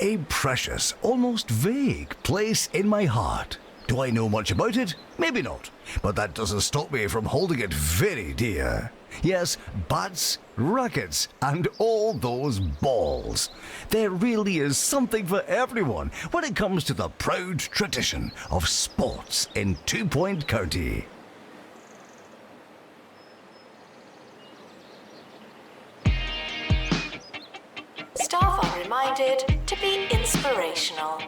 a precious, almost vague place in my heart. Do I know much about it? Maybe not, but that doesn't stop me from holding it very dear. Yes, bats, rackets, and all those balls. There really is something for everyone when it comes to the proud tradition of sports in 2 Point County. Staff are reminded to be inspirational.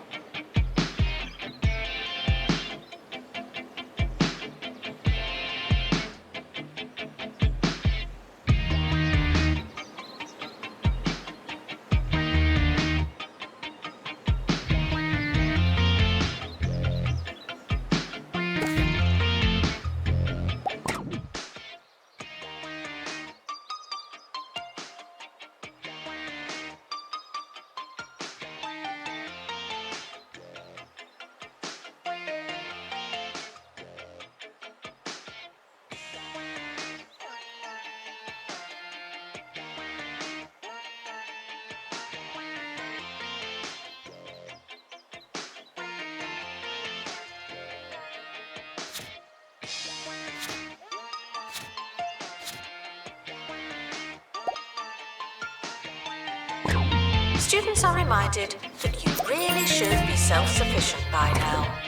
Students are reminded that you really should be self-sufficient by now.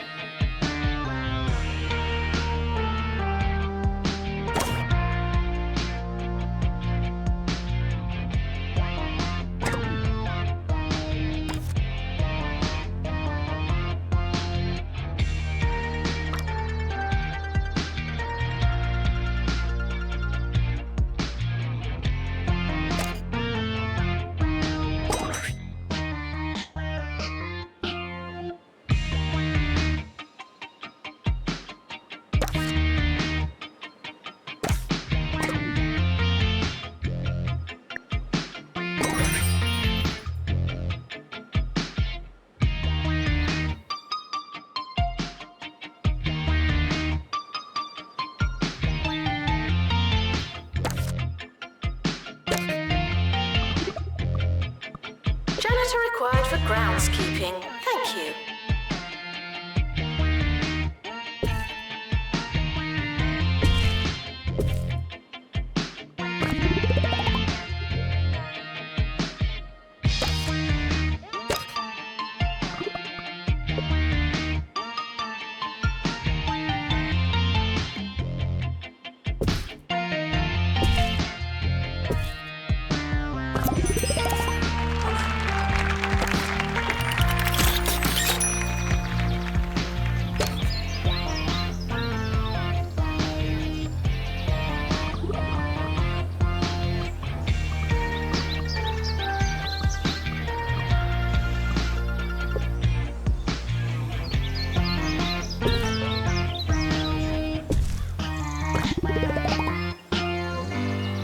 Janitor required for groundskeeping. Thank you.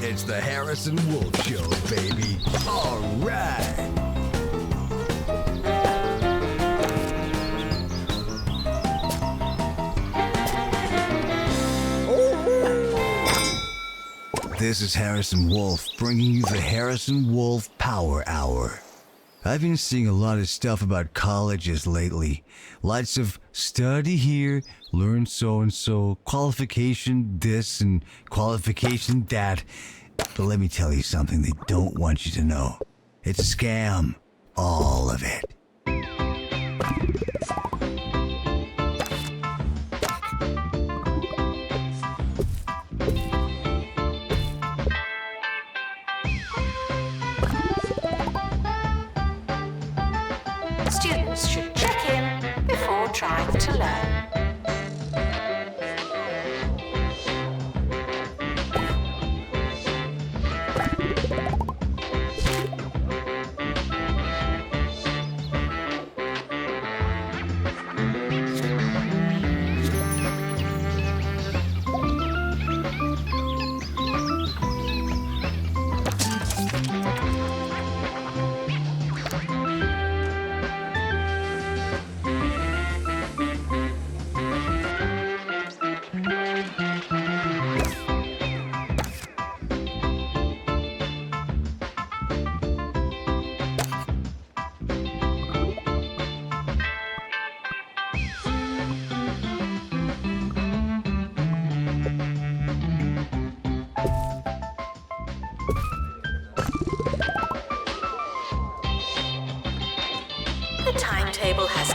It's the Harrison Wolf Show, baby. All right. This is Harrison Wolf, bringing you the Harrison Wolf Power Hour. I've been seeing a lot of stuff about colleges lately. Lots of study here, learn so-and-so, qualification this and qualification that. But let me tell you something they don't want you to know. It's a scam. All of it. Students should check in before trying to learn.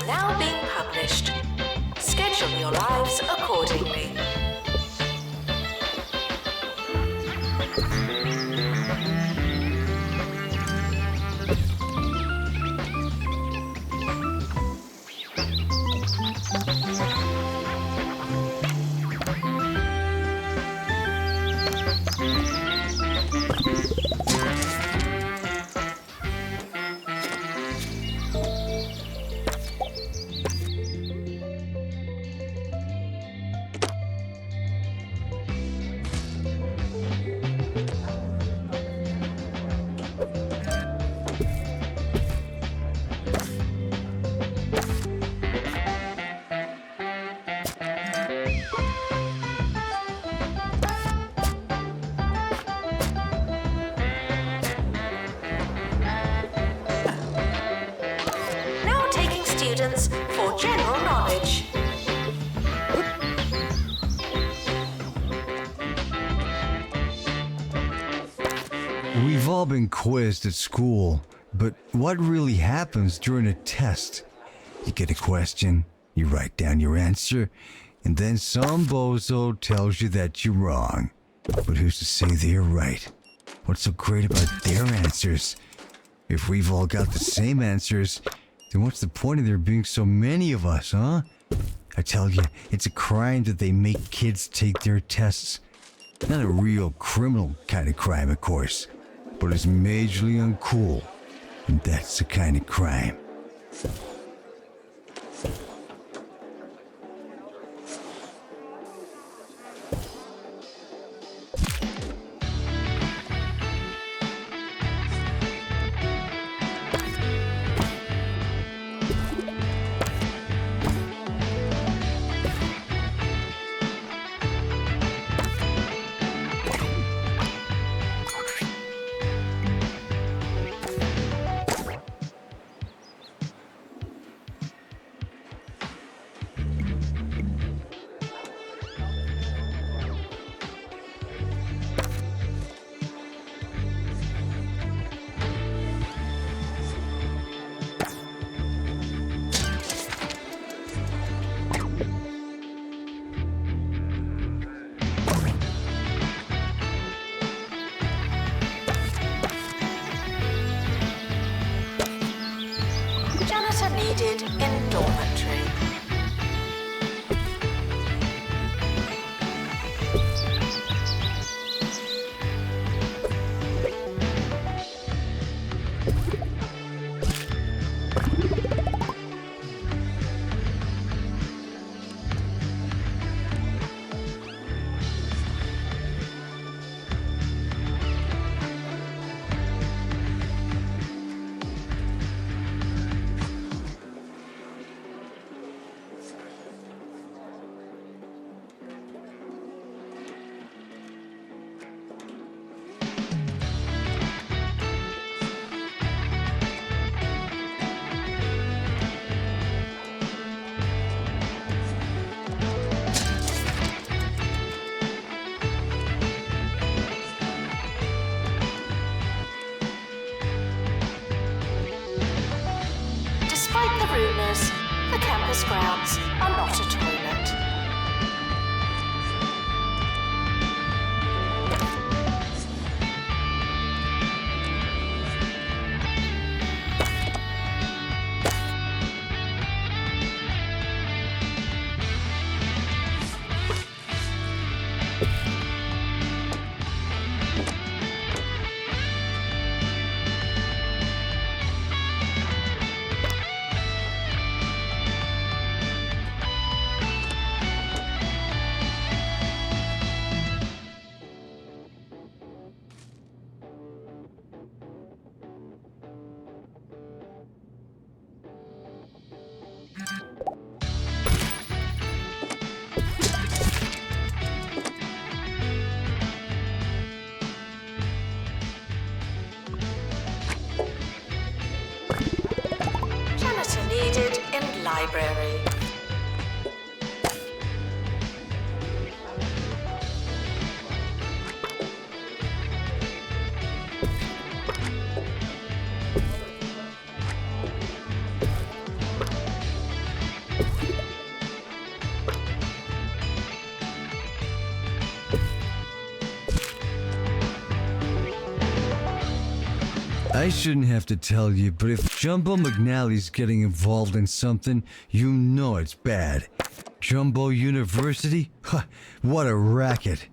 now being published. Schedule your lives accordingly. Students for general knowledge. We've all been quizzed at school, but what really happens during a test? You get a question, you write down your answer, and then some bozo tells you that you're wrong. But who's to say they're right? What's so great about their answers? If we've all got the same answers, then what's the point of there being so many of us, huh? I tell you, it's a crime that they make kids take their tests. Not a real criminal kind of crime, of course, but it's majorly uncool, and that's the kind of crime. Janitor needed in dormitory. Despite the rumours, the campus grounds are not a toilet. Library. I shouldn't have to tell you, but if Jumbo McNally's getting involved in something, you know it's bad. Jumbo University? Ha, what a racket.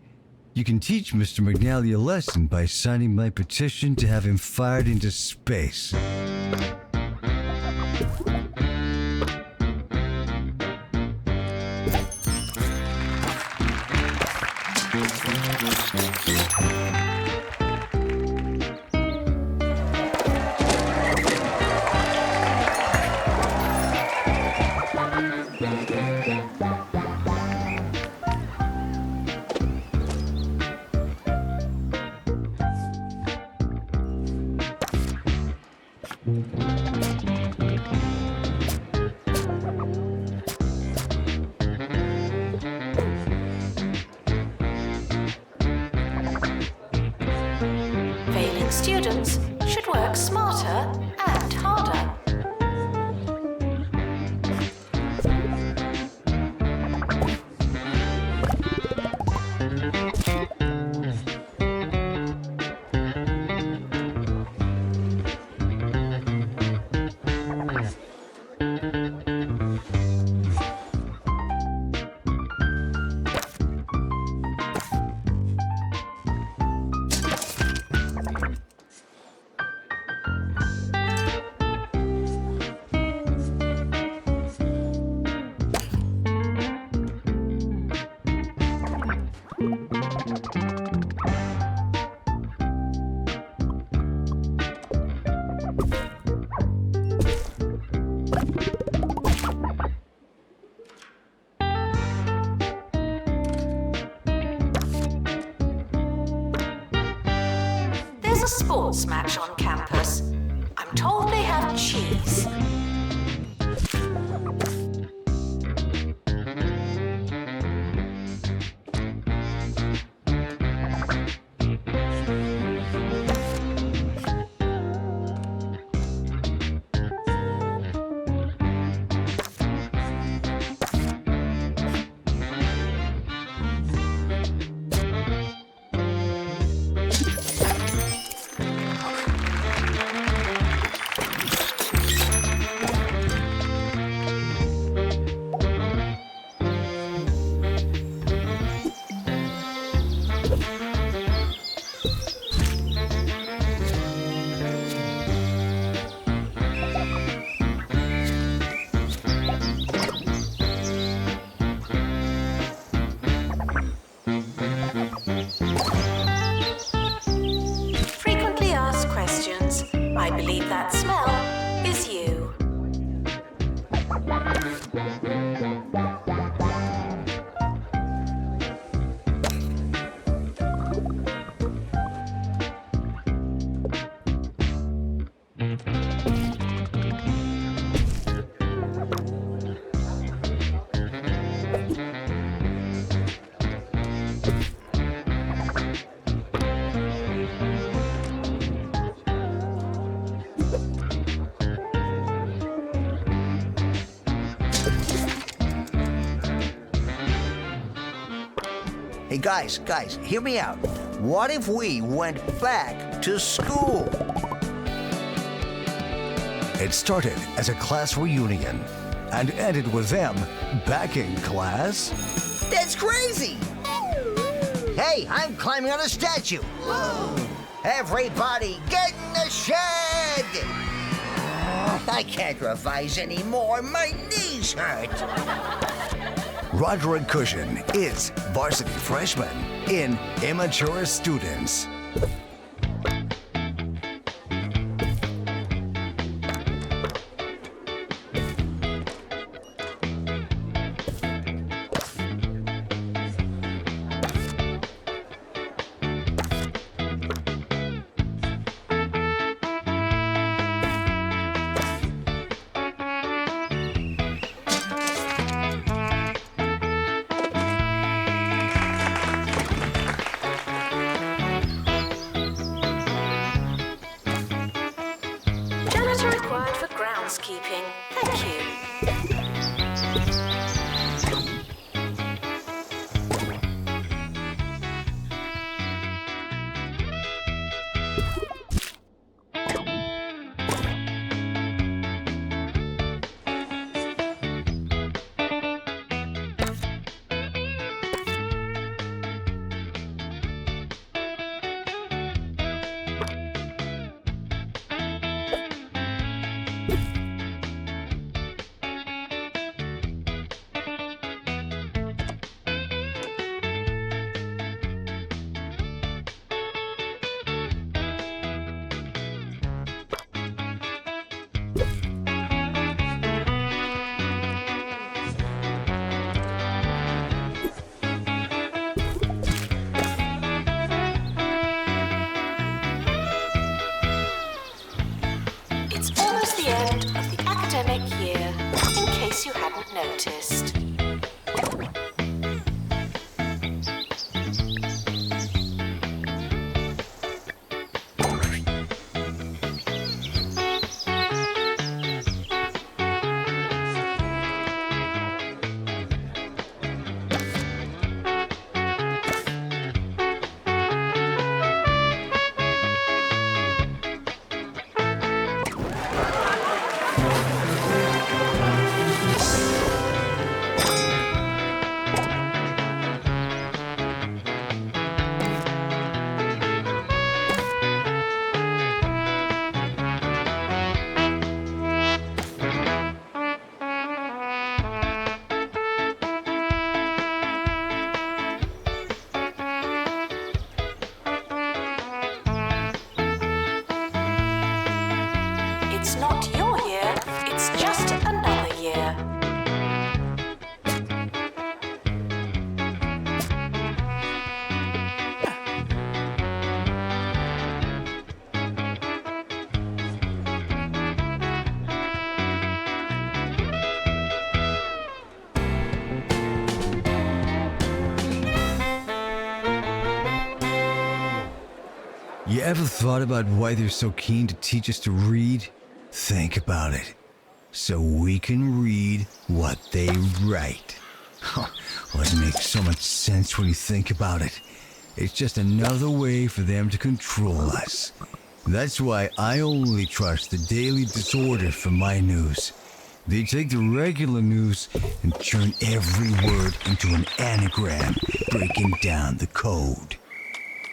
You can teach Mr. McNally a lesson by signing my petition to have him fired into space. Failing students should work smarter and harder. There's a sports match on campus. I'm told they have cheese. Frequently asked questions. I believe that smell is you. Hey guys, hear me out. What if we went back to school? It started as a class reunion and ended with them back in class. That's crazy! Hey, I'm climbing on a statue. Everybody get in the shed! I can't revise anymore. My knees hurt. Roderick Cushion is varsity freshman in Immature Students. Janitor required for groundskeeping. Thank you. academic year, in case you hadn't noticed. It's not your year, it's just another year. You ever thought about why they're so keen to teach us to read? Think about it. So we can read what they write. Well, it makes so much sense when you think about it. It's just another way for them to control us. That's why I only trust the Daily Disorder for my news. They take the regular news and turn every word into an anagram, breaking down the code.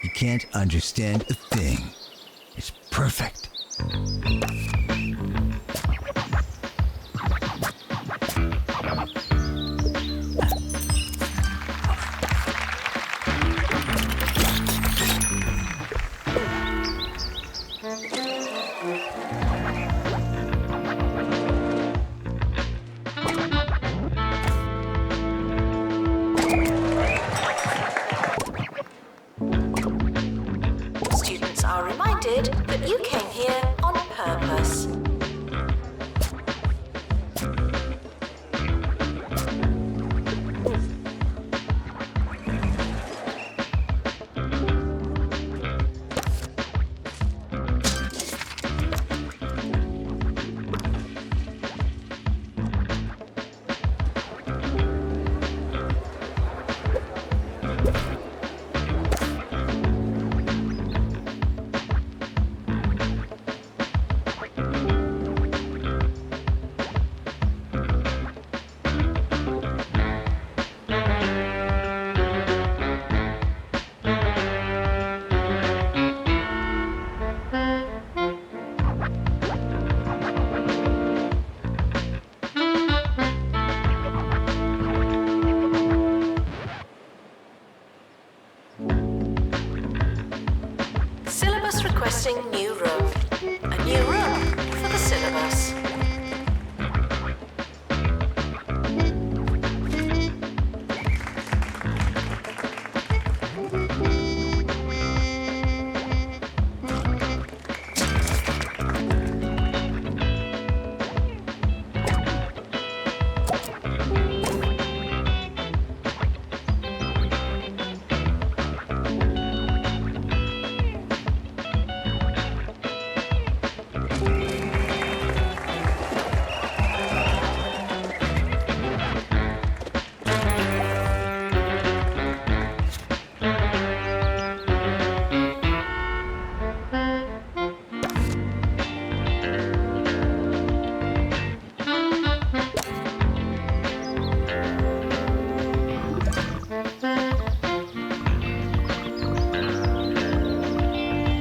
You can't understand a thing. It's perfect. Students are reminded that you came here on purpose. Syllabus requesting new room. A new room for the syllabus.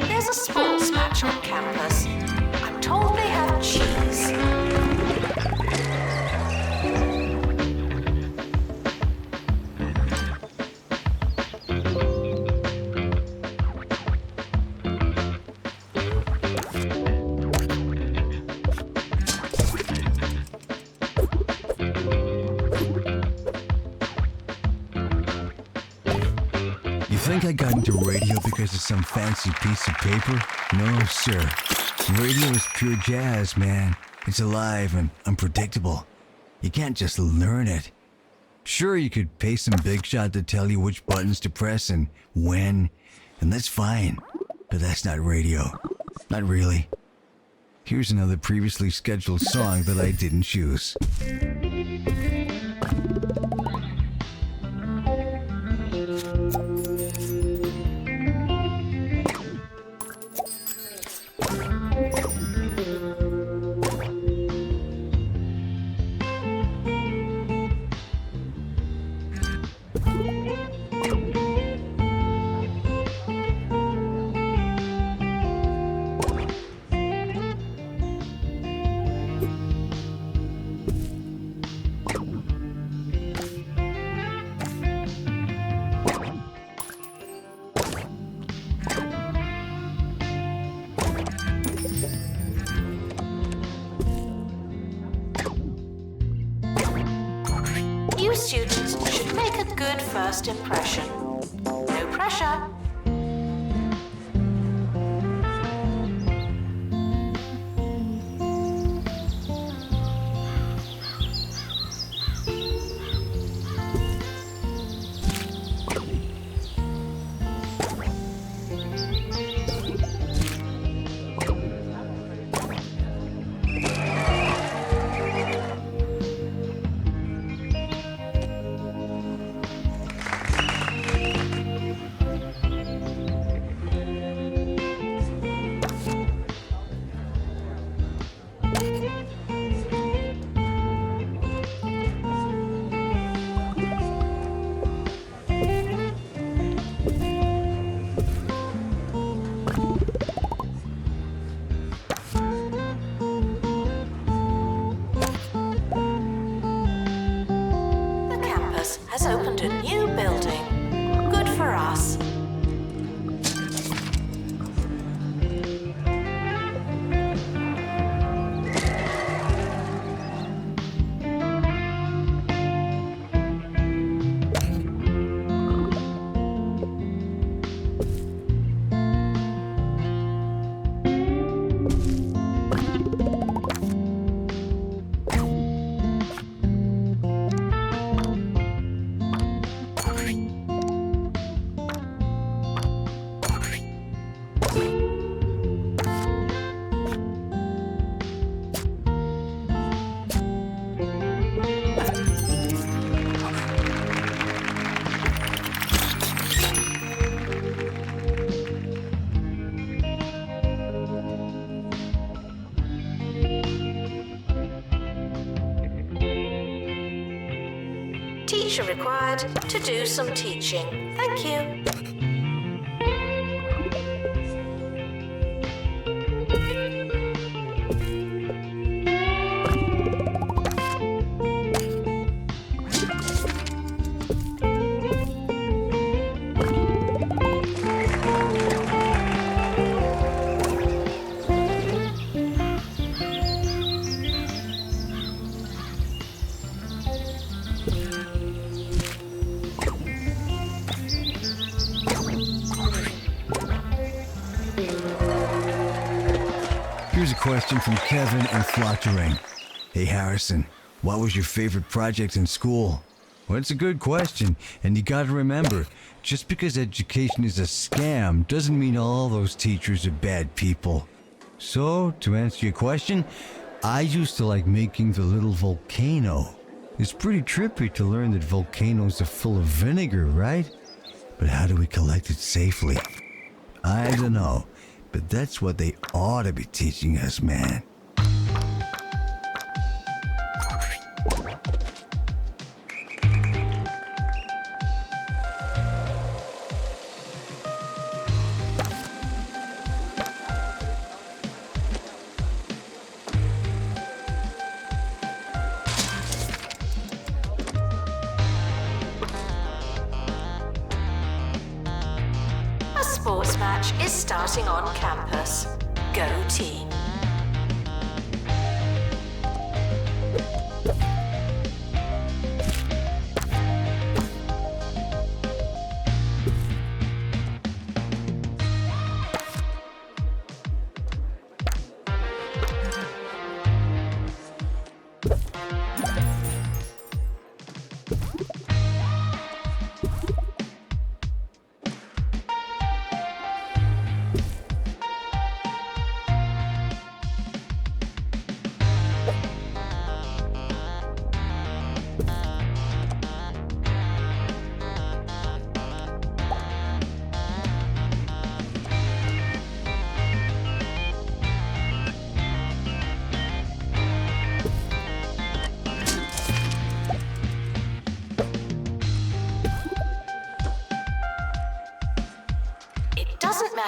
There's a sports match on campus. I'm told they have cheese. You think I got into radio because of some fancy piece of paper? No, sir. Radio is pure jazz, man. It's alive and unpredictable. You can't just learn it. Sure, you could pay some big shot to tell you which buttons to press and when, and that's fine. But that's not radio. Not really. Here's another previously scheduled song that I didn't choose. You students should make a good first impression. No pressure. Has opened a new building. Good for us. Teacher required to do some teaching. Thank you. Here's a question from Kevin and FLUFFBOROUGH. Hey Harrison, what was your favorite project in school? Well, it's a good question, and you gotta remember, just because education is a scam doesn't mean all those teachers are bad people. So, to answer your question, I used to like making the little volcano. It's pretty trippy to learn that volcanoes are full of vinegar, right? But how do we collect it safely? I don't know, but that's what they ought to be teaching us, man. A sports match is starting on campus. Go team.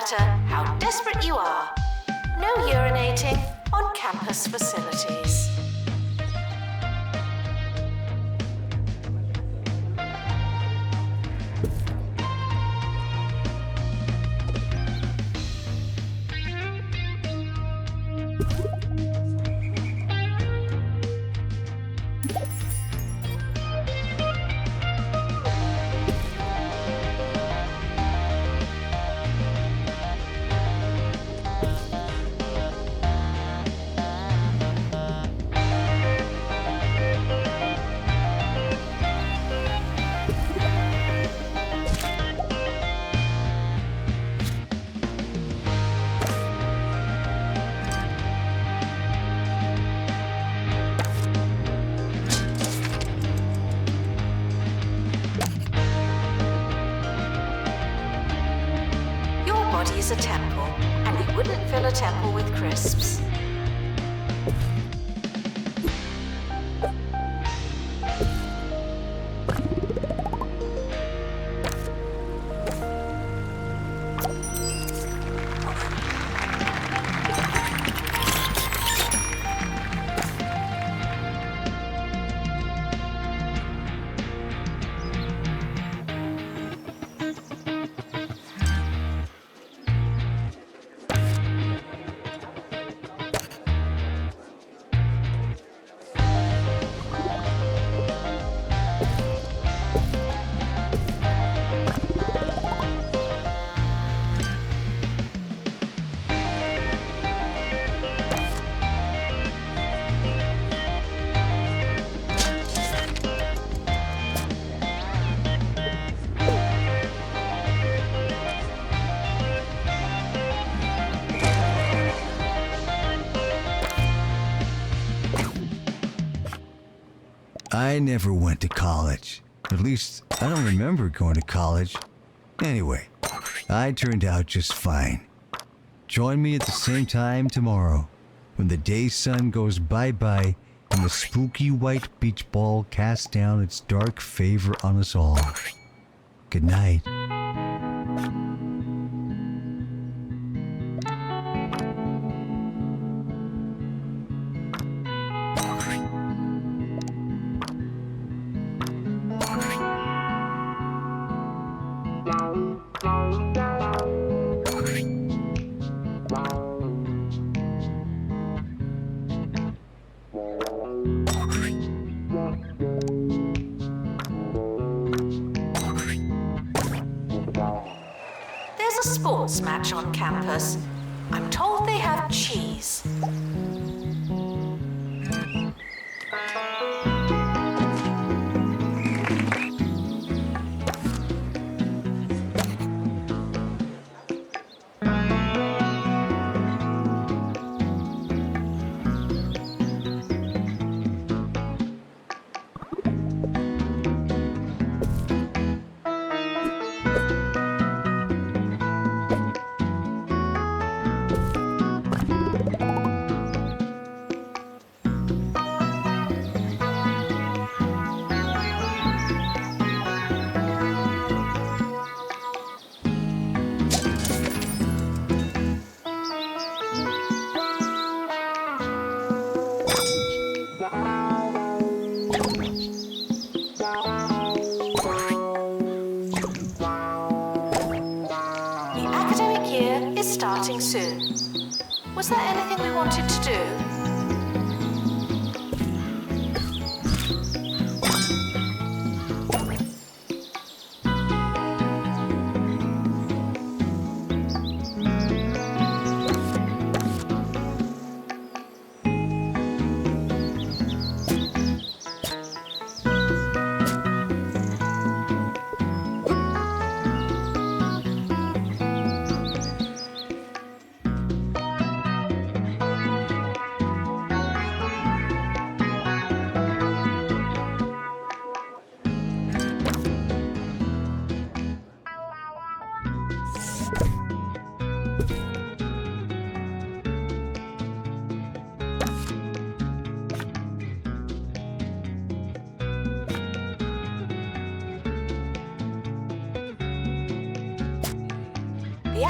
matter how desperate you are. No urinating on campus facilities. Is a temple, and you wouldn't fill a temple with crisps. I never went to college. At least, I don't remember going to college. Anyway, I turned out just fine. Join me at the same time tomorrow, when the day sun goes bye-bye and the spooky white beach ball casts down its dark favor on us all. Good night. There's a sports match on campus. I'm told they have cheese. Starting soon. Was there anything we wanted to do?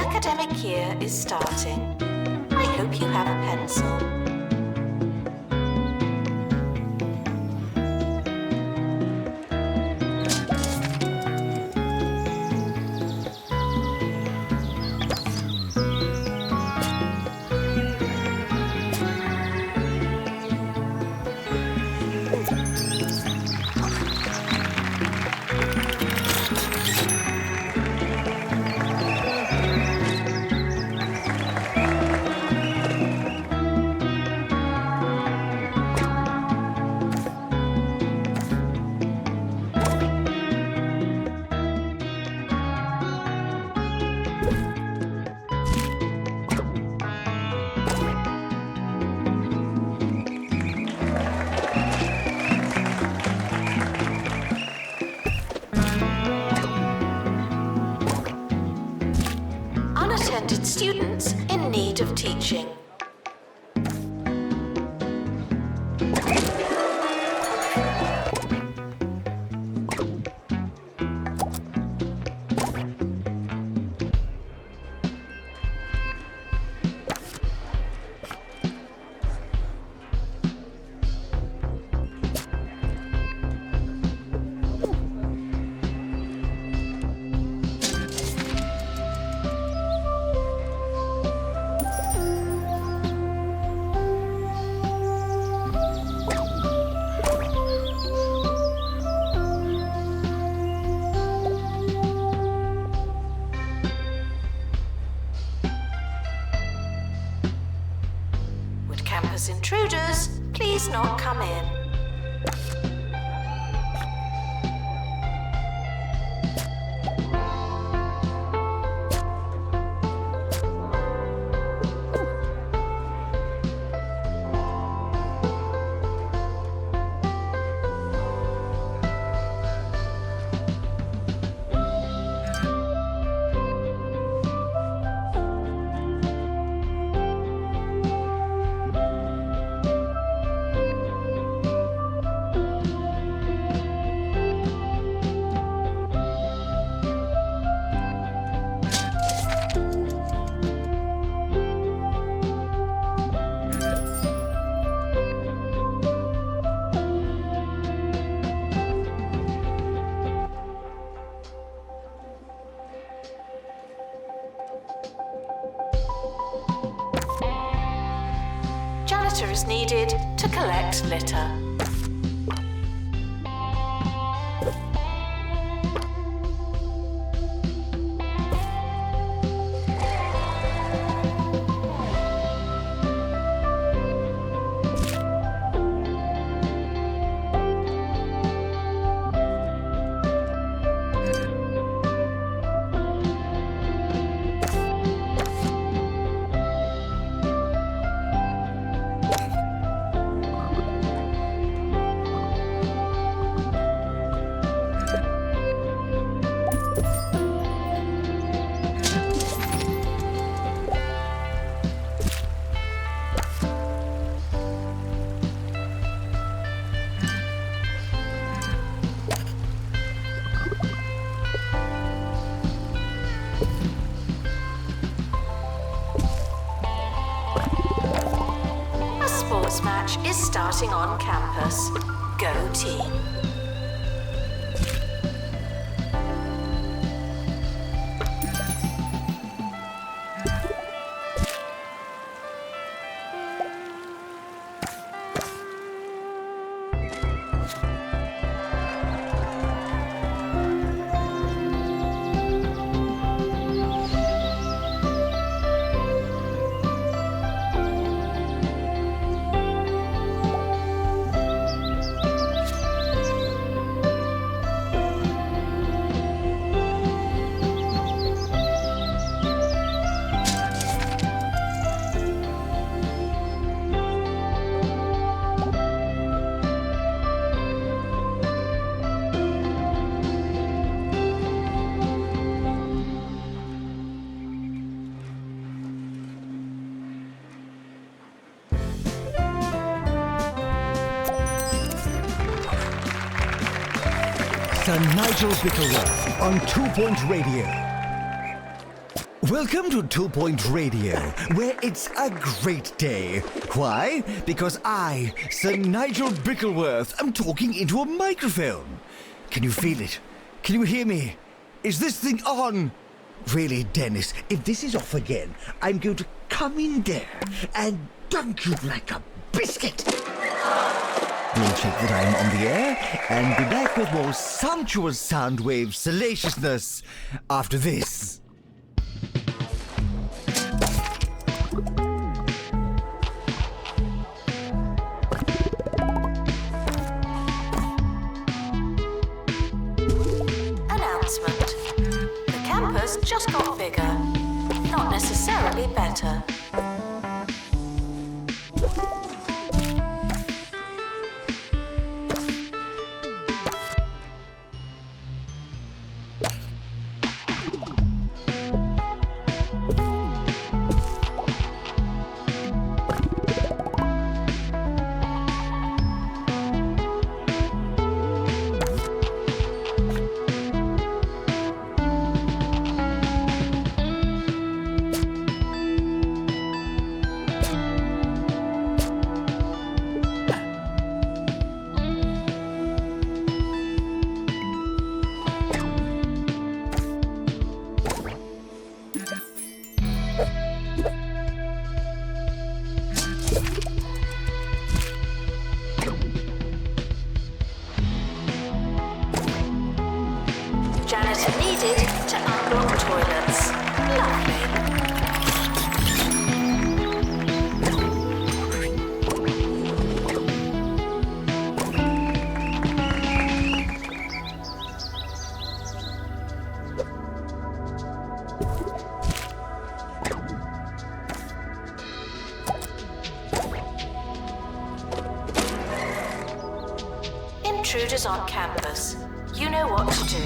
academic year is starting. I hope you have a pencil. Unattended students in need of teaching. Campus intruders, please not come in. Janitor is needed to collect litter. Match is starting on campus. Go team! Sir Nigel Bickleworth on 2 Point Radio. Welcome to 2 Point Radio, where it's a great day. Why? Because I, Sir Nigel Bickleworth, am talking into a microphone. Can you feel it? Can you hear me? Is this thing on? Really, Dennis, if this is off again, I'm going to come in there and dunk you like a biscuit. We'll check that I'm on the air and be back with more sumptuous sound wave salaciousness after this. Announcement. The campus just got bigger, not necessarily better. Janitor needed to unblock toilets. Lovely. Intruders on campus. You know what to do.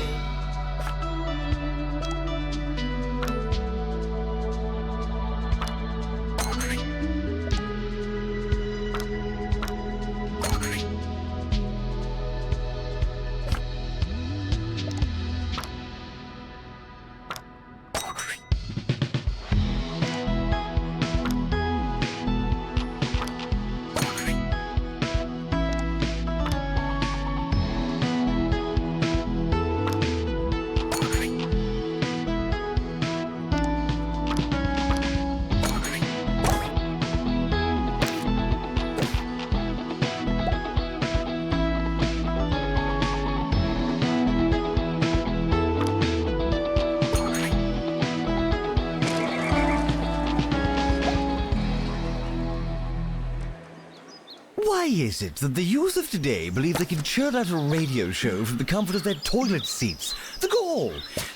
Why is it that the youth of today believe they can churn out a radio show from the comfort of their toilet seats? The gall!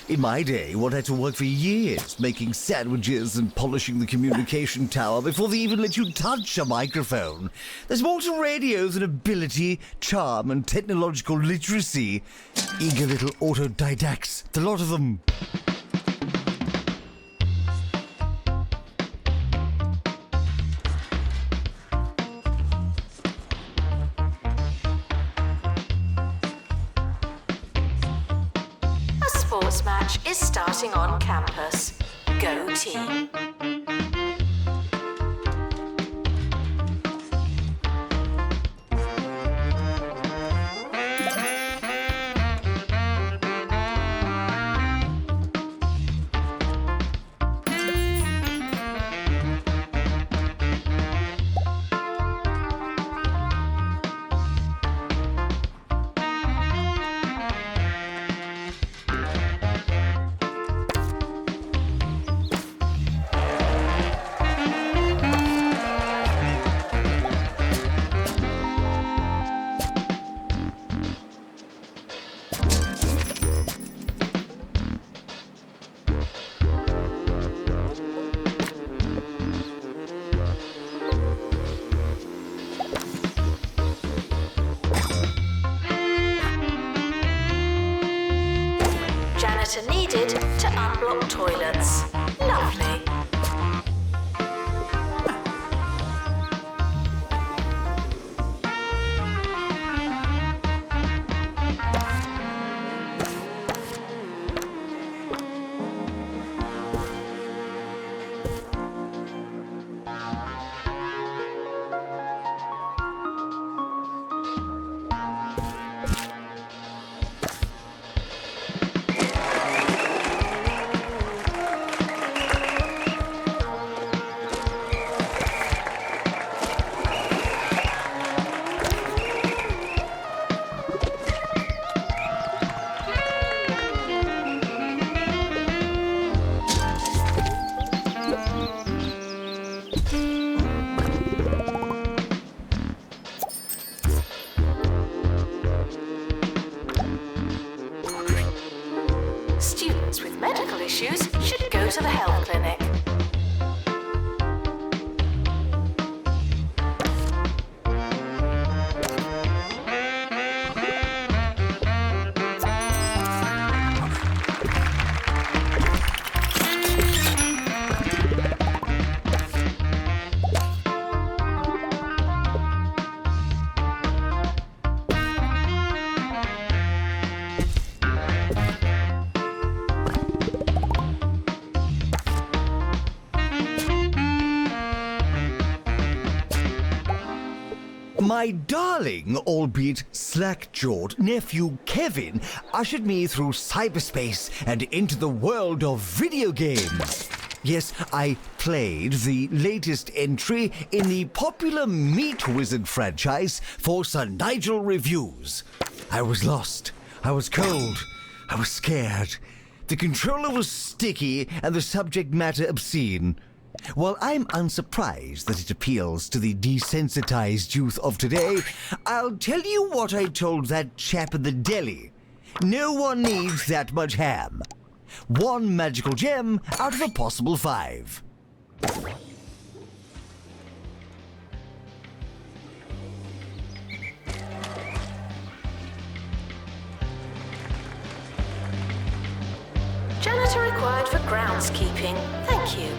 In my day, one had to work for years making sandwiches and polishing the communication tower before they even let you touch a microphone. There's more to radio than ability, charm, and technological literacy. Eager little autodidacts, the lot of them. Sports match is starting on campus. Go team. Needed to unblock toilets. Lovely. My darling, albeit slack-jawed, nephew Kevin ushered me through cyberspace and into the world of video games. Yes, I played the latest entry in the popular Meat Wizard franchise for Sir Nigel reviews. I was lost. I was cold. I was scared. The controller was sticky and the subject matter obscene. While I'm unsurprised that it appeals to the desensitized youth of today, I'll tell you what I told that chap in the deli. No one needs that much ham. 1 magical gem out of a possible 5. Janitor required for groundskeeping. Thank you.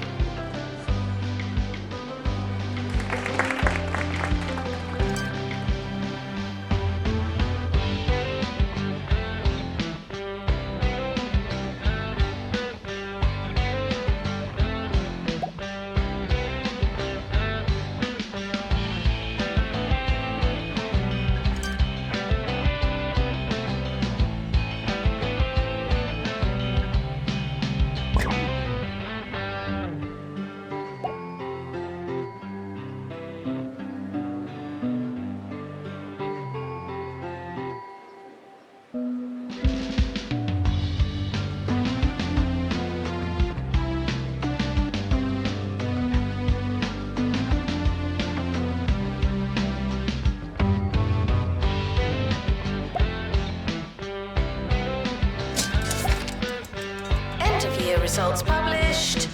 Results published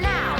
now.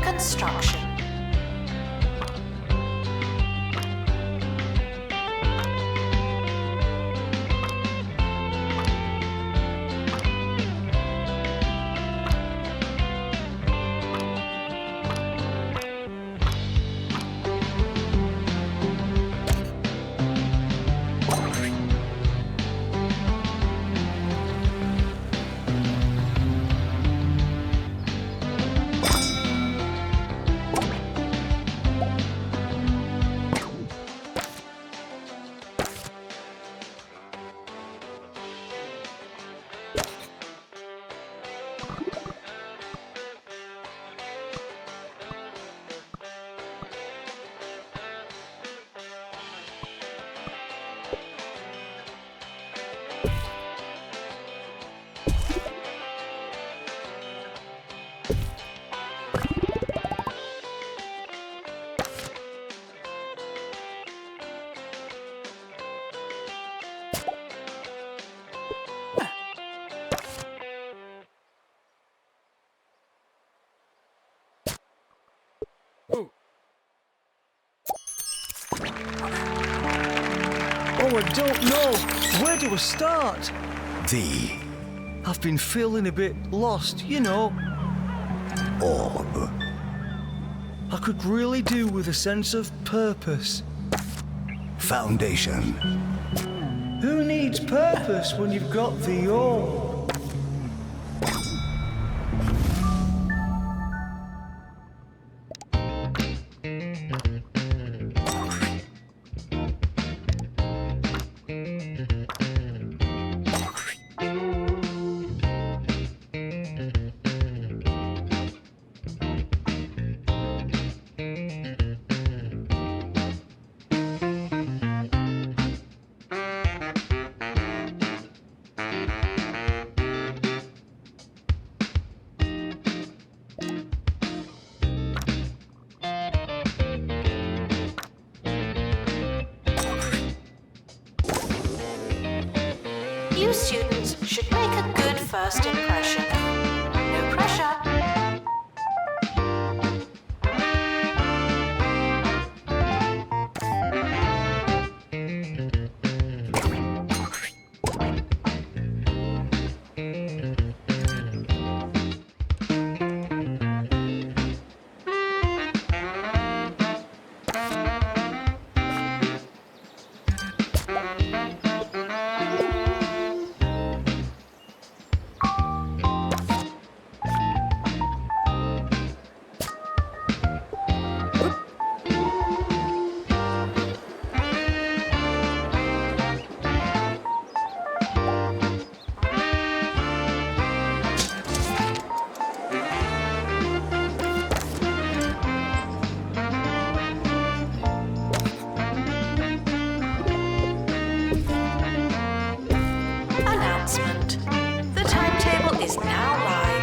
Construction. Oh, I don't know. Where do I start? I've been feeling a bit lost, you know. Orb. I could really do with a sense of purpose. Foundation. Who needs purpose when you've got the orb? You students should make a good first impression. No pressure. Announcement. The timetable is now live.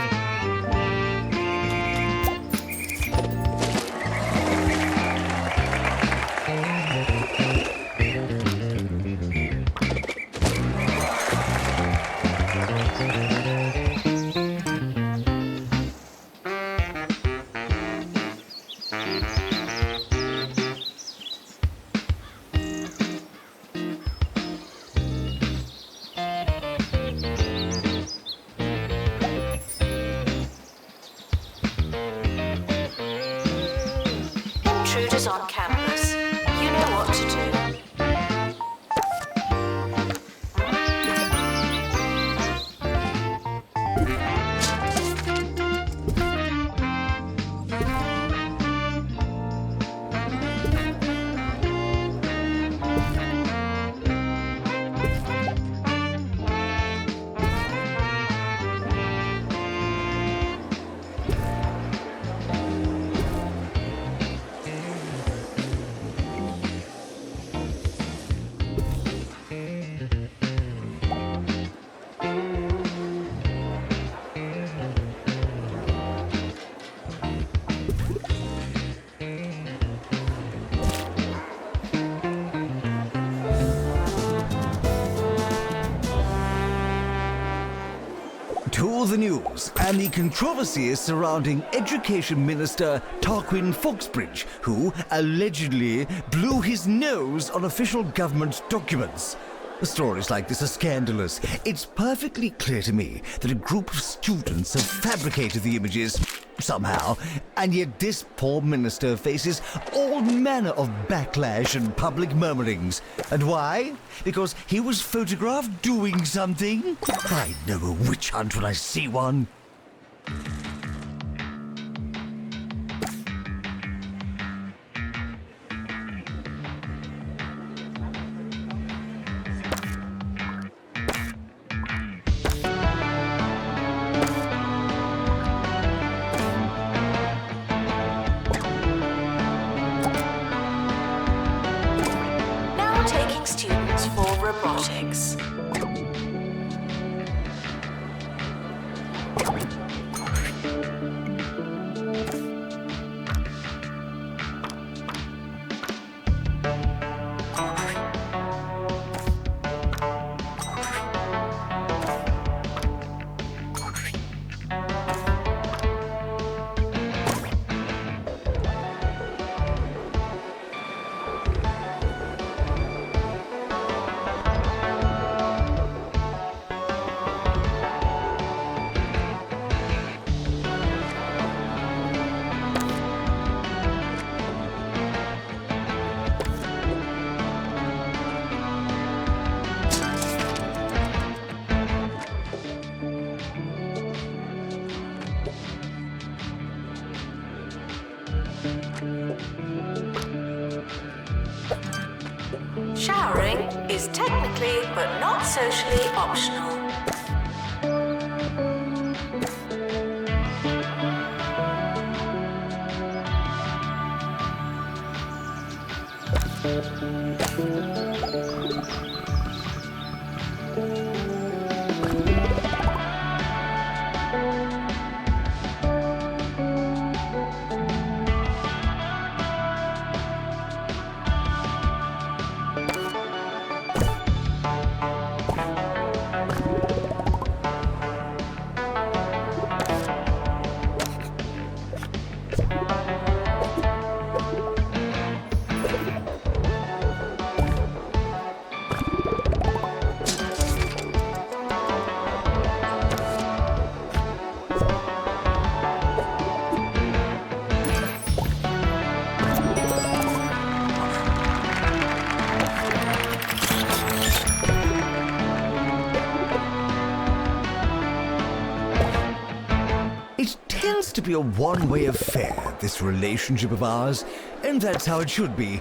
Intruders on campus. You know what to do. To the news and the controversies surrounding Education Minister Tarquin Foxbridge, who allegedly blew his nose on official government documents. Stories like this are scandalous. It's perfectly clear to me that a group of students have fabricated the images somehow, and yet this poor minister faces all manner of backlash and public murmurings. And why? Because he was photographed doing something? I know a witch hunt when I see one. Taking students for robotics. Showering is technically but not socially optional. used to be a one-way affair, this relationship of ours, and that's how it should be.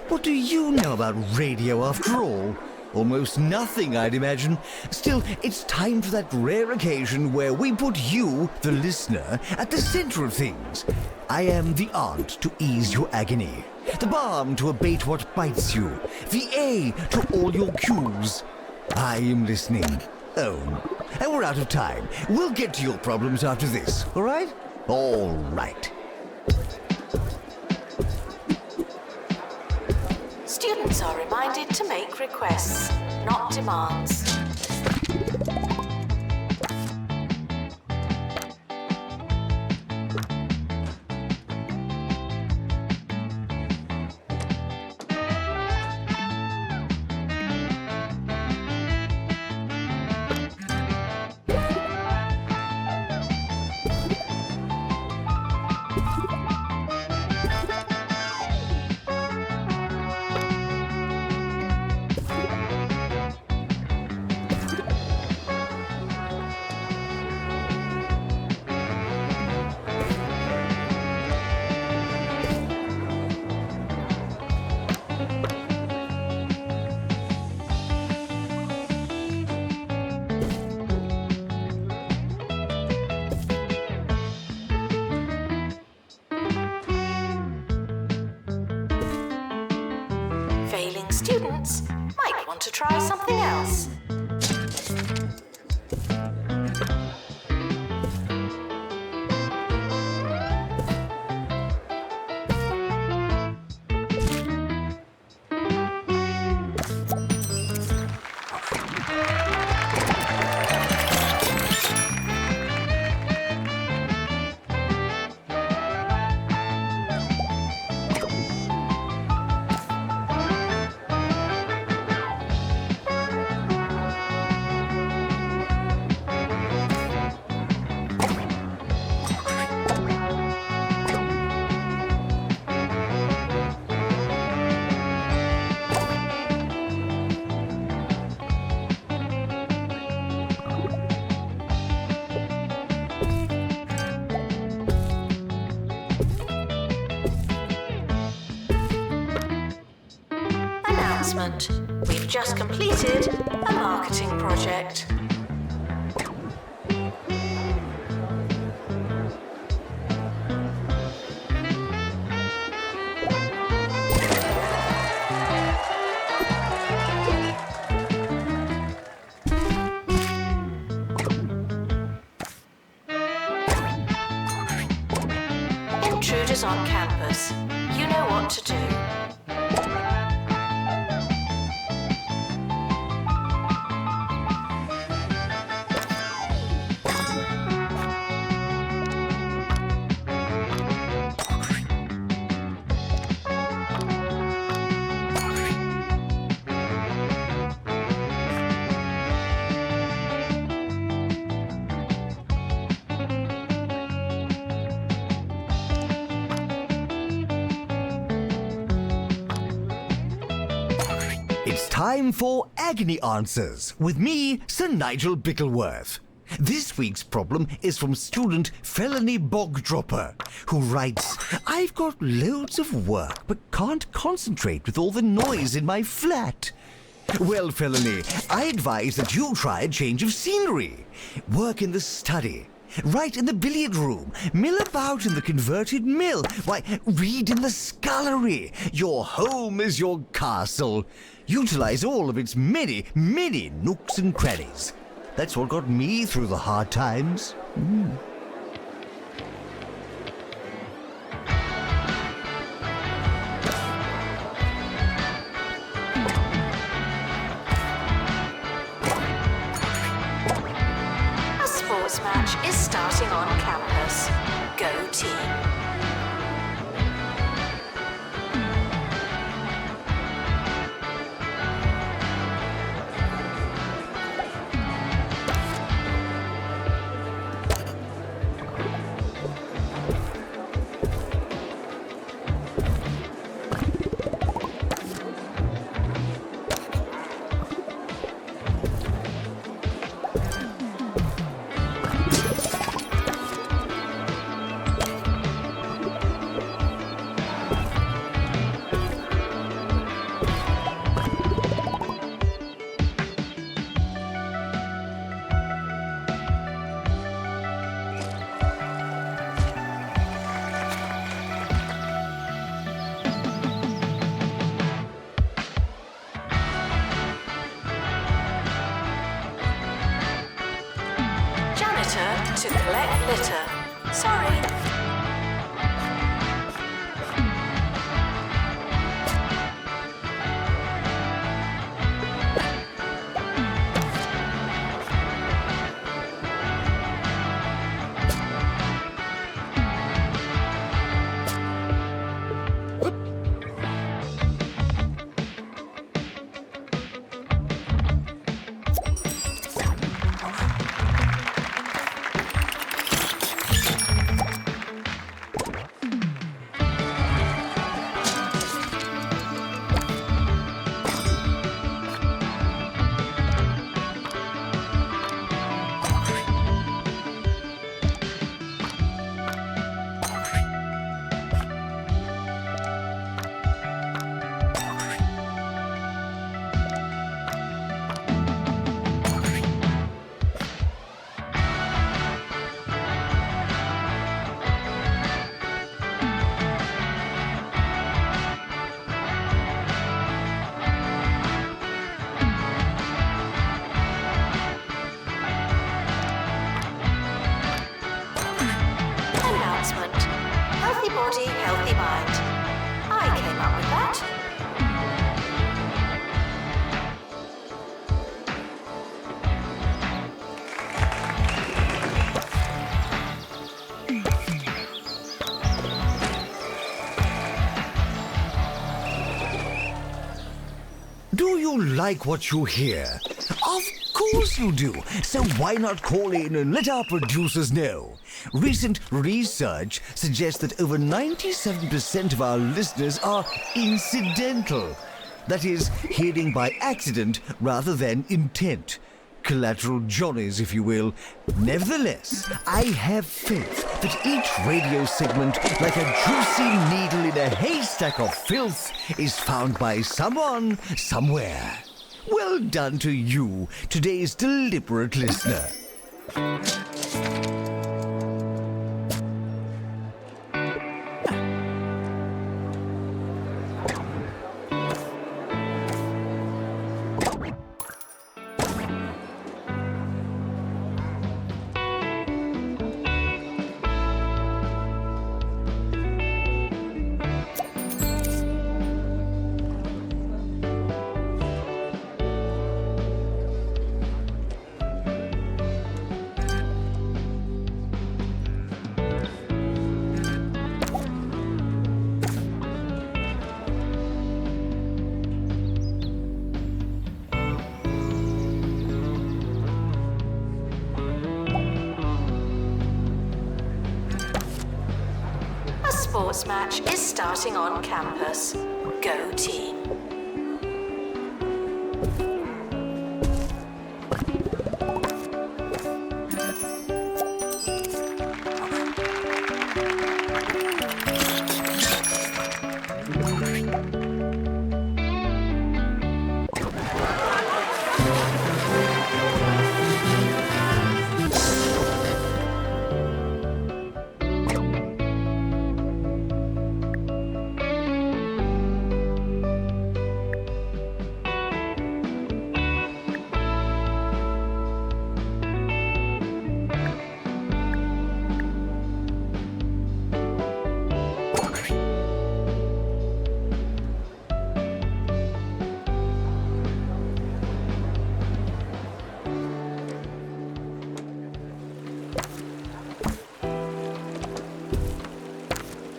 What do you know about radio after all? Almost nothing, I'd imagine. Still, it's time for that rare occasion where we put you, the listener, at the center of things. I am the aunt to ease your agony, the balm to abate what bites you, the A to all your Q's. I am listening. Oh, and we're out of time. We'll get to your problems after this, all right? All right. Students are reminded to make requests, not demands. Failing students might want to try something else. Announcement. We've just completed a marketing project. Intruders on campus. You know what to do. It's time for Agony Answers with me, Sir Nigel Bickleworth. This week's problem is from student Felony Bogdropper, who writes, I've got loads of work but can't concentrate with all the noise in my flat. Well, Felony, I advise that you try a change of scenery. Work in the study. Write in the billiard room, mill about in the converted mill, why, read in the scullery. Your home is your castle. Utilize all of its many, many nooks and crannies. That's what got me through the hard times. A sports match is starting on campus. Go team. to collect litter. Sorry. Announcement. Healthy body, healthy mind. I came up with that. Do you like what you hear? Of course you do. So why not call in and let our producers know? Recent research suggests that over 97% of our listeners are incidental. That is, hearing by accident rather than intent. Collateral Johnnies, if you will. Nevertheless, I have faith that each radio segment, like a juicy needle in a haystack of filth, is found by someone, somewhere. Well done to you, today's deliberate listener. A sports match is starting on campus. Go team.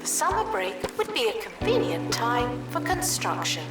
The summer break would be a convenient time for construction.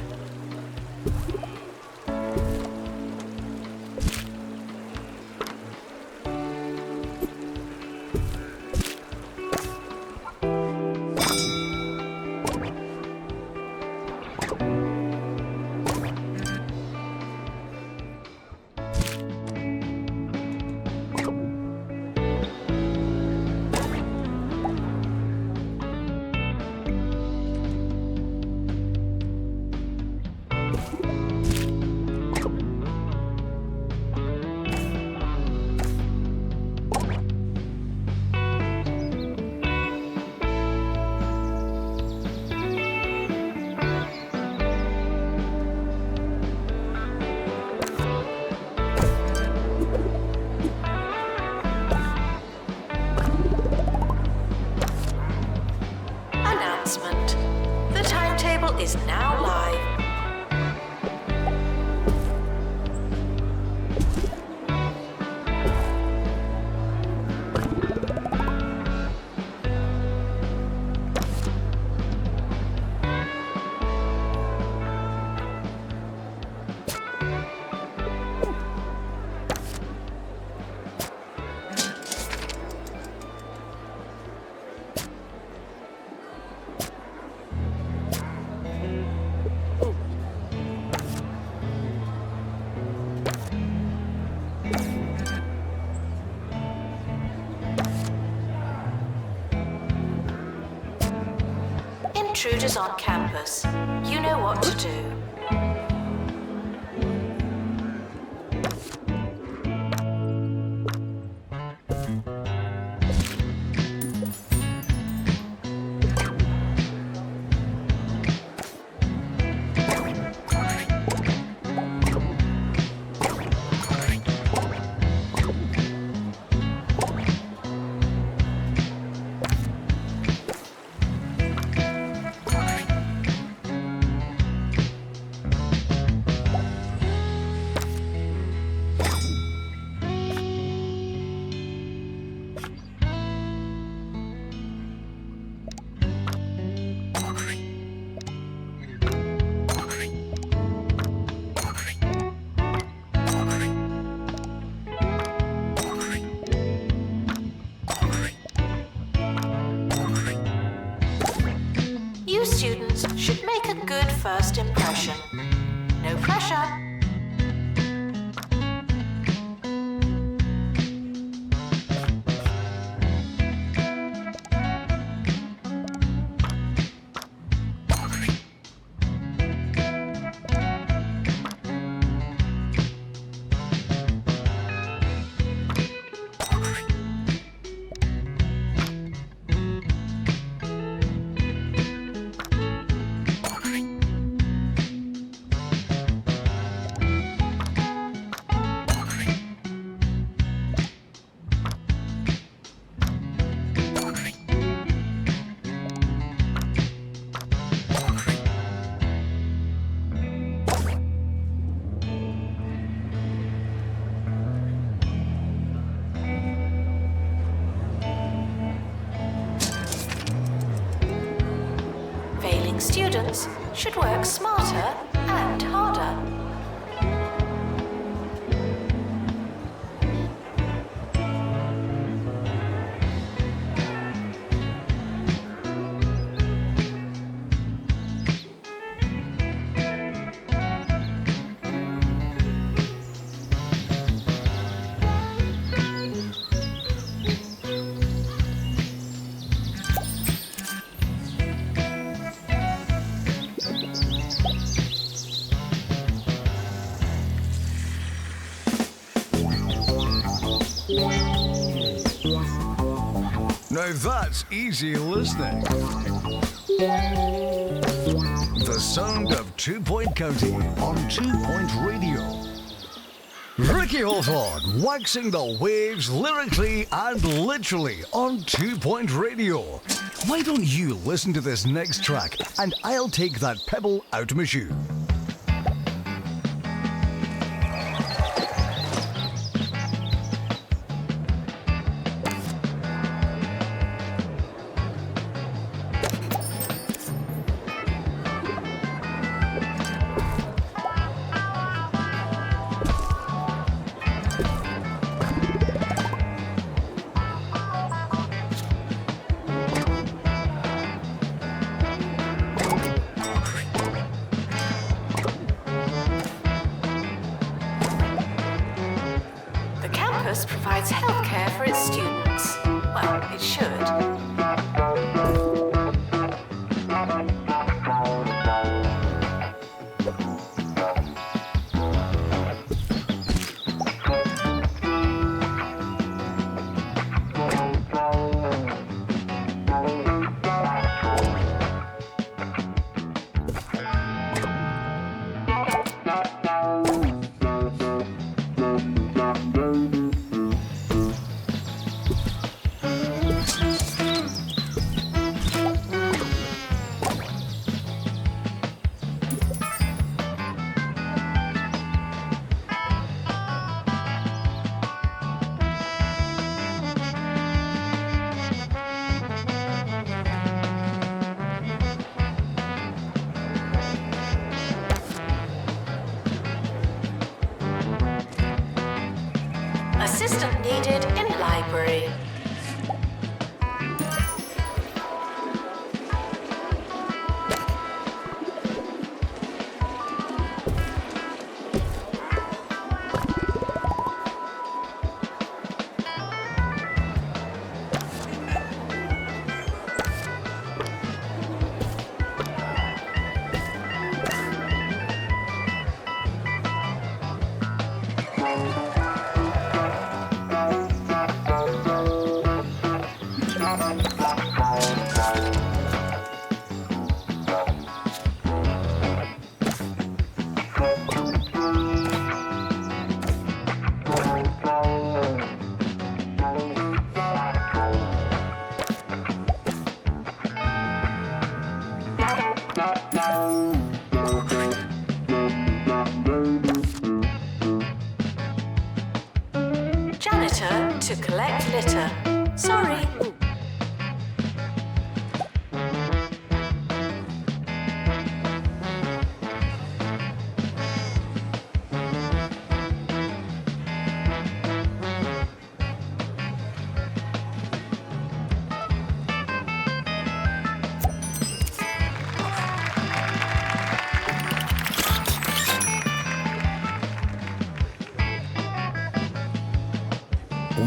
intruders on campus. You know what to do. You students should make a good first impression. No pressure. Failing students should work smarter and harder. Now that's easy listening. The sound of 2 Point County on 2 Point Radio. Ricky Hawthorne waxing the waves lyrically and literally on 2 Point Radio. Why don't you listen to this next track and I'll take that pebble out of my shoe. Provides healthcare for its students. Well, it should. Assistant needed in library. to collect litter. Sorry.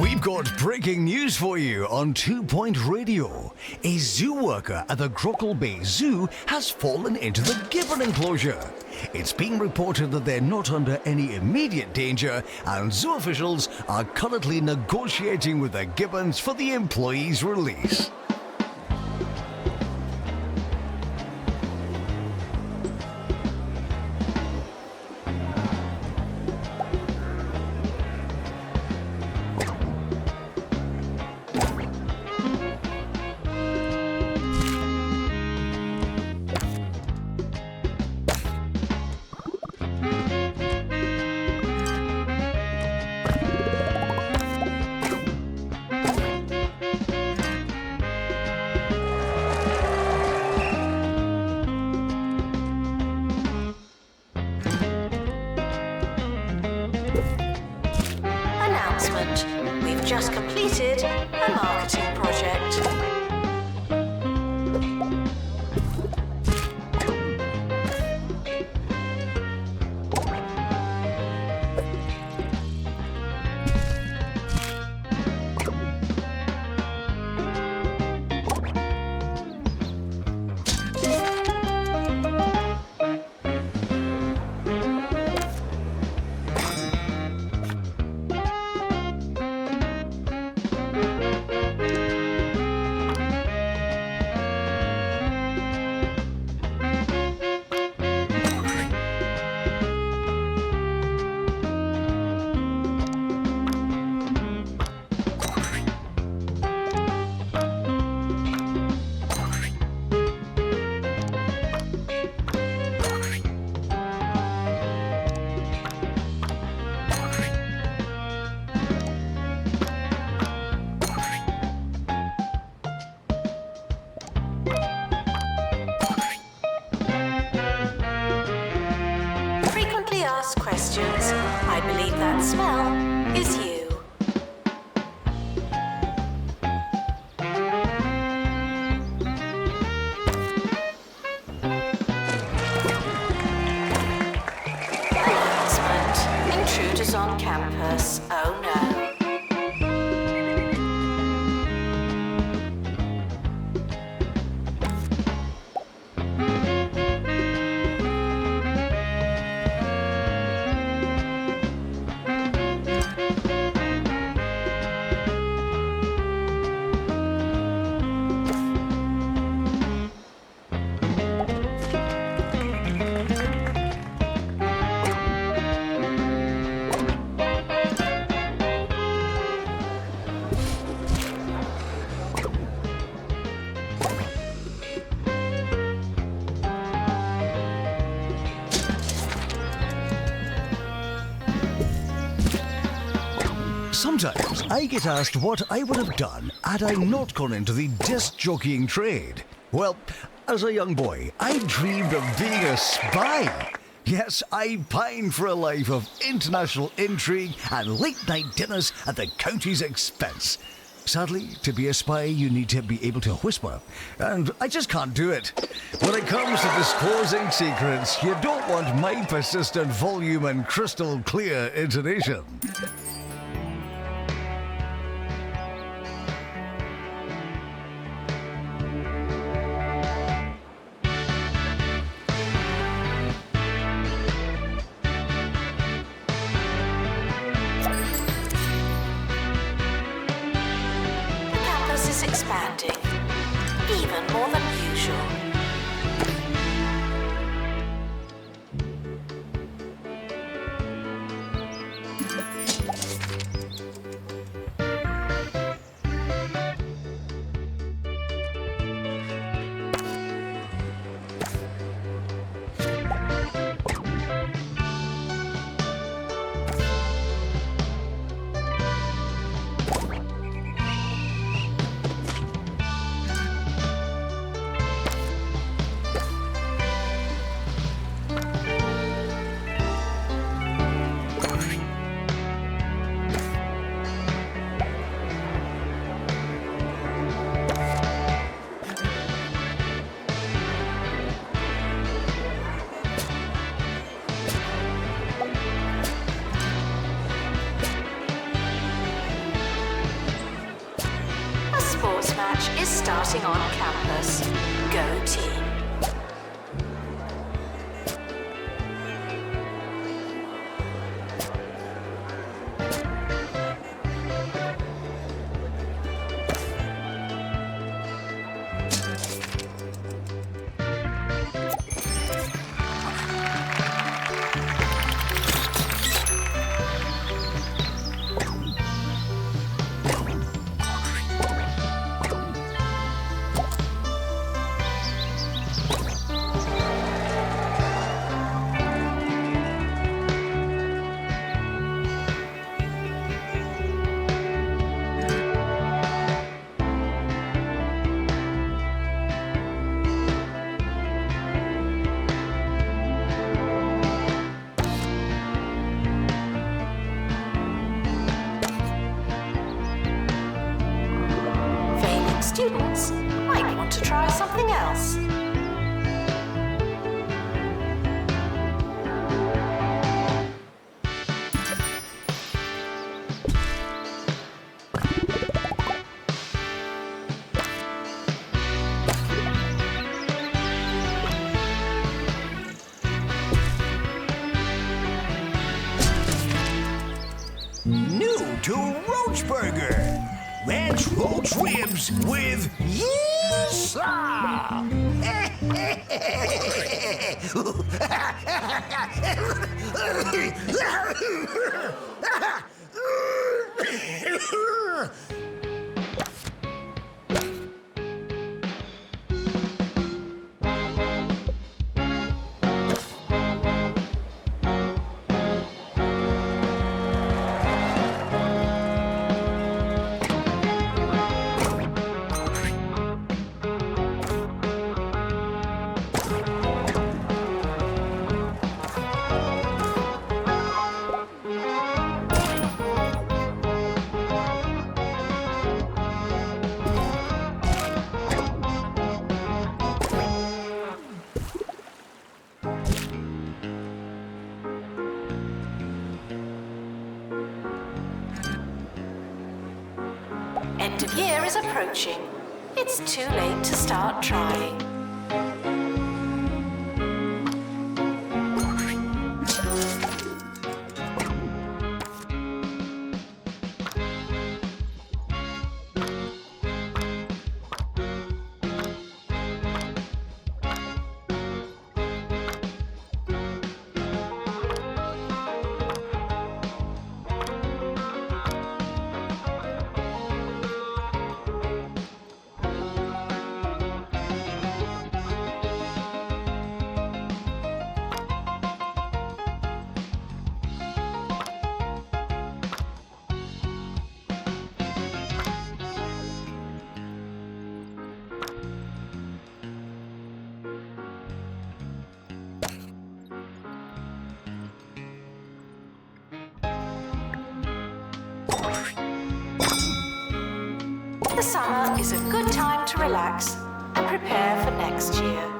We've got breaking news for you on 2 Point Radio. A zoo worker at the Crockle Bay Zoo has fallen into the gibbon enclosure. It's being reported that they're not under any immediate danger, and zoo officials are currently negotiating with the gibbons for the employee's release. We've just completed a marketing project. Ask questions. I believe that smell is you. Announcement. Intruders on campus. Oh no. Sometimes I get asked what I would have done had I not gone into the disc jockeying trade. Well, as a young boy, I dreamed of being a spy. Yes, I pined for a life of international intrigue and late-night dinners at the county's expense. Sadly, to be a spy, you need to be able to whisper, and I just can't do it. When it comes to disclosing secrets, you don't want my persistent volume and crystal clear intonation. Expanding, even more than usual. is starting on campus. Go team. Students might want to try something else. New to Roach Burger. Ranch roach ribs with yes, End of year is approaching. It's too late to start trying. The summer is a good time to relax and prepare for next year.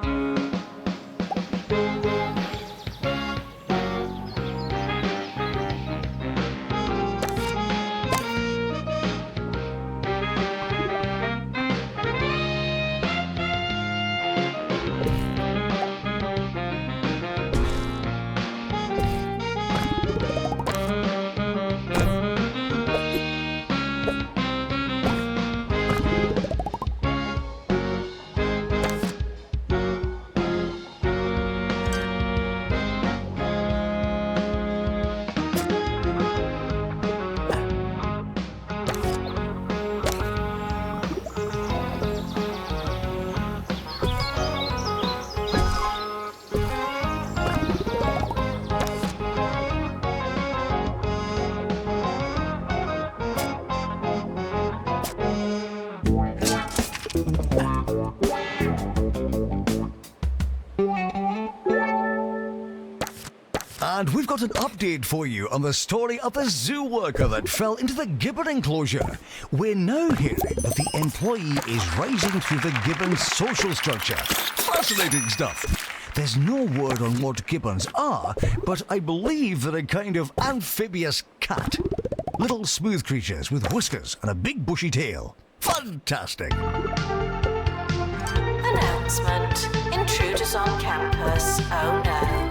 And we've got an update for you on the story of the zoo worker that fell into the gibbon enclosure. We're now hearing that the employee is rising through the gibbon's social structure. Fascinating stuff. There's no word on what gibbons are, but I believe they're a kind of amphibious cat. Little smooth creatures with whiskers and a big bushy tail. Fun Fantastic. Announcement. Intruders on campus. Oh no.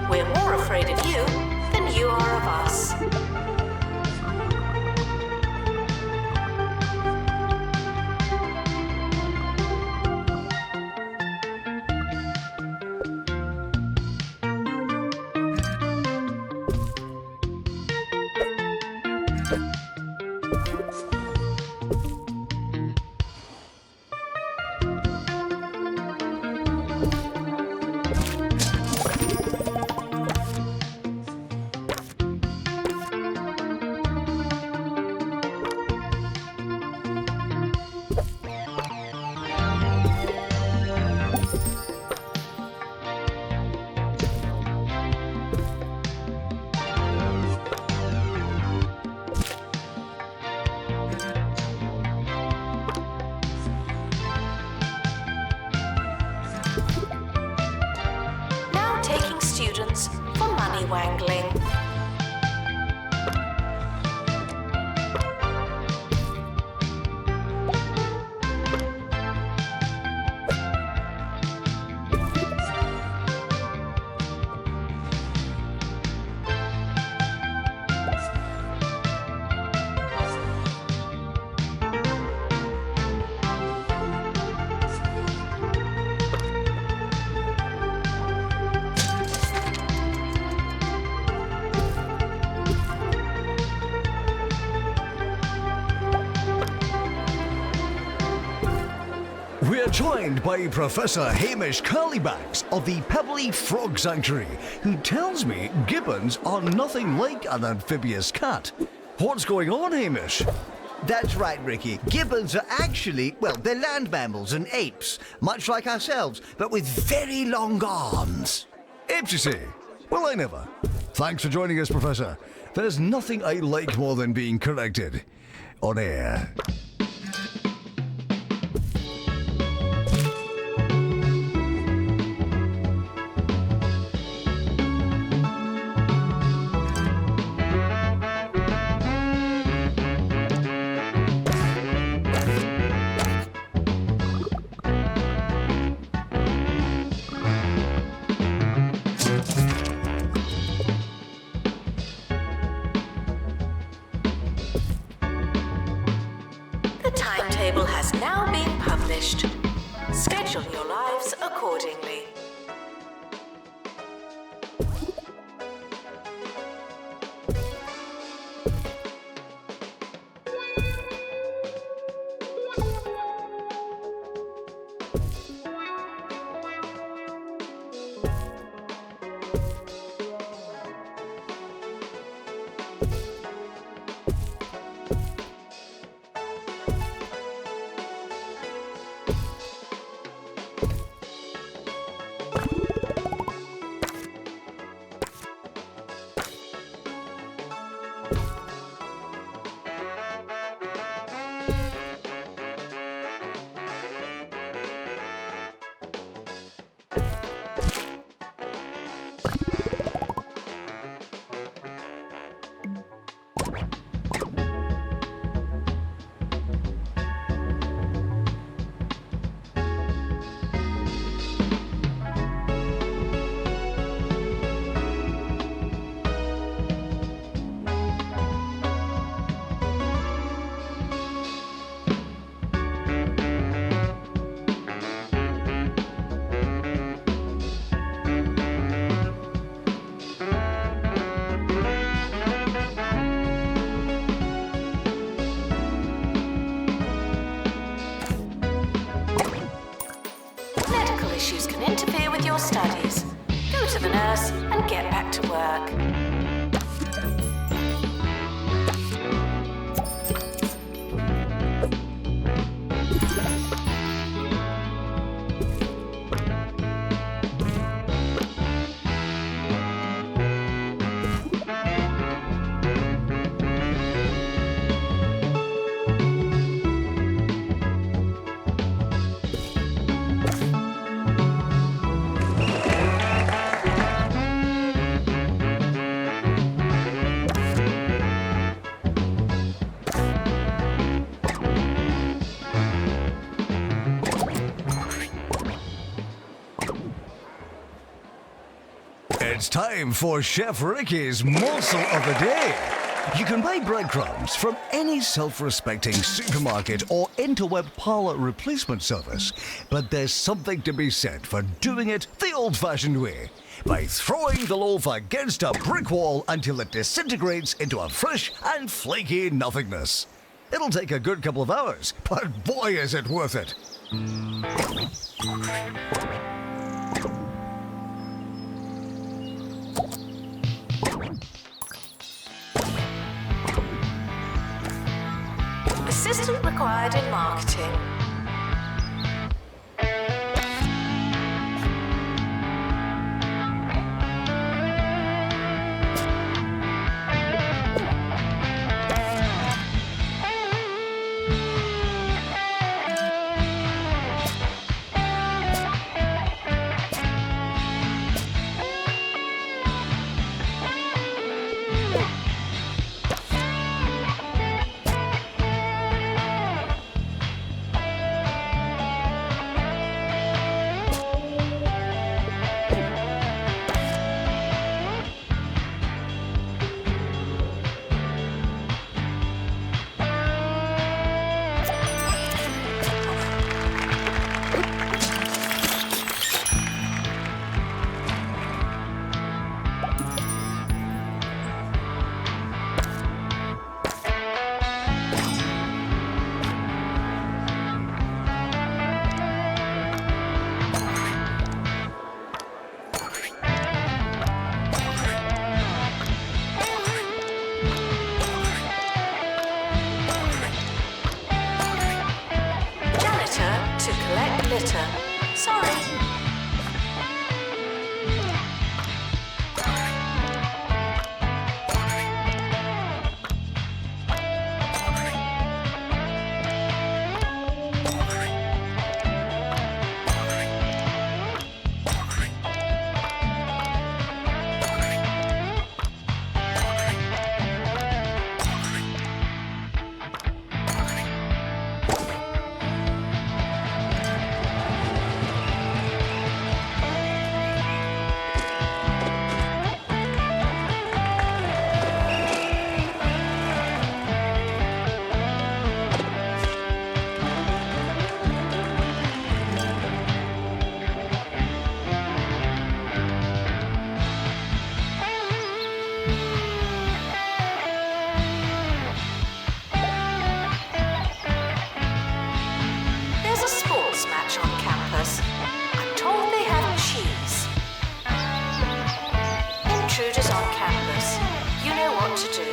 We're more afraid of you than you are of us. Students for money wangling. We are joined by Professor Hamish Curlybags of the Pebbly Frog Sanctuary, who tells me gibbons are nothing like an amphibious cat. What's going on, Hamish? That's right, Ricky. Gibbons are actually, well, they're land mammals and apes, much like ourselves, but with very long arms. Apes, you see? Well, I never. Thanks for joining us, Professor. There's nothing I like more than being corrected on air. The timetable has now been published. Schedule your lives accordingly. the nurse and get back to work. It's time for Chef Ricky's morsel of the day. You can buy breadcrumbs from any self-respecting supermarket or interweb parlor replacement service, but there's something to be said for doing it the old-fashioned way, by throwing the loaf against a brick wall until it disintegrates into a fresh and flaky nothingness. It'll take a good couple of hours, but boy is it worth it. Assistant required in marketing. Litter. Sorry. Match on campus. I'm told they have cheese. Intruders on campus. You know what to do.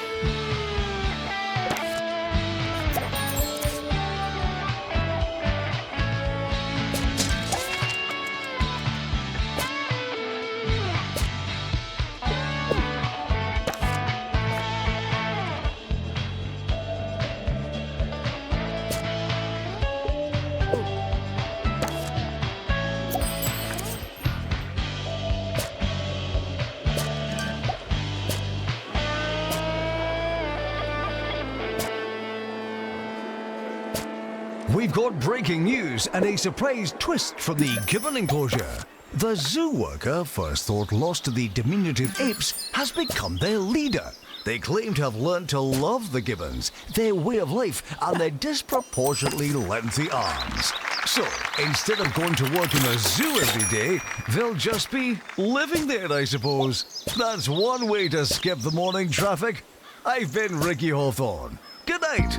We've got breaking news and a surprise twist from the Gibbon enclosure. The zoo worker, first thought lost to the diminutive apes, has become their leader. They claim to have learned to love the gibbons, their way of life, and their disproportionately lengthy arms. So, instead of going to work in the zoo every day, they'll just be living there, I suppose. That's one way to skip the morning traffic. I've been Ricky Hawthorne. Good night.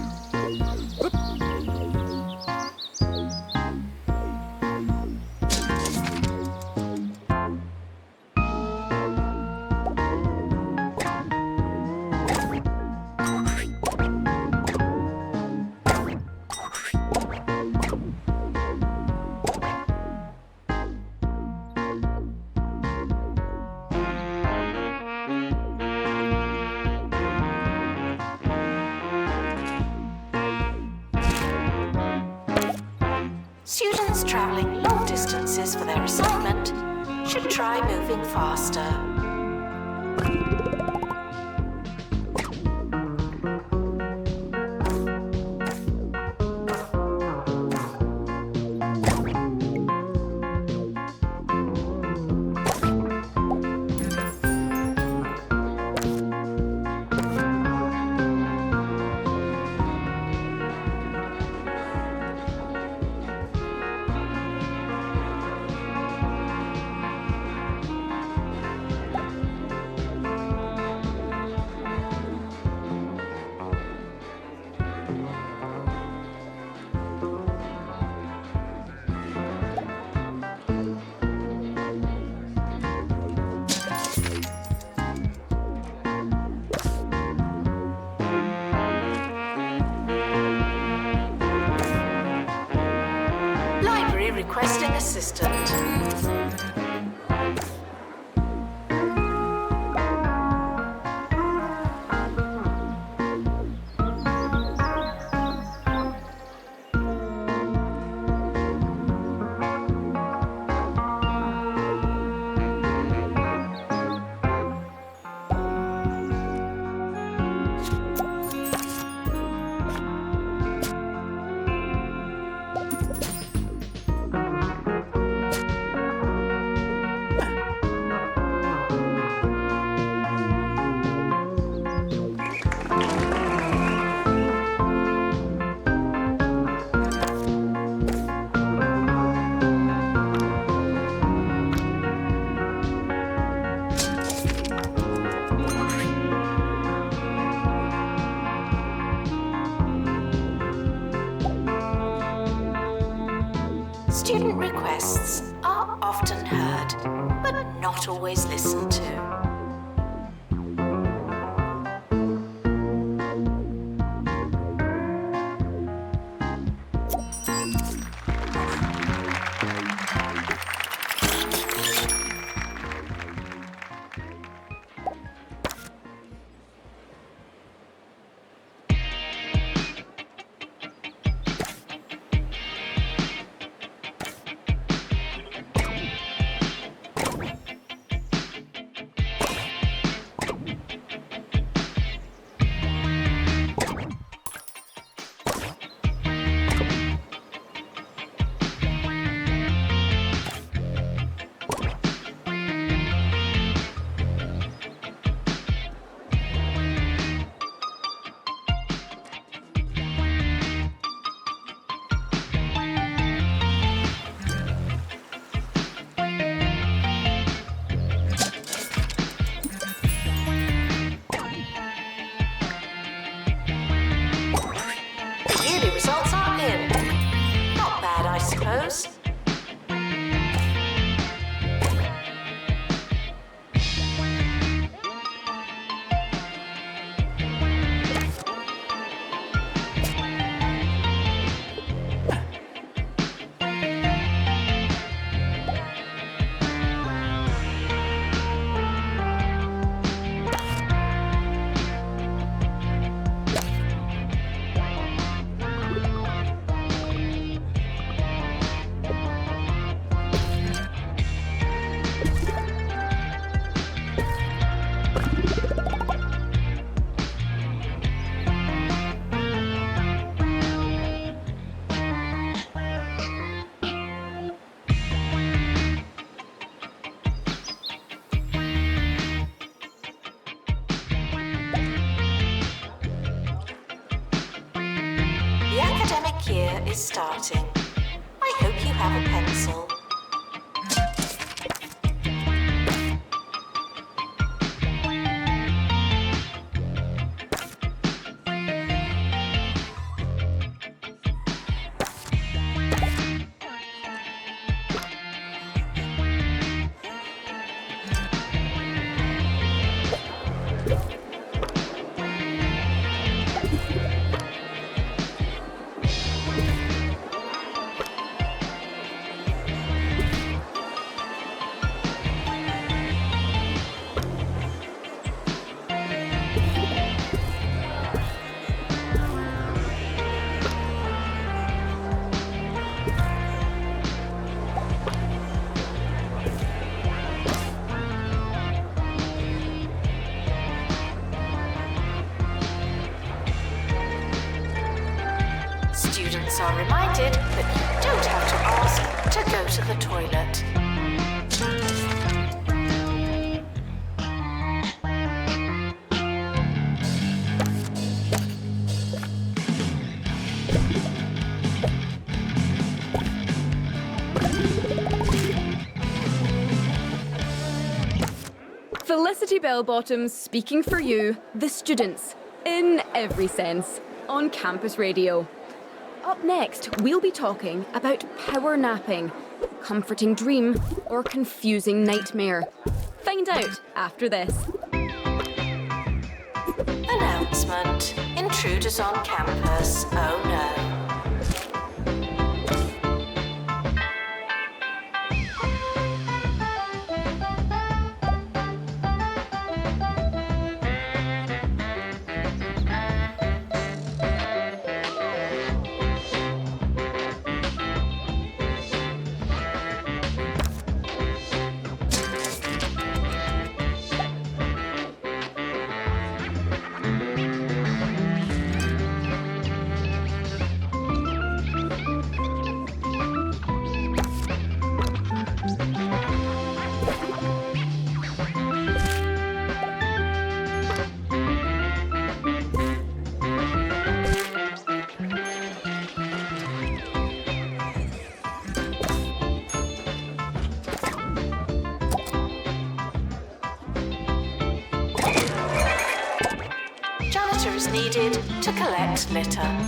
Students travelling long distances for their assignment should try moving faster. Requesting assistant. Student requests are often heard, but not always listened to. Results are in. Not bad, I suppose. The academic year is starting. I hope you have a pencil. are reminded that you don't have to ask to go to the toilet. Felicity Bellbottom speaking for you, the students, in every sense, on campus radio. Up next, we'll be talking about power napping, comforting dream, or confusing nightmare. Find out after this. Announcement. Intruders on campus. Oh no. Janitor is needed to collect litter.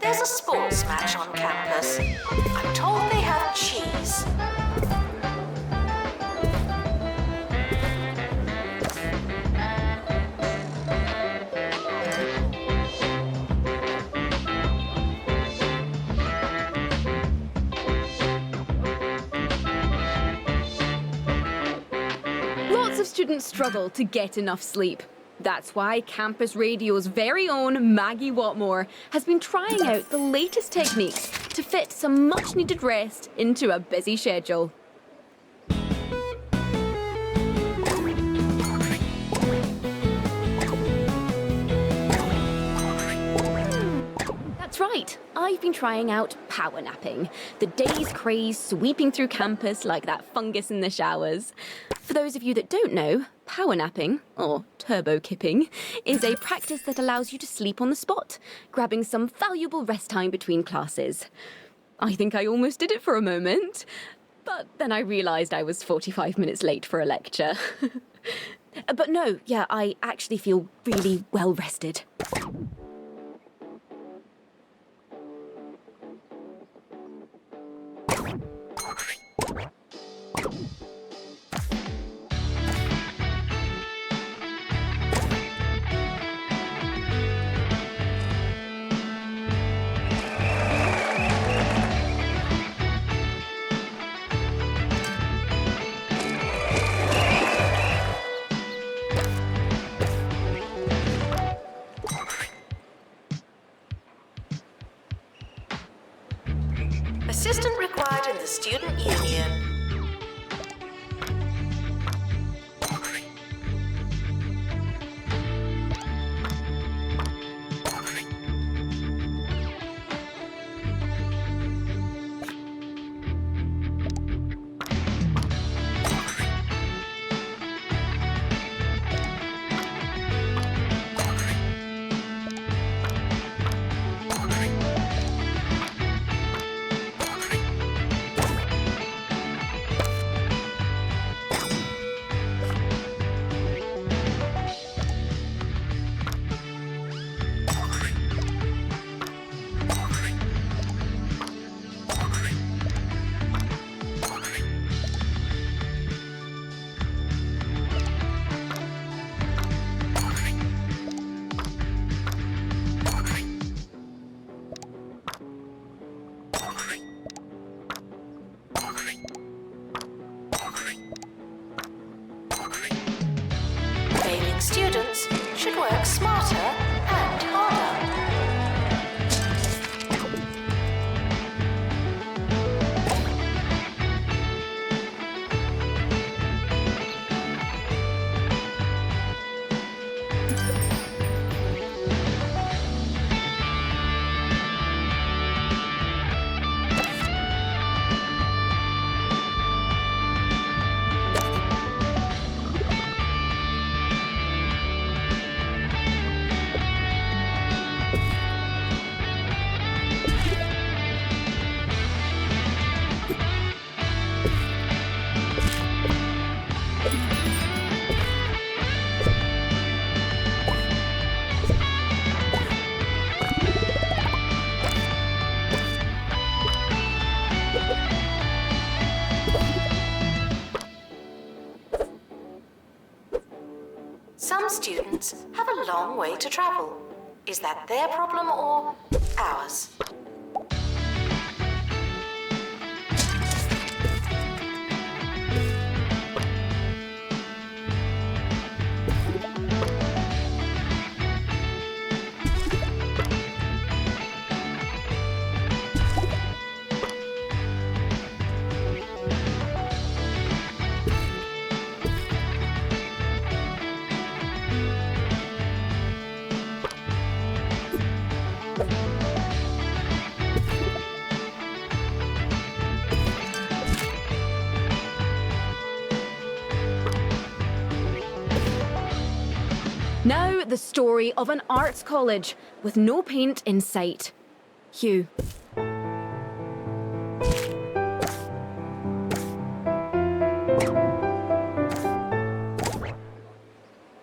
There's a sports match on campus. I'm told they have cheese. Lots of students struggle to get enough sleep. That's why Campus Radio's very own Maggie Watmore has been trying out the latest techniques to fit some much-needed rest into a busy schedule. That's right, I've been trying out power napping, the day's craze sweeping through campus like that fungus in the showers. For those of you that don't know, power napping, or turbo kipping, is a practice that allows you to sleep on the spot, grabbing some valuable rest time between classes. I think I almost did it for a moment, but then I realised I was 45 minutes late for a lecture. But no, yeah, I actually feel really well rested. students should work smarter and harder. Some students have a long way to travel. Is that their problem or ours? Now, the story of an arts college with no paint in sight. Hugh.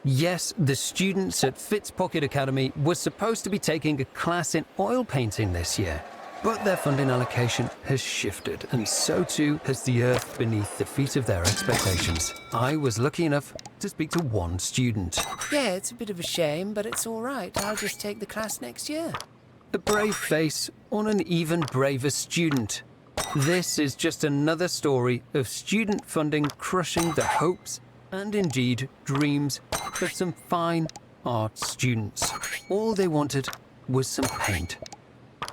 Yes, the students at Fitzpocket Academy were supposed to be taking a class in oil painting this year. But their funding allocation has shifted, and so too has the earth beneath the feet of their expectations. I was lucky enough to speak to one student. Yeah, it's a bit of a shame, but it's all right. I'll just take the class next year. A brave face on an even braver student. This is just another story of student funding crushing the hopes and indeed dreams of some fine art students. All they wanted was some paint.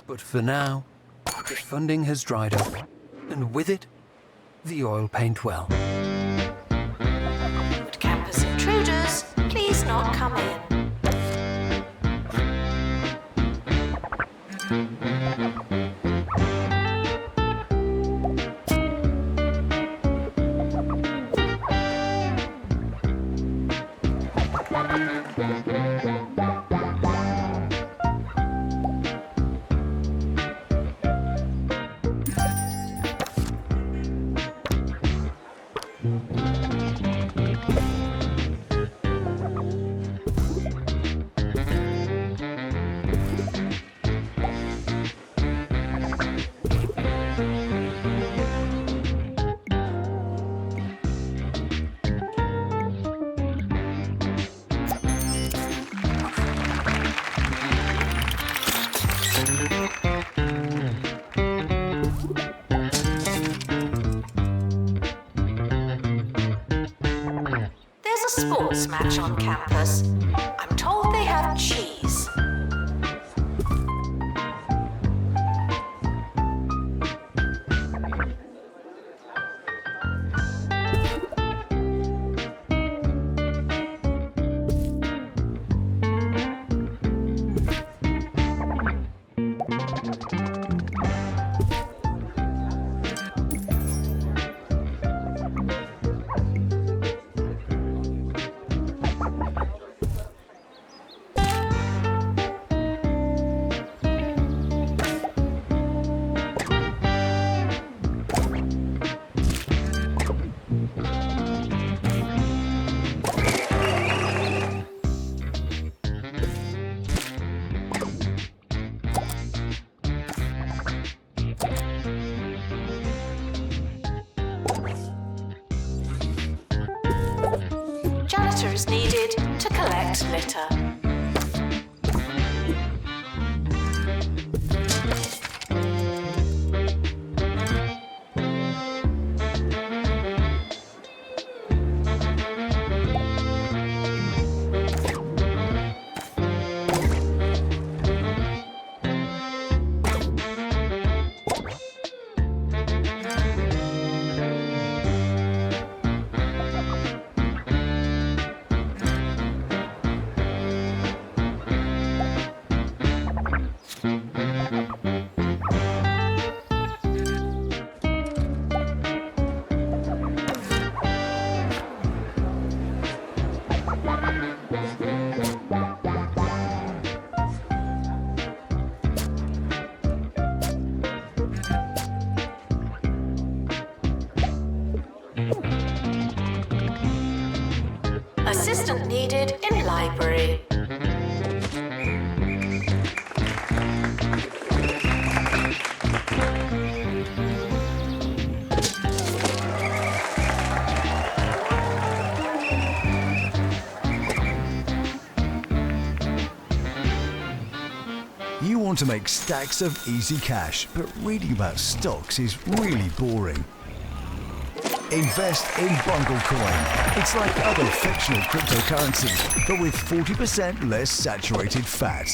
But for now, the funding has dried up, and with it, the oil paint well. Would campus intruders please not come in? Sports match on campus. I'm told they have cheese. Janitor is needed to collect litter. needed in library. You want to make stacks of easy cash, but reading about stocks is really boring. Invest in Bungle Coin. It's like other fictional cryptocurrencies, but with 40% less saturated fat.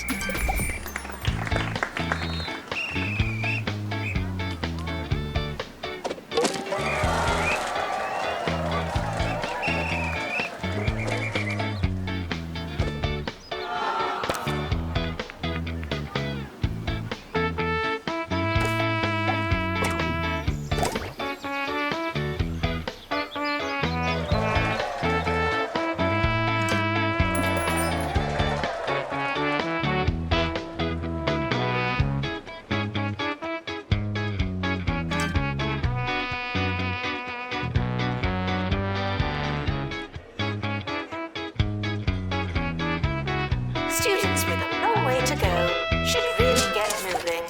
Students with a long way to go should really get moving.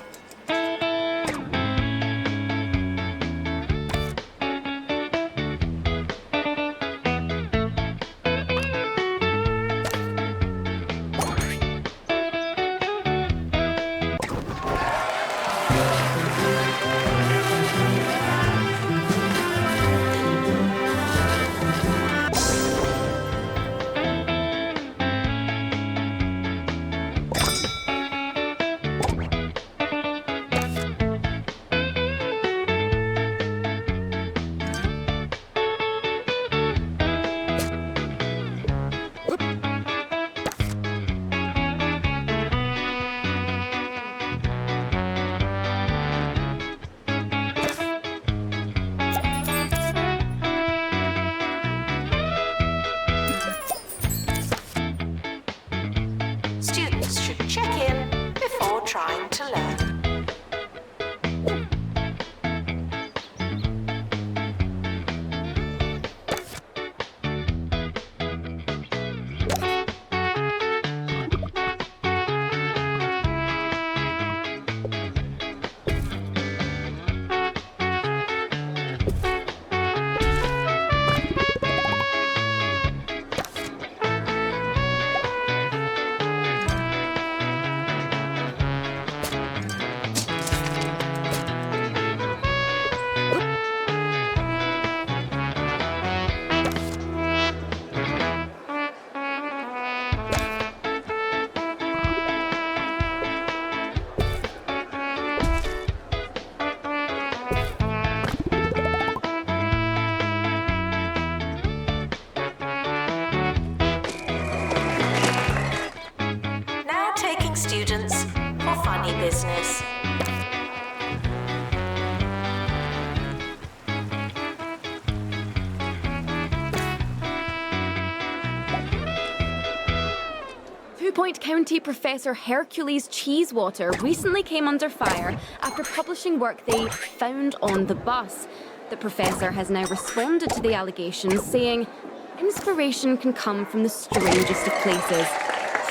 Students should check in before trying to learn. Now taking students for funny business. Two-Point County Professor Hercules Cheesewater recently came under fire after publishing work they found on the bus. The professor has now responded to the allegations, saying, "Inspiration can come from the strangest of places."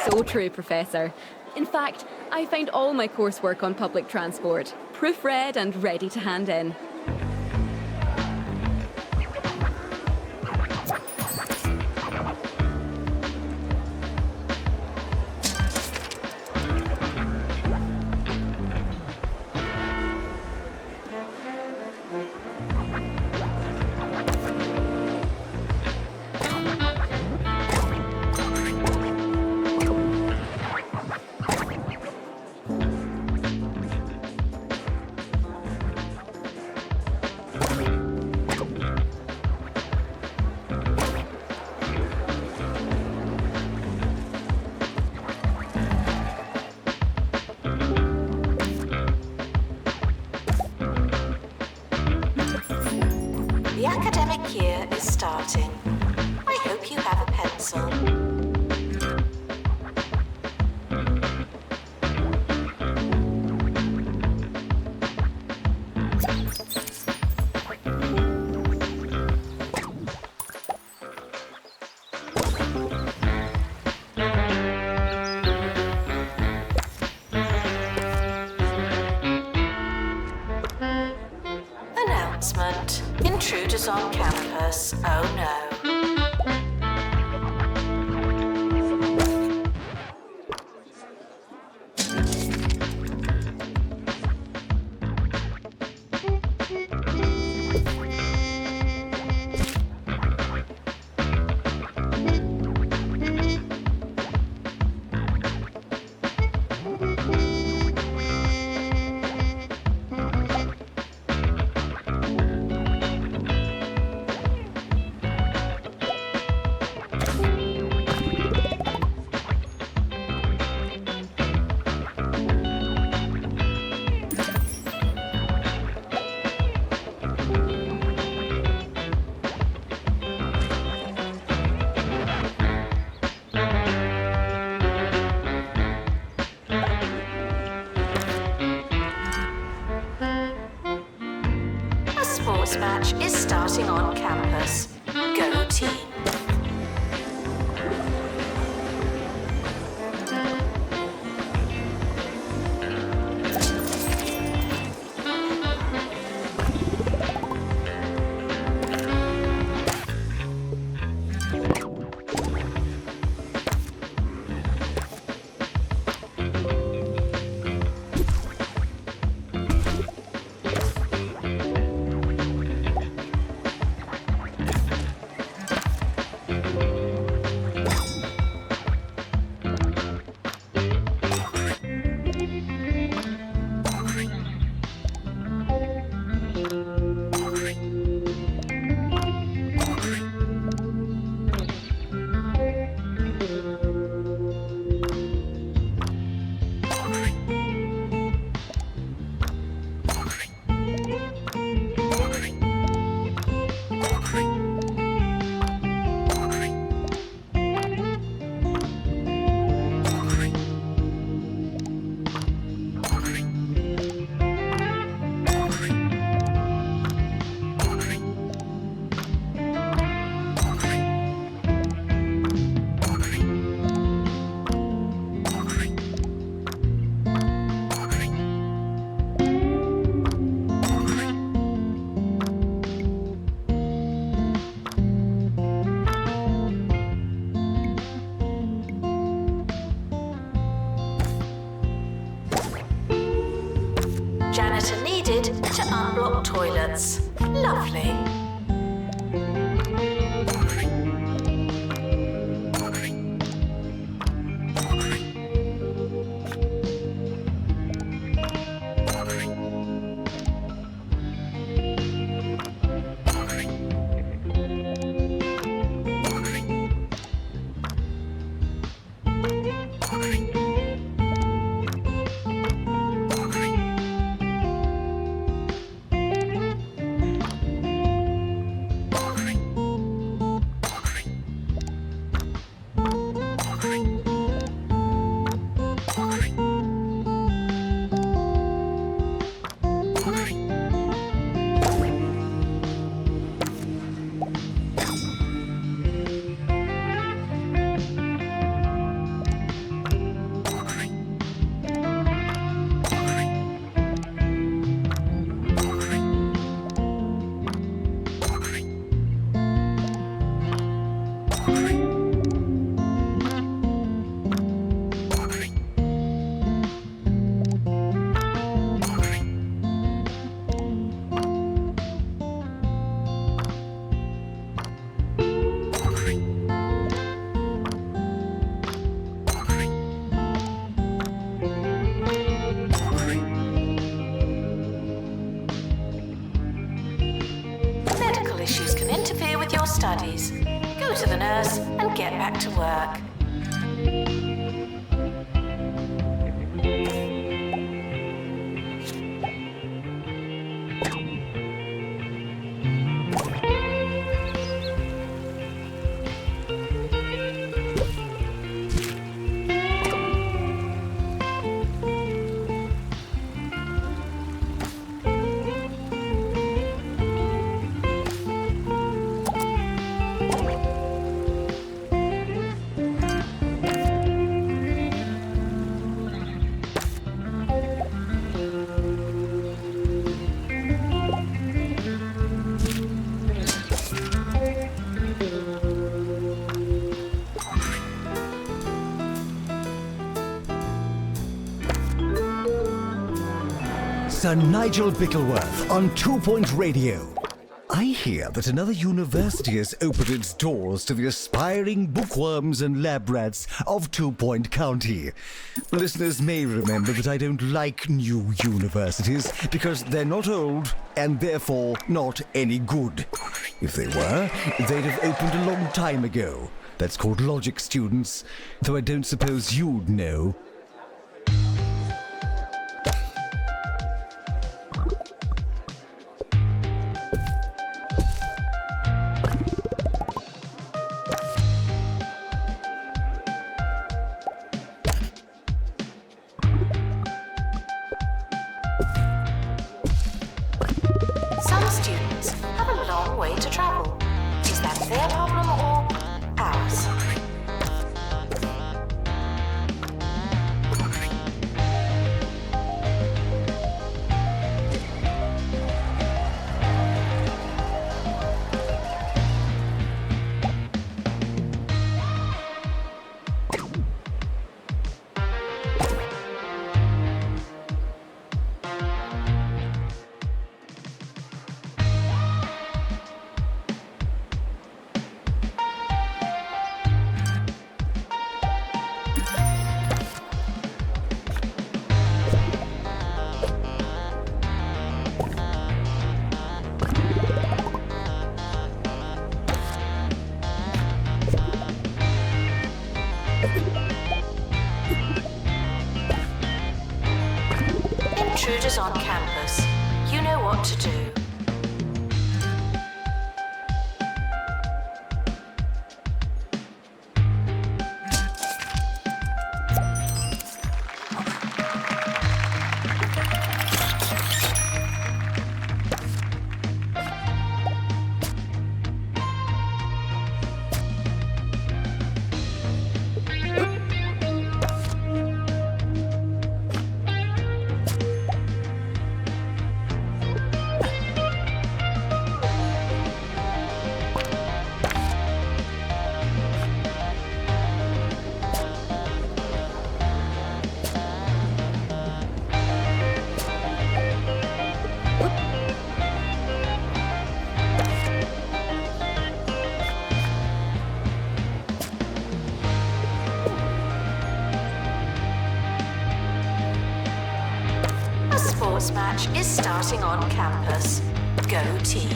So true, Professor. In fact, I find all my coursework on public transport, proofread and ready to hand in. The academic year is starting. I hope you have a pencil. frogs on campus. Oh no. Sports match is starting on campus. Go team. Janitor needed to unblock toilets. Lovely. Studies. Go to the nurse and get back to work. Professor Nigel Bickleworth on 2 Point Radio. I hear that another university has opened its doors to the aspiring bookworms and lab rats of 2 Point County. Listeners may remember that I don't like new universities because they're not old and therefore not any good. If they were, they'd have opened a long time ago. That's called logic, students, though I don't suppose you'd know. Some students have a long way to travel. Is that their problem or ours? Intruders on campus. You know what to do. A sports match is starting on campus. Go team.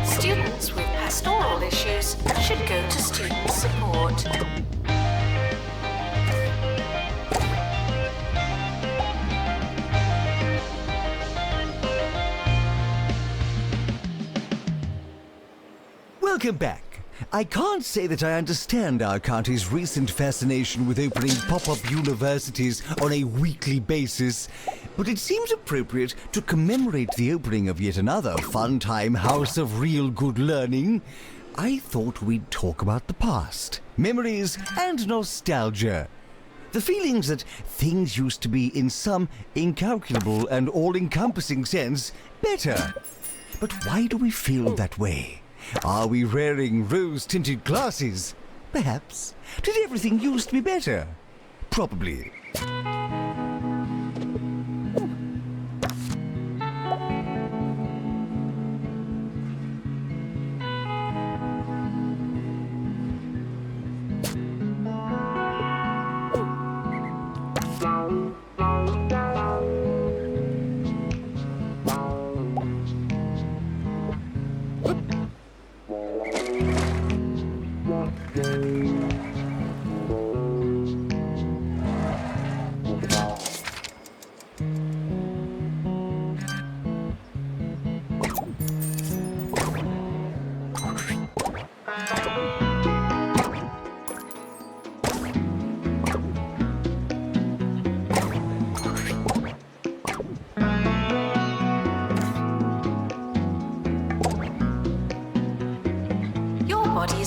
Students with pastoral issues should go to student support. Welcome back. I can't say that I understand our county's recent fascination with opening pop-up universities on a weekly basis, but it seems appropriate to commemorate the opening of yet another fun-time house of real good learning. I thought we'd talk about the past, memories and nostalgia. The feelings that things used to be in some incalculable and all-encompassing sense better. But why do we feel that way? Are we wearing rose-tinted glasses? Perhaps. Did everything used to be better? Probably.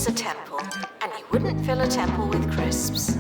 is a temple, and you wouldn't fill a temple with crisps.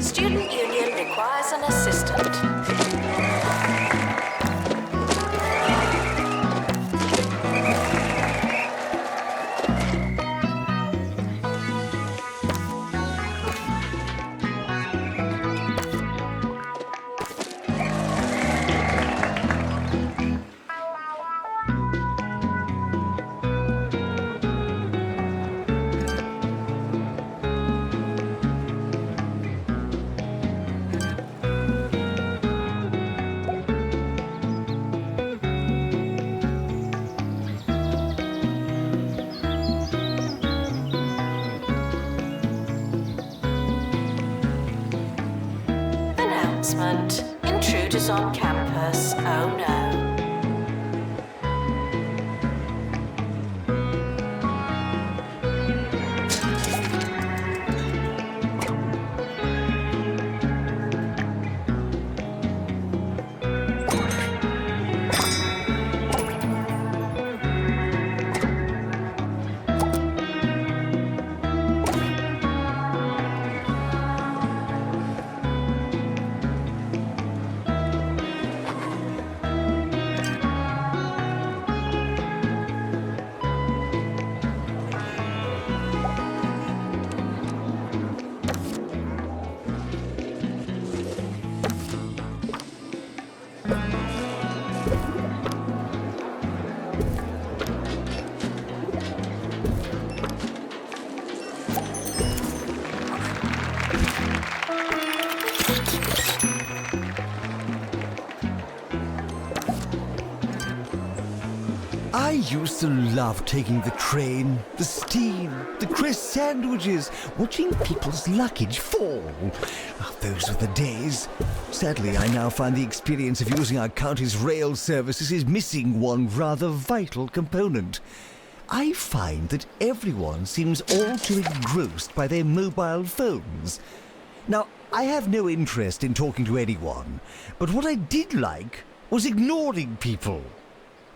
Student union requires an assistant. Announcement. Intruders on campus. Oh no. I used to love taking the train, the steam, the crisp sandwiches, watching people's luggage fall. Oh, those were the days. Sadly, I now find the experience of using our county's rail services is missing one rather vital component. I find that everyone seems all too engrossed by their mobile phones. Now, I have no interest in talking to anyone, but what I did like was ignoring people.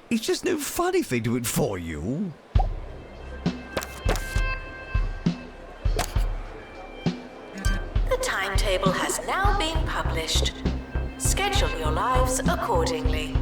It's just no fun if they do it for you. The timetable has now been published. Schedule your lives accordingly.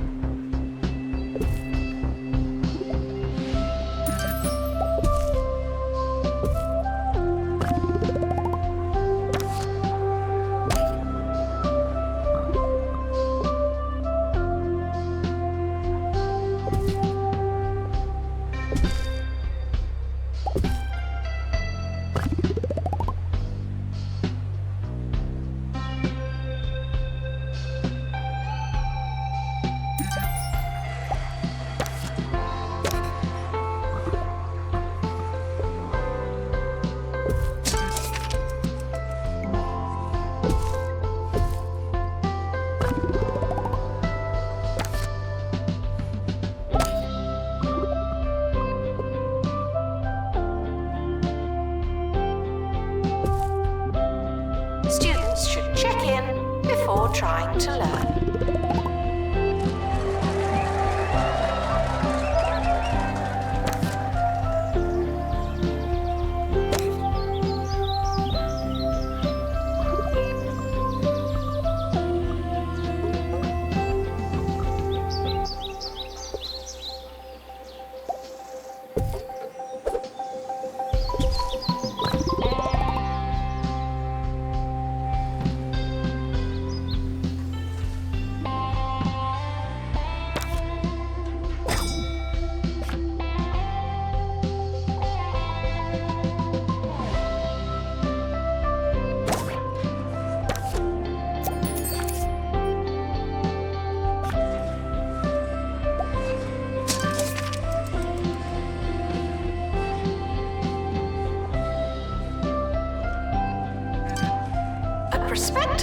Students should check in before trying to learn.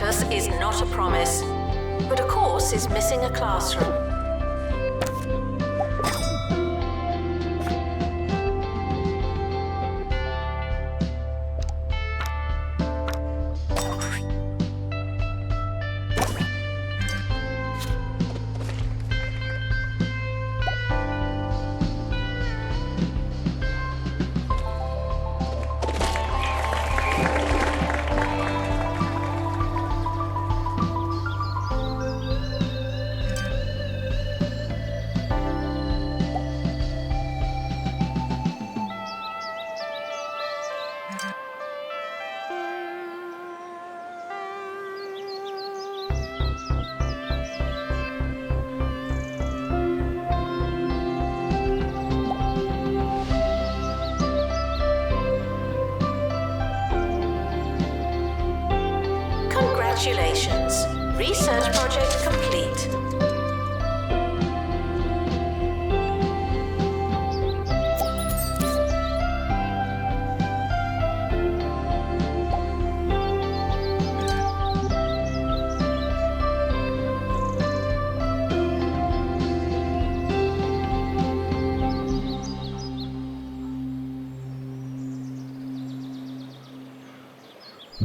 cactus is not a promise, but a course is missing a classroom. Congratulations. Research project complete.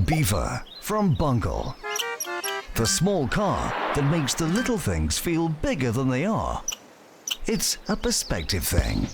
Beaver from Bungle. The small car that makes the little things feel bigger than they are. It's a perspective thing.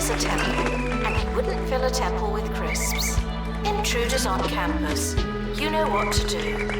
A temple, and you wouldn't fill a temple with crisps. Intruders on campus. You know what to do.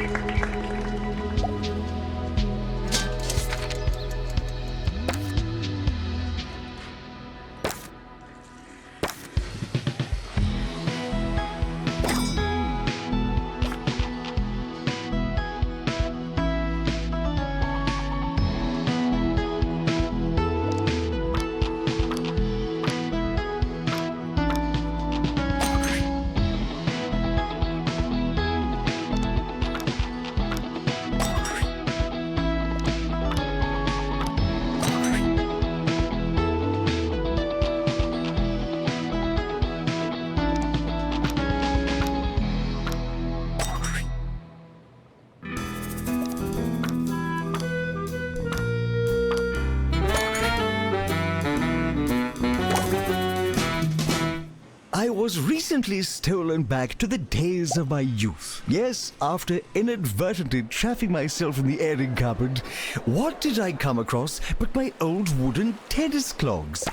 I was recently stolen back to the days of my youth. Yes, after inadvertently trapping myself in the airing cupboard, what did I come across but my old wooden tennis clogs?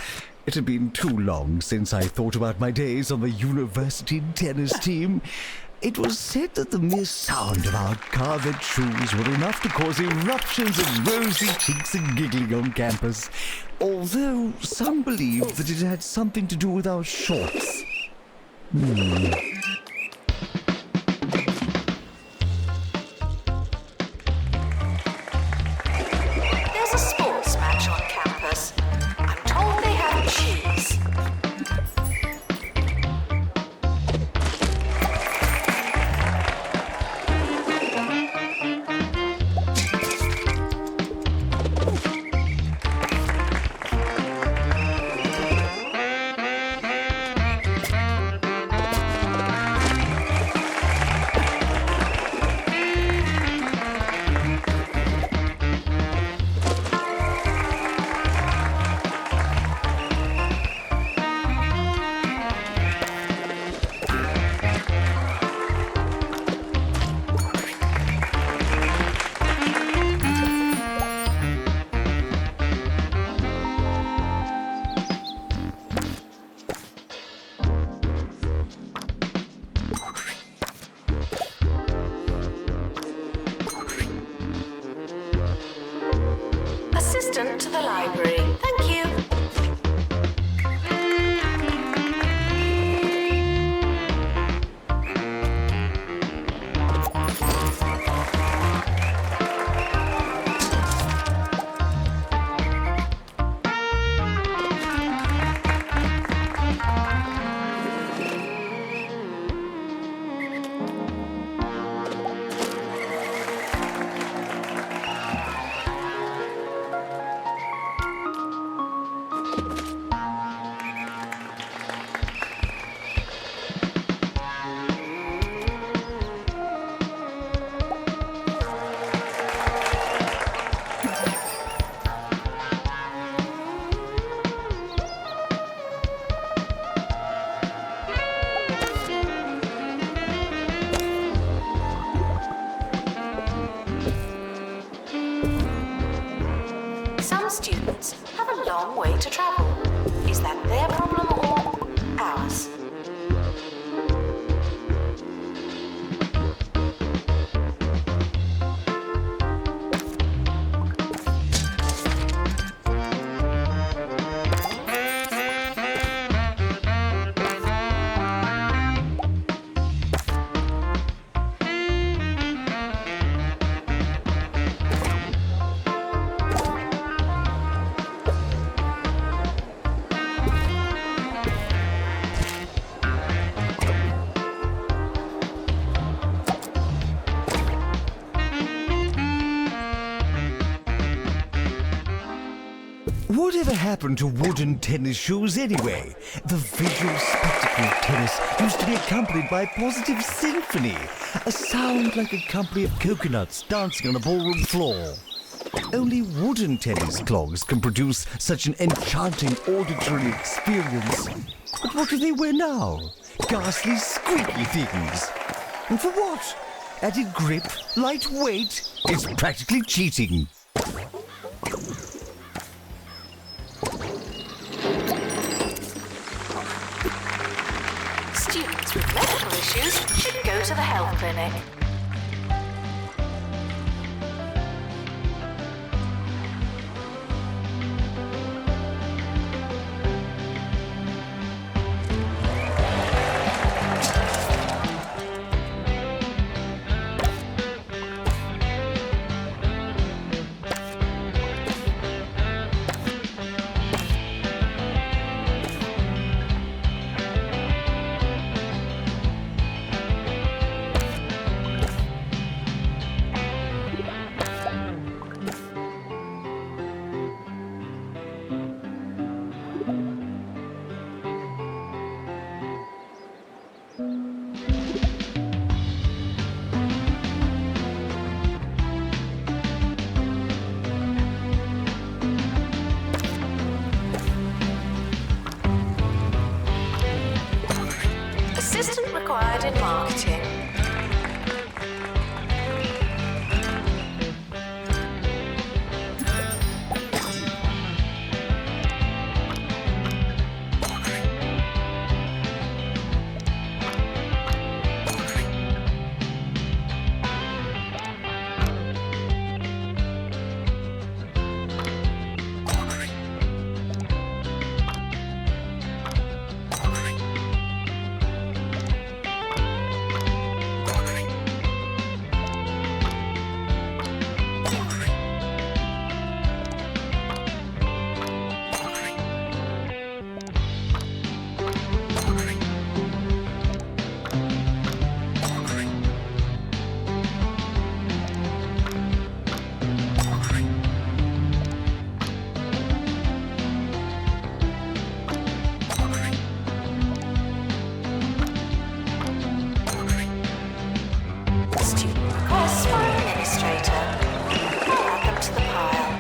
It had been too long since I thought about my days on the university tennis team. It was said that the mere sound of our carved shoes were enough to cause eruptions of rosy cheeks and giggling on campus, although some believed that it had something to do with our shorts. long way to travel. Is that their problem or ours? Whatever happened to wooden tennis shoes anyway? The visual spectacle of tennis used to be accompanied by positive symphony, a sound like a company of coconuts dancing on a ballroom floor. Only wooden tennis clogs can produce such an enchanting auditory experience. But what do they wear now? Ghastly, squeaky things. And for what? Added grip? Light weight? It's practically cheating. Students with medical issues should go to the health clinic. Assistant required in marketing. Student requests for administrator. I'll add them to the pile.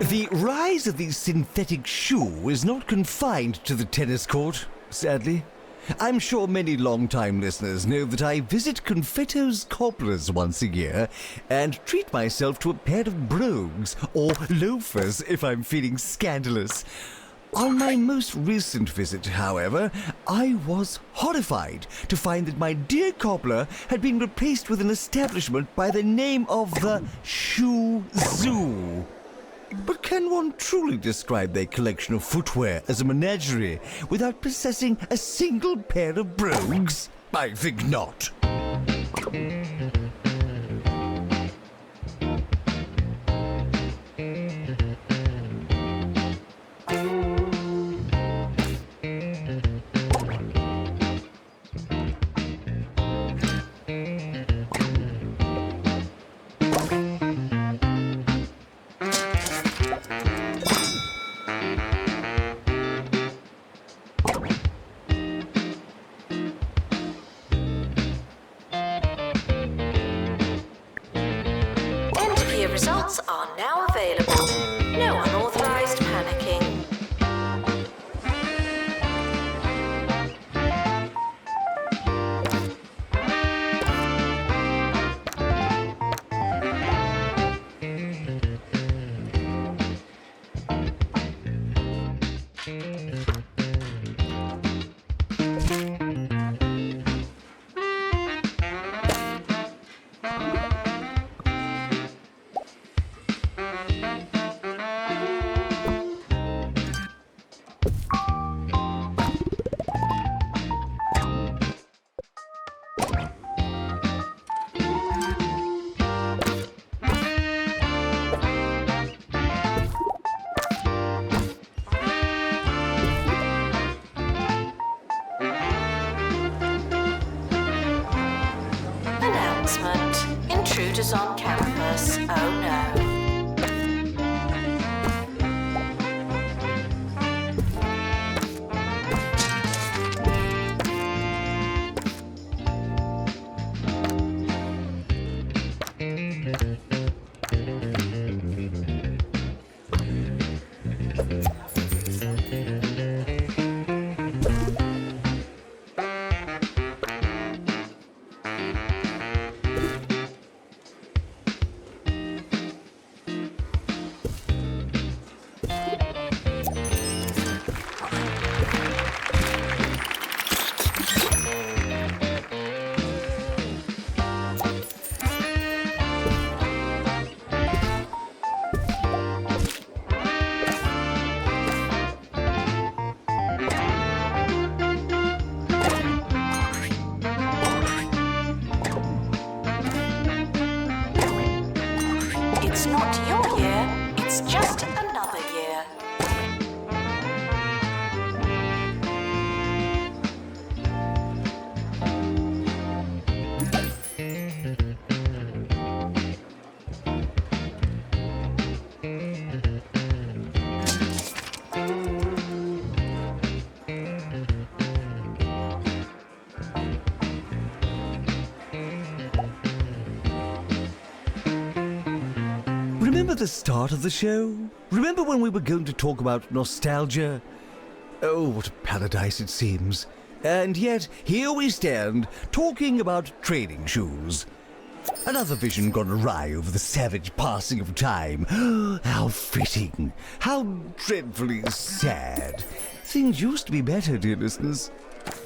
The rise of the synthetic shoe is not confined to the tennis court, sadly. I'm sure many long-time listeners know that I visit Confetto's Cobblers once a year and treat myself to a pair of brogues, or loafers if I'm feeling scandalous. On my most recent visit, however, I was horrified to find that my dear cobbler had been replaced with an establishment by the name of the Shoe Zoo. But can one truly describe their collection of footwear as a menagerie without possessing a single pair of brogues? I think not. Announcement. Intruders on campus. Oh no. It's not your year, it's just another year. Remember the start of the show? Remember when we were going to talk about nostalgia? Oh, what a paradise it seems. And yet, here we stand, talking about training shoes. Another vision gone awry over the savage passing of time. How fitting. How dreadfully sad. Things used to be better, dear listeners.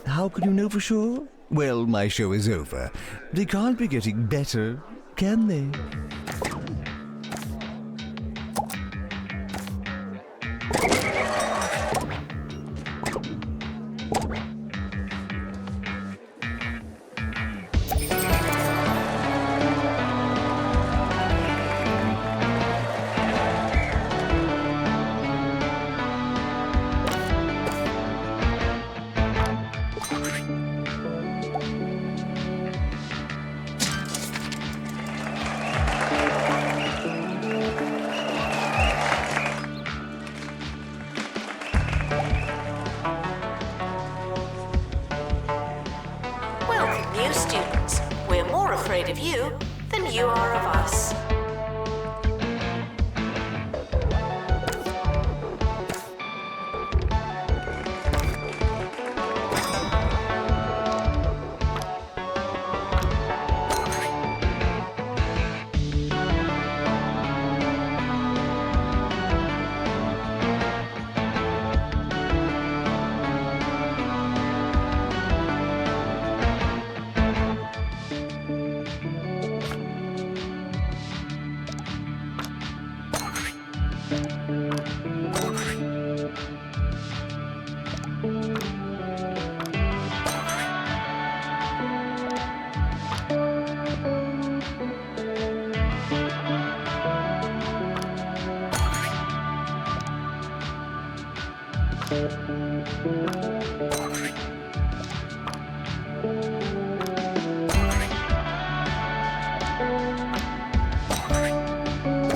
How can you know for sure? Well, my show is over. They can't be getting better, can they? New students, we're more afraid of you than you are of us.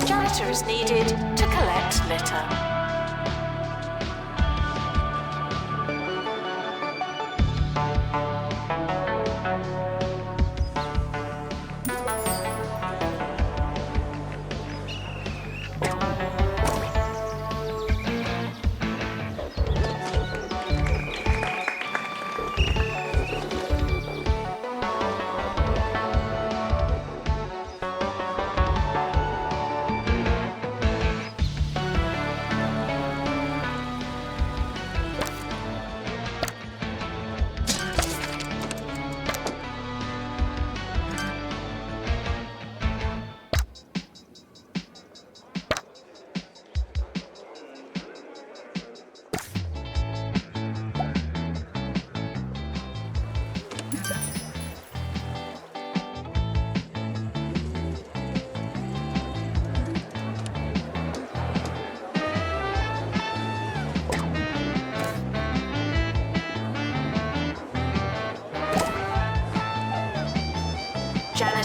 Janitor is needed to collect litter.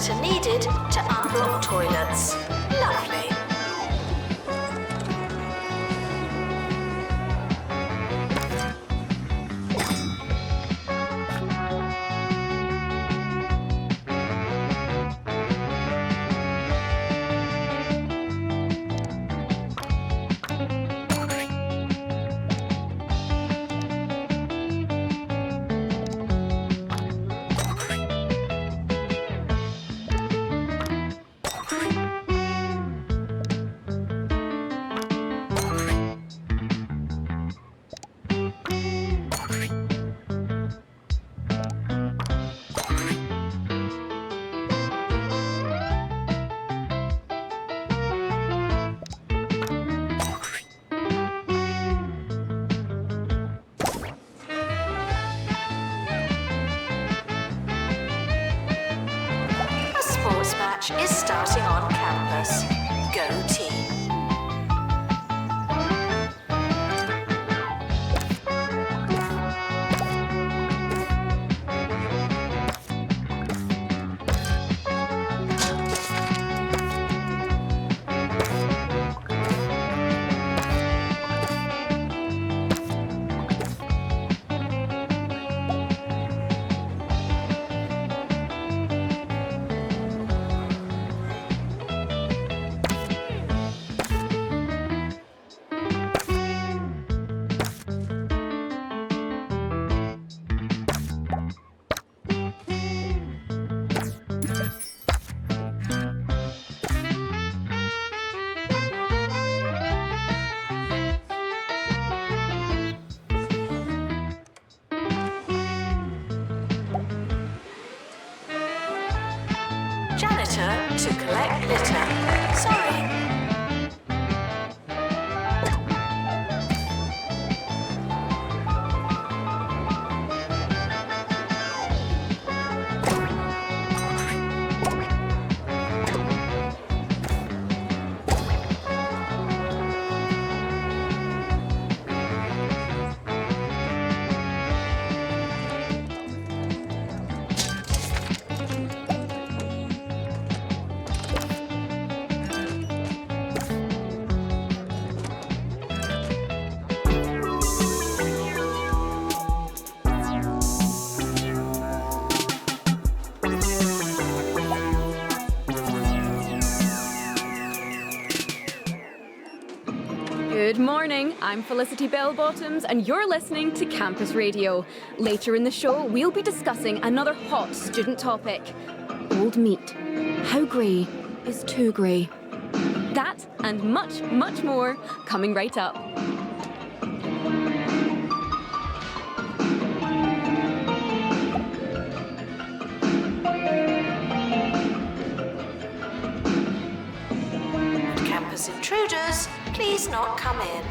that are needed to unblock toilets. Lovely. Match is starting on campus. Go team. Janitor to collect litter. Sorry. Good morning, I'm Felicity Bellbottoms and you're listening to Campus Radio. Later in the show, we'll be discussing another hot student topic. Old meat. How grey is too grey? That and much, much more coming right up. Campus intruders, please not come in.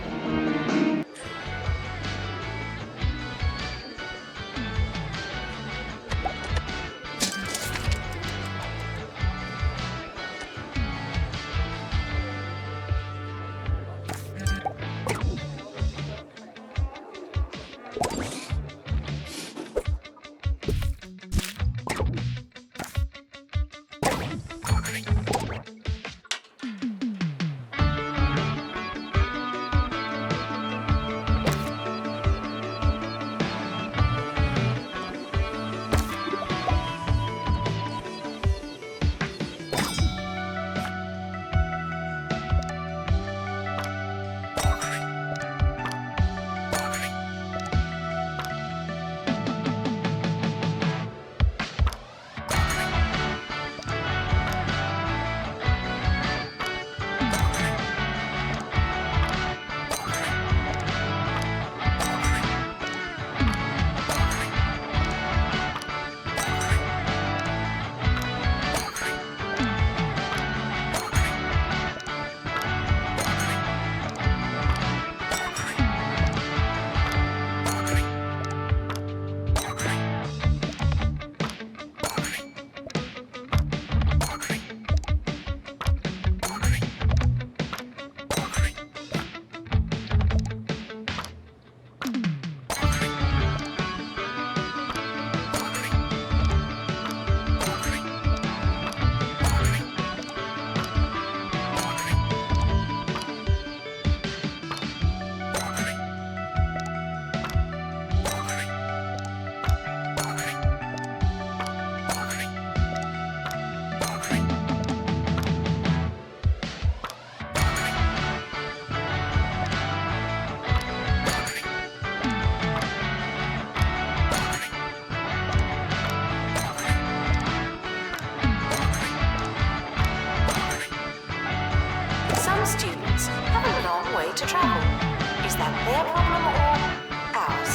Is that their problem or ours?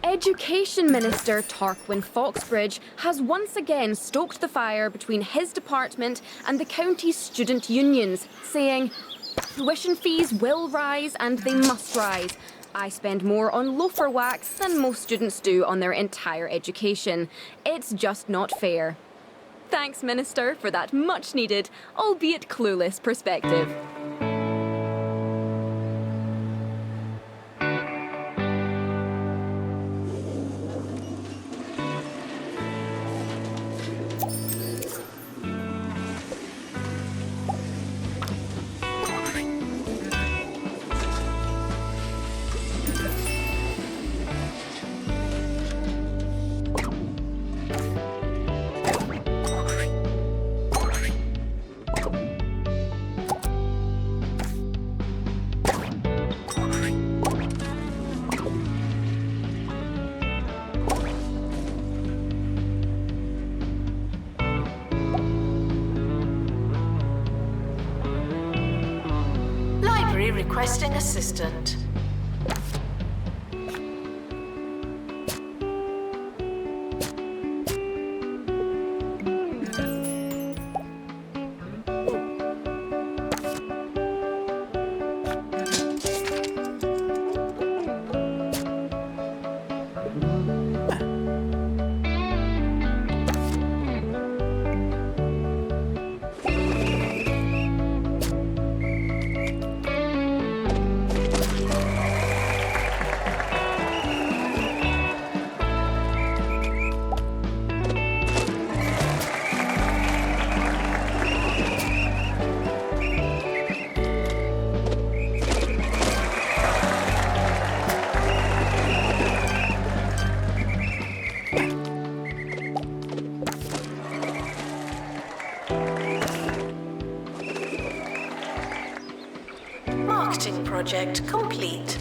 Education Minister Tarquin Foxbridge has once again stoked the fire between his department and the county's student unions, saying, "Tuition fees will rise and they must rise. I spend more on loafer wax than most students do on their entire education. It's just not fair." Thanks, Minister, for that much-needed, albeit clueless perspective. Requesting assistant. Marketing project complete.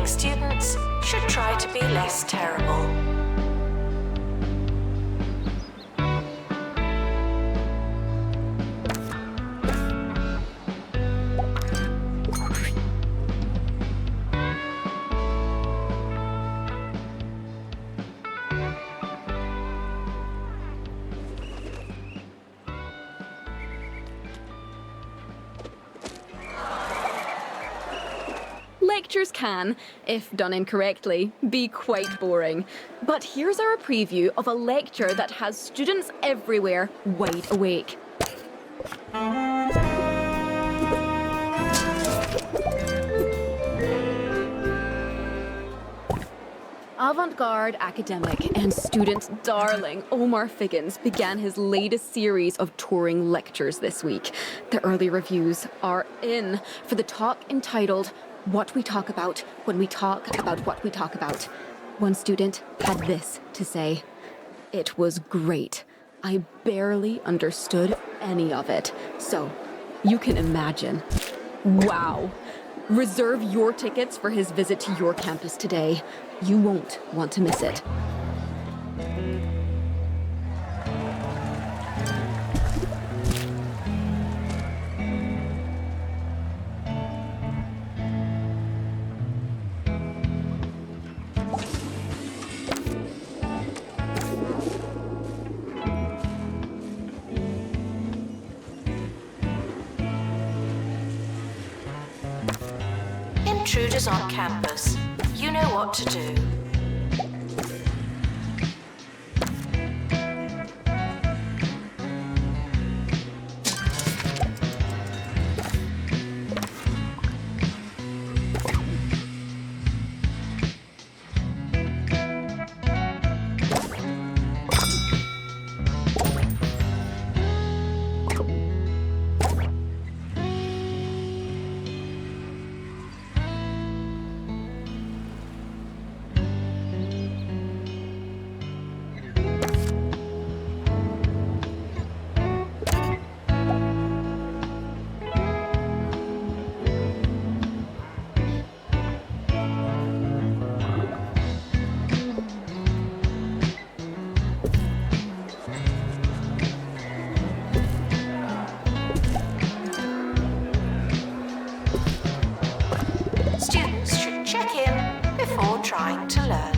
Students should try to be less terrible. Lectures can, if done incorrectly, be quite boring. But here's our preview of a lecture that has students everywhere wide awake. Avant-garde academic and student darling Omar Figgins began his latest series of touring lectures this week. The early reviews are in for the talk entitled "What We Talk About When We Talk About What We Talk About." One student had this to say: "It was great. I barely understood any of it." So, you can imagine. Wow. Reserve your tickets for his visit to your campus today. You won't want to miss it. Intruders on campus. You know what to do. Students should check in before trying to learn.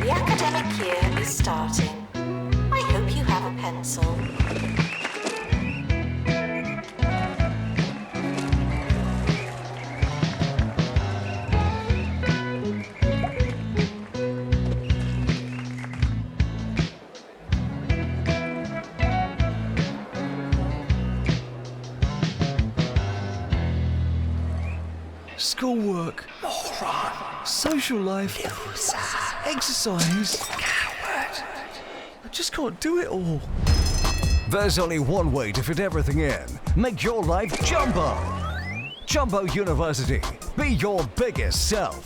The academic year is starting. I hope you have a pencil. Schoolwork, social life, exercise. I just can't do it all. There's only one way to fit everything in. Make your life Jumbo. Jumbo University. Be your biggest self.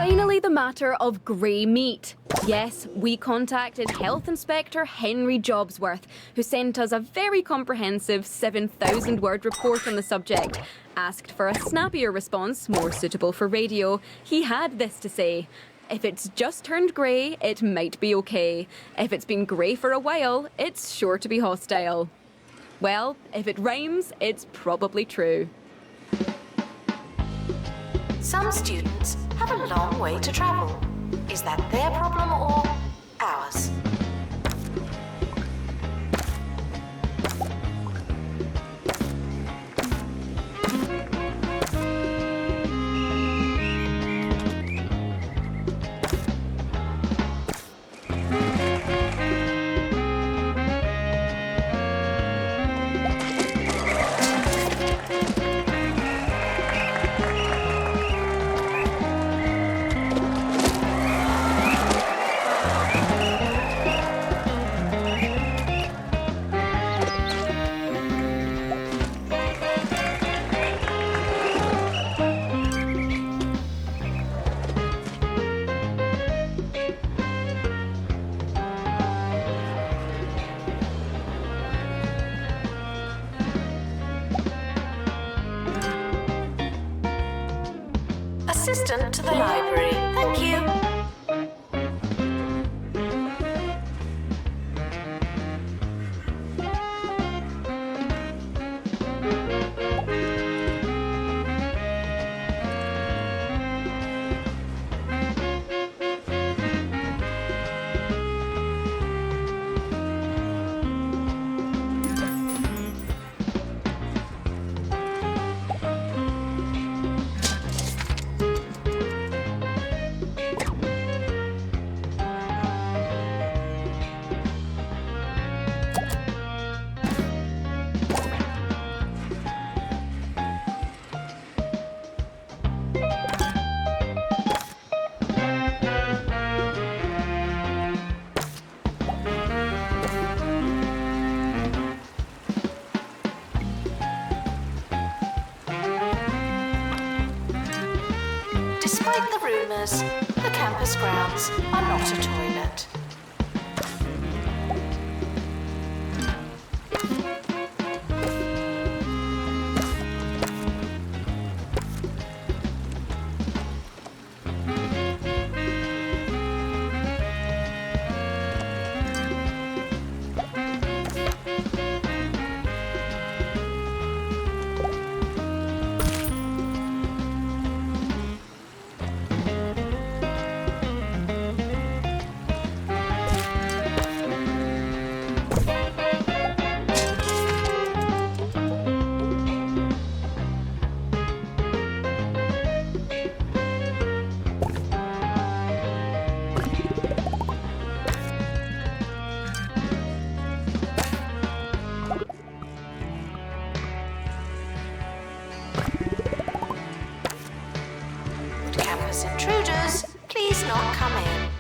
finally the matter of grey meat. Yes, we contacted Health Inspector Henry Jobsworth, who sent us a very comprehensive 7,000-word report on the subject. Asked for a snappier response, more suitable for radio, he had this to say. If it's just turned grey, it might be okay. If it's been grey for a while, it's sure to be hostile. Well, if it rhymes, it's probably true. Some students have a long way to travel. Is that their problem or ours? Assistant to the library. Thank you. Despite the rumours, the campus grounds are not a toilet. Campus intruders, please not come in.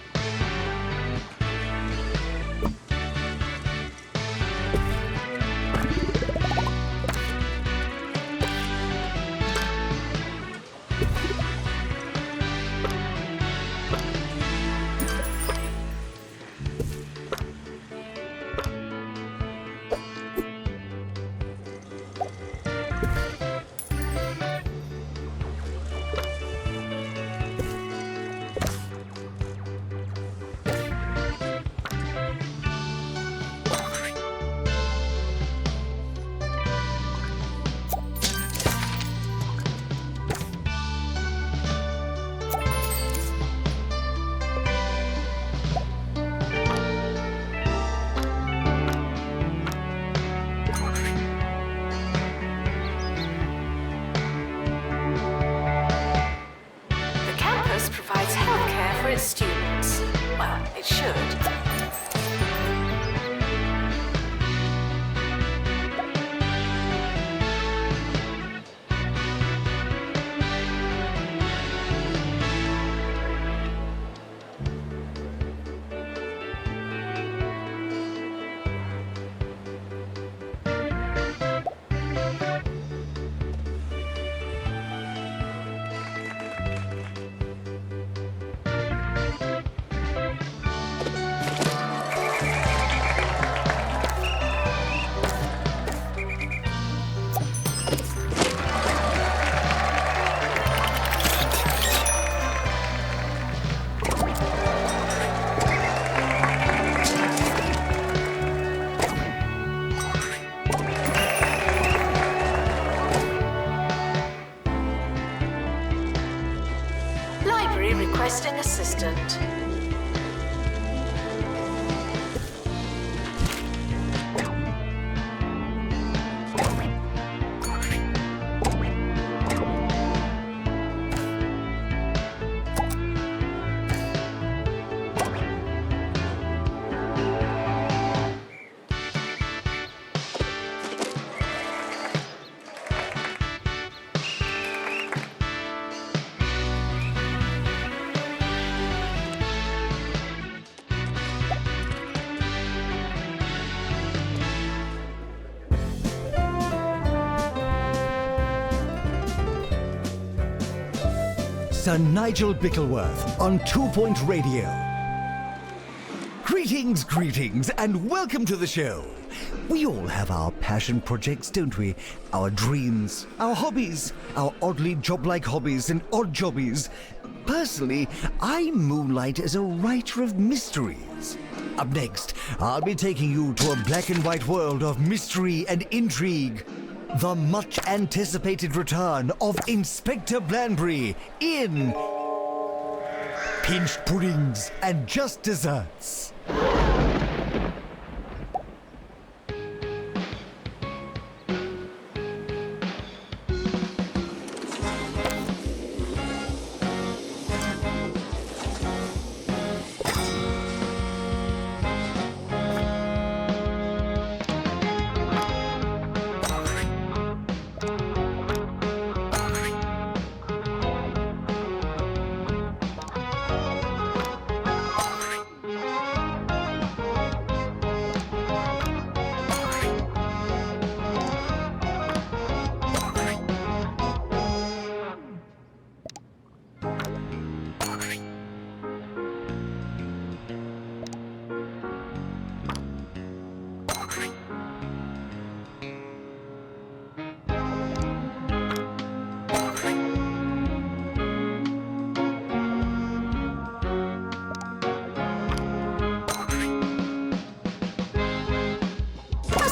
Blanbury requesting assistant. Sir Nigel Bickleworth on 2 Point Radio. Greetings, greetings, and welcome to the show. We all have our passion projects, don't we? Our dreams, our hobbies, our oddly job-like hobbies and odd jobbies. Personally, I moonlight as a writer of mysteries. Up next, I'll be taking you to a black and white world of mystery and intrigue. The much-anticipated return of Inspector Blanbury in Pinched Puddings and Just Desserts.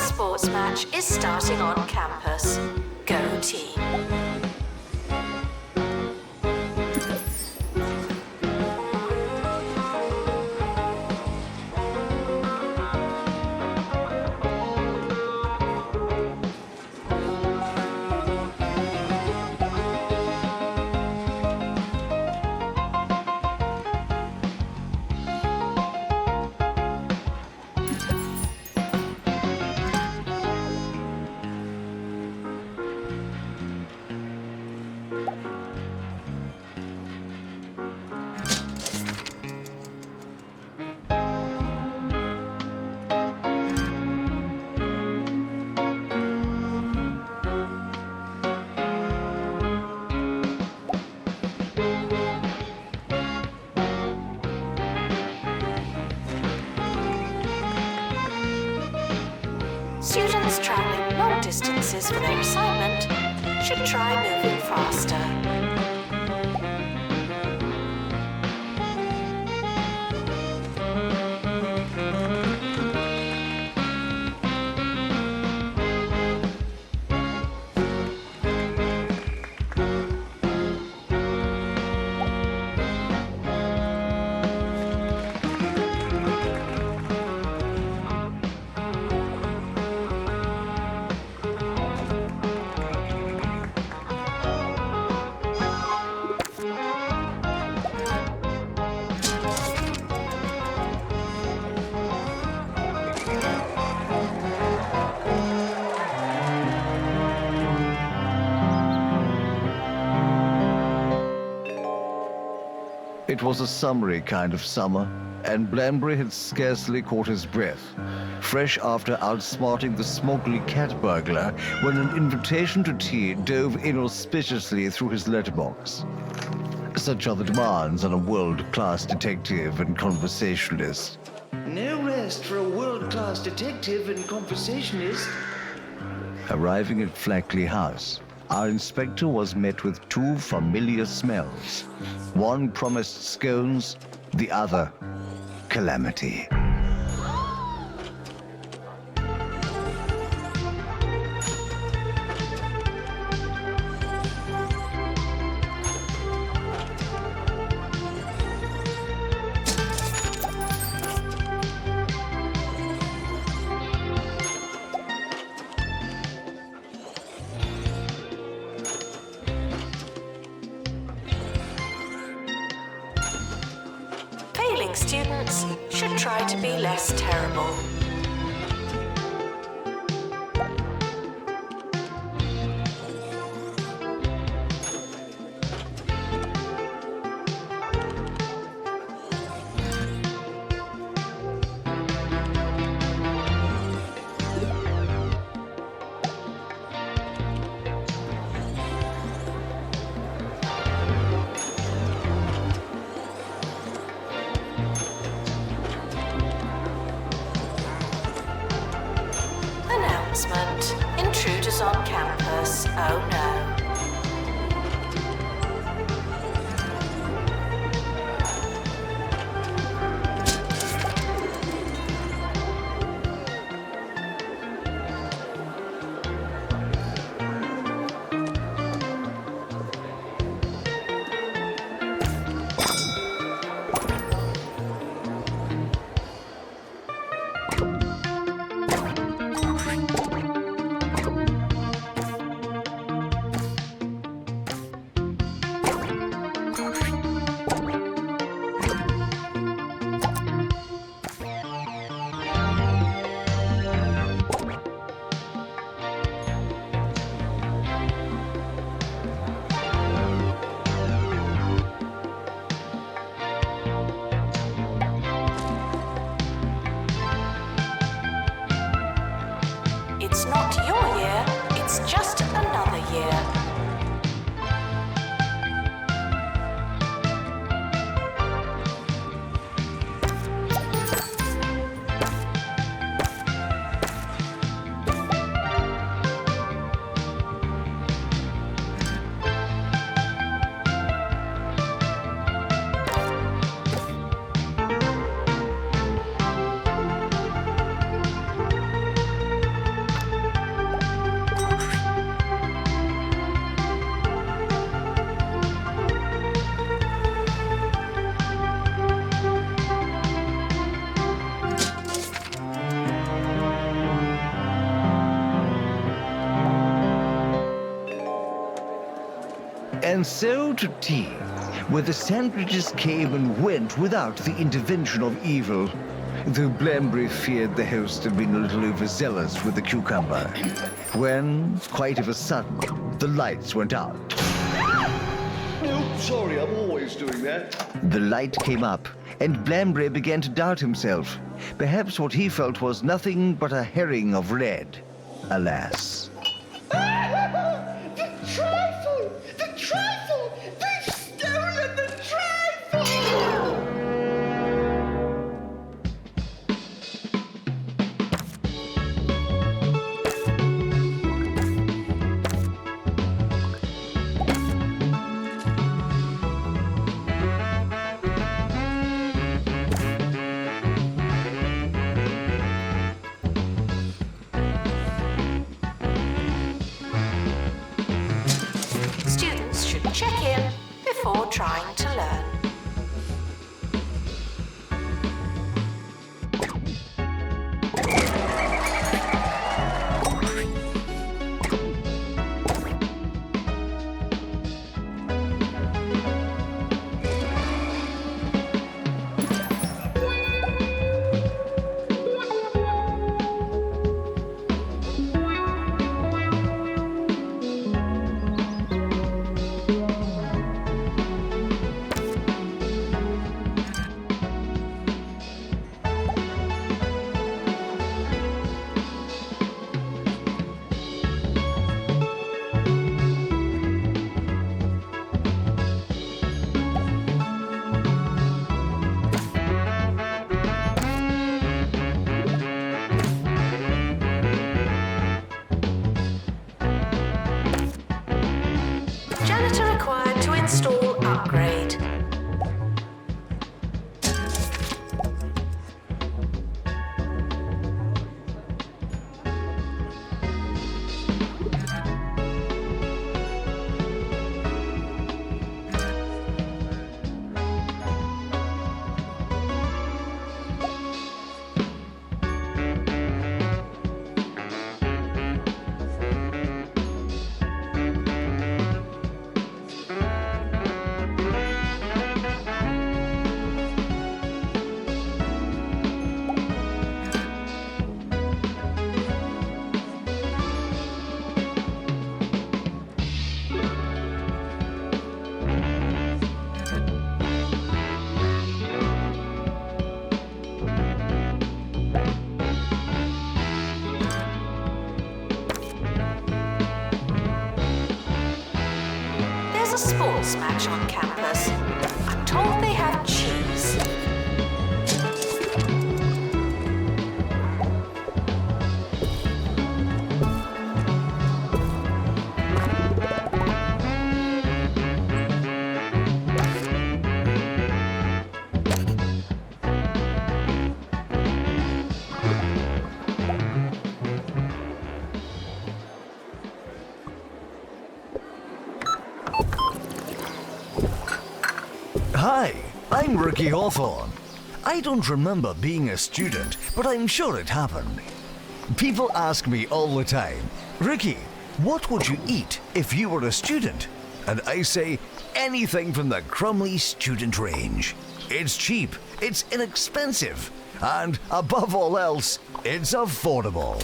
Sports match is starting on campus. Go team. Students travelling long distances for their assignment should try moving faster. It was a summery kind of summer, and Blanbury had scarcely caught his breath, fresh after outsmarting the smuggly cat burglar when an invitation to tea dove inauspiciously through his letterbox. Such are the demands on a world-class detective and conversationalist. No rest for a world-class detective and conversationalist. Arriving at Flackley House, our inspector was met with two familiar smells. One promised scones, the other, calamity. being students should try to be less terrible. Intruders on campus. Oh no. It's not your year, it's just another year. And so to tea, where the sandwiches came and went without the intervention of evil, though Blambury feared the host had been a little overzealous with the cucumber, when, quite of a sudden, the lights went out. Oh, sorry, I'm always doing that. The light came up, and Blambury began to doubt himself. Perhaps what he felt was nothing but a herring of red. Alas. The trifle! The trifle! They've stolen the trifle! Students should check in before trying to learn. Hi, I'm Ricky Hawthorne. I don't remember being a student, but I'm sure it happened. People ask me all the time, Ricky, what would you eat if you were a student? And I say, anything from the Crumley student range. It's cheap, it's inexpensive, and above all else, it's affordable.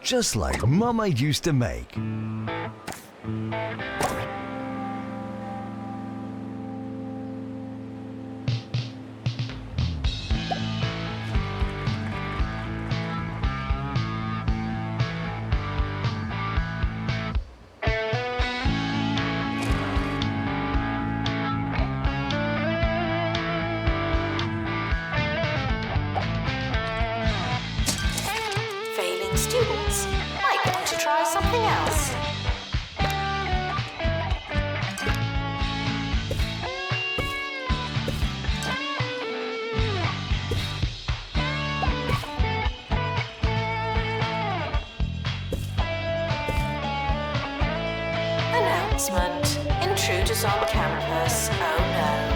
Just like Mama used to make. Failing students might want to try something else. Announcement. Intruders on campus. Oh no.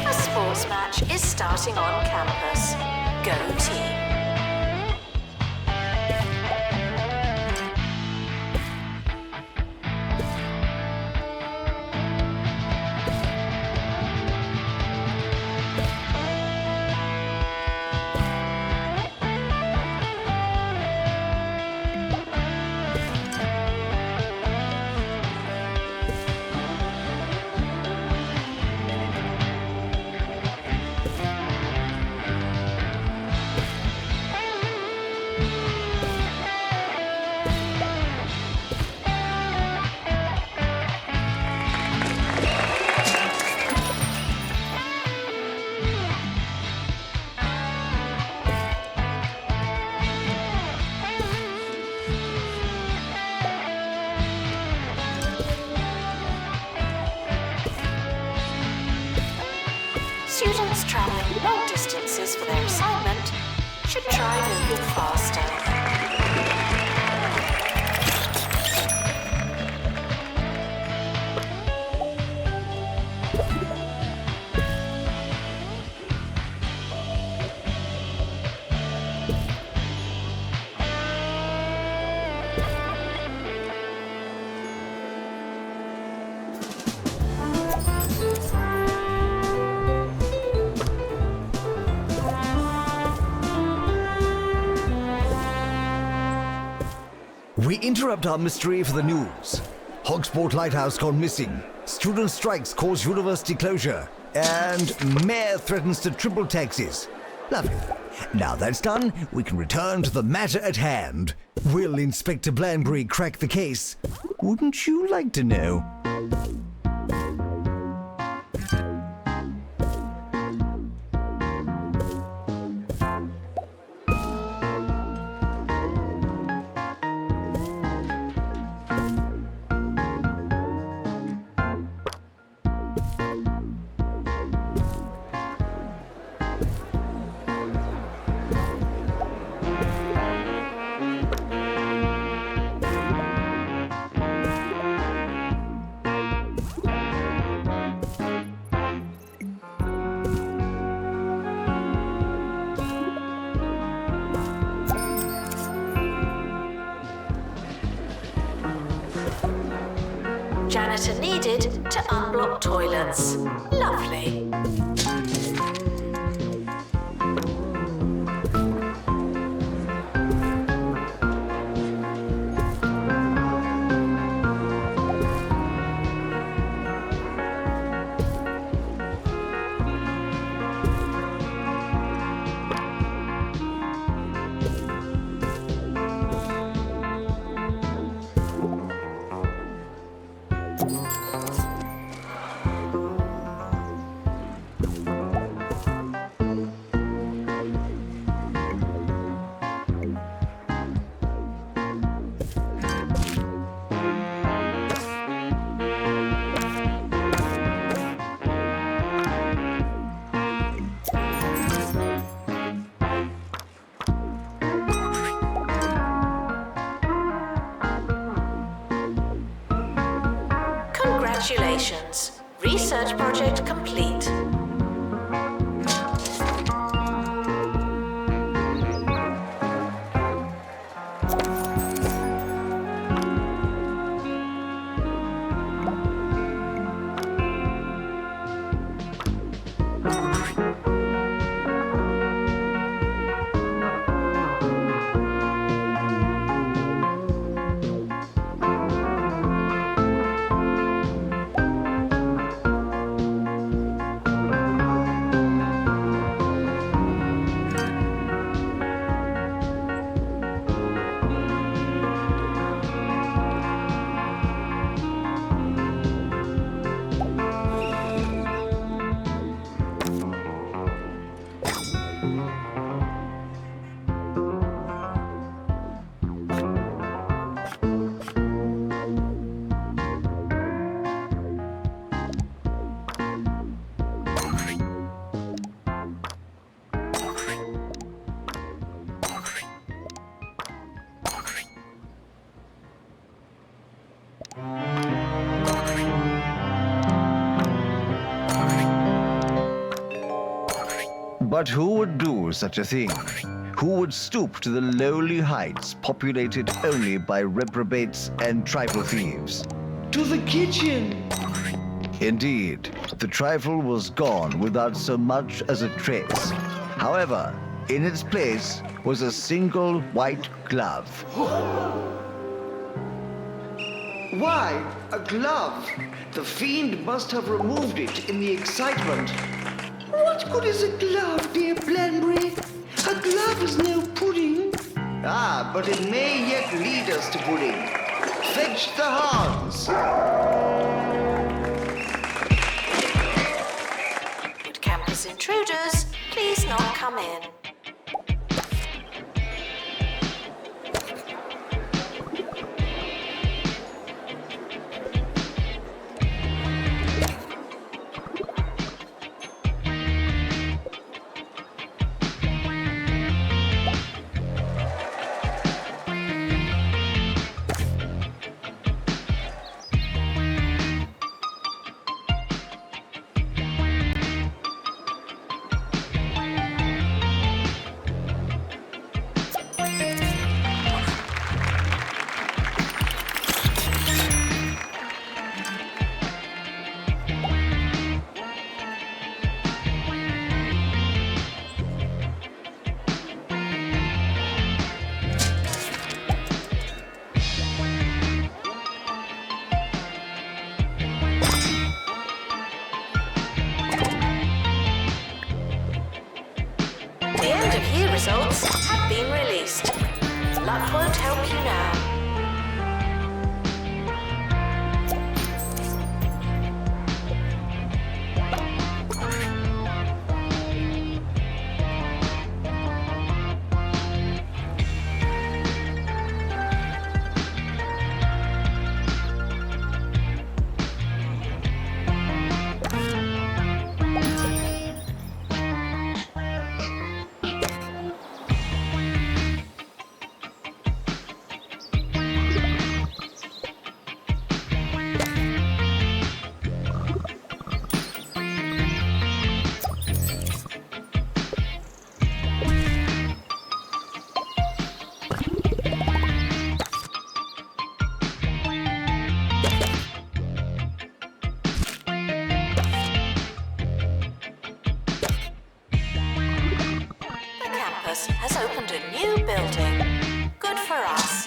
A sports match is starting on campus. Go team. Students traveling long distances for their assignment should try moving faster. We interrupt our mystery for the news. Hogsport Lighthouse gone missing. Student strikes cause university closure. And mayor threatens to triple taxes. Lovely. Now that's done, we can return to the matter at hand. Will Inspector Blandbury crack the case? Wouldn't you like to know? Janitor needed to unblock toilets. Lovely. Congratulations. Research project complete. But who would do such a thing? Who would stoop to the lowly heights populated only by reprobates and trifle thieves? To the kitchen! Indeed, the trifle was gone without so much as a trace. However, in its place was a single white glove. Why, a glove? The fiend must have removed it in the excitement. What good is a glove, dear Blanbury? A glove is no pudding. Ah, but it may yet lead us to pudding. Fetch the Hans. Would campus intruders please not come in? The end of year results have been released. Luck won't help you now. Has opened a new building. Good for us.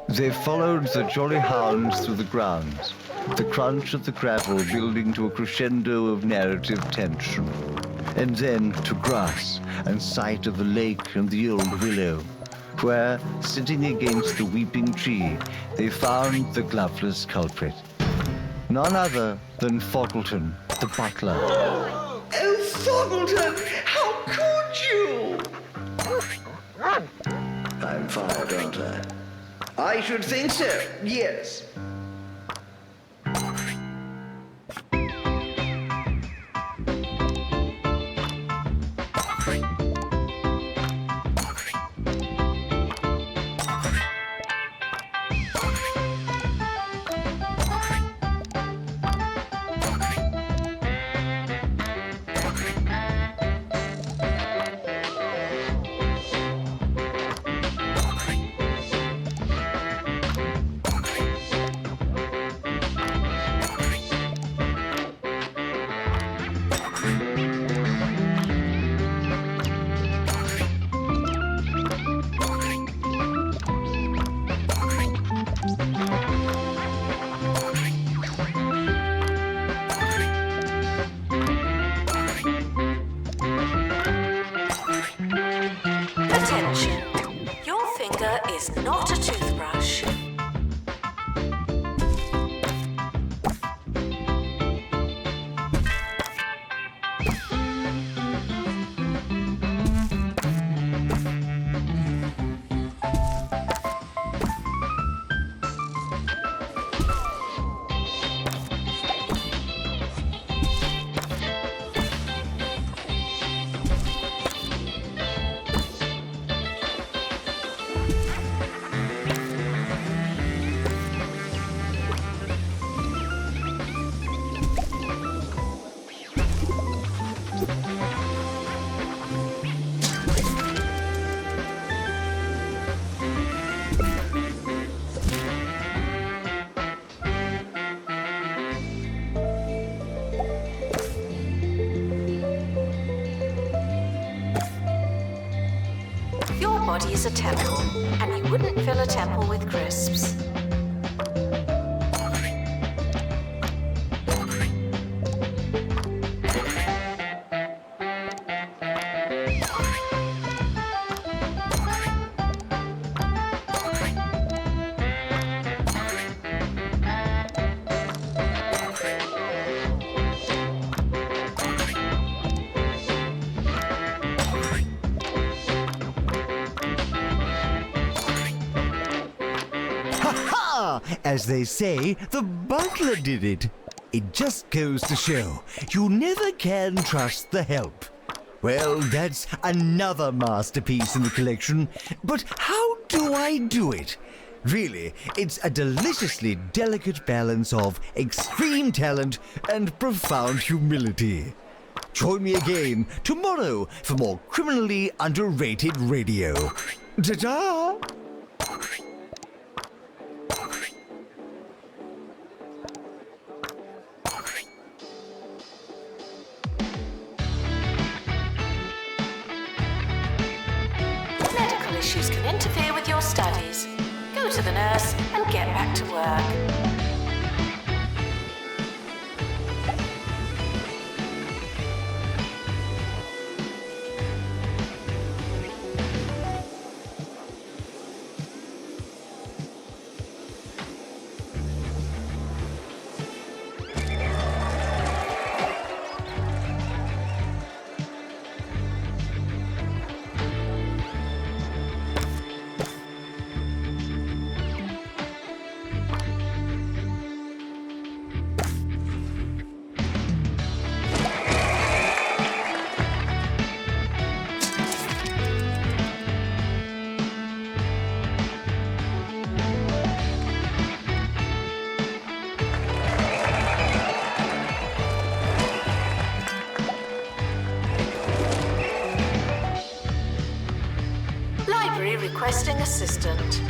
They followed the jolly hounds through the grounds, the crunch of the gravel building to a crescendo of narrative tension, and then to grass and sight of the lake and the old willow, where, sitting against the weeping tree, they found the gloveless culprit. None other than Foggleton, the butler. Oh, Foggleton, how could you? I'm fired, aren't I? I should think so, yes. Attention. Your finger is not a toothbrush. Your body is a temple, and you wouldn't fill a temple with crisps. As they say, the butler did it. It just goes to show you never can trust the help. Well, that's another masterpiece in the collection. But how do I do it? Really, it's a deliciously delicate balance of extreme talent and profound humility. Join me again tomorrow for more criminally underrated radio. Ta-ta! Medical issues can interfere with your studies. Go to the nurse and get back to work. Library requesting assistant.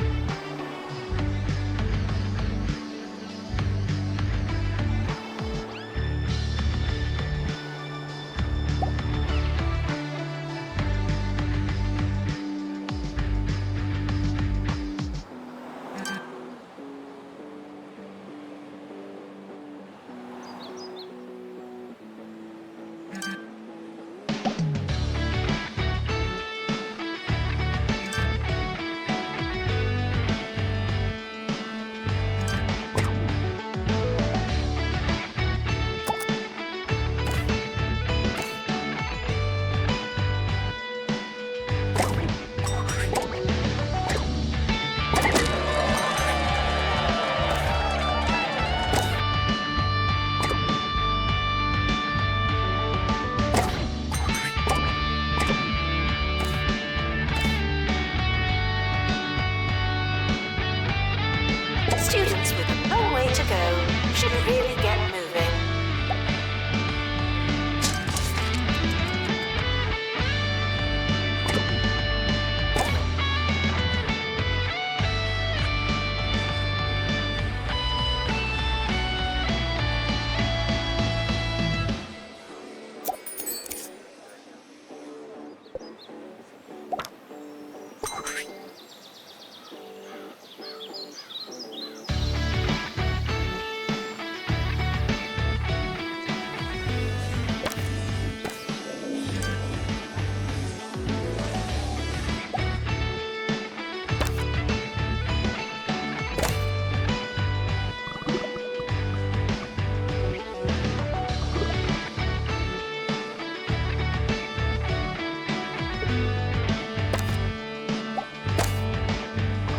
Students with a long way to go should really get moving.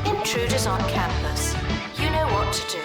Intruders on campus. You know what to do.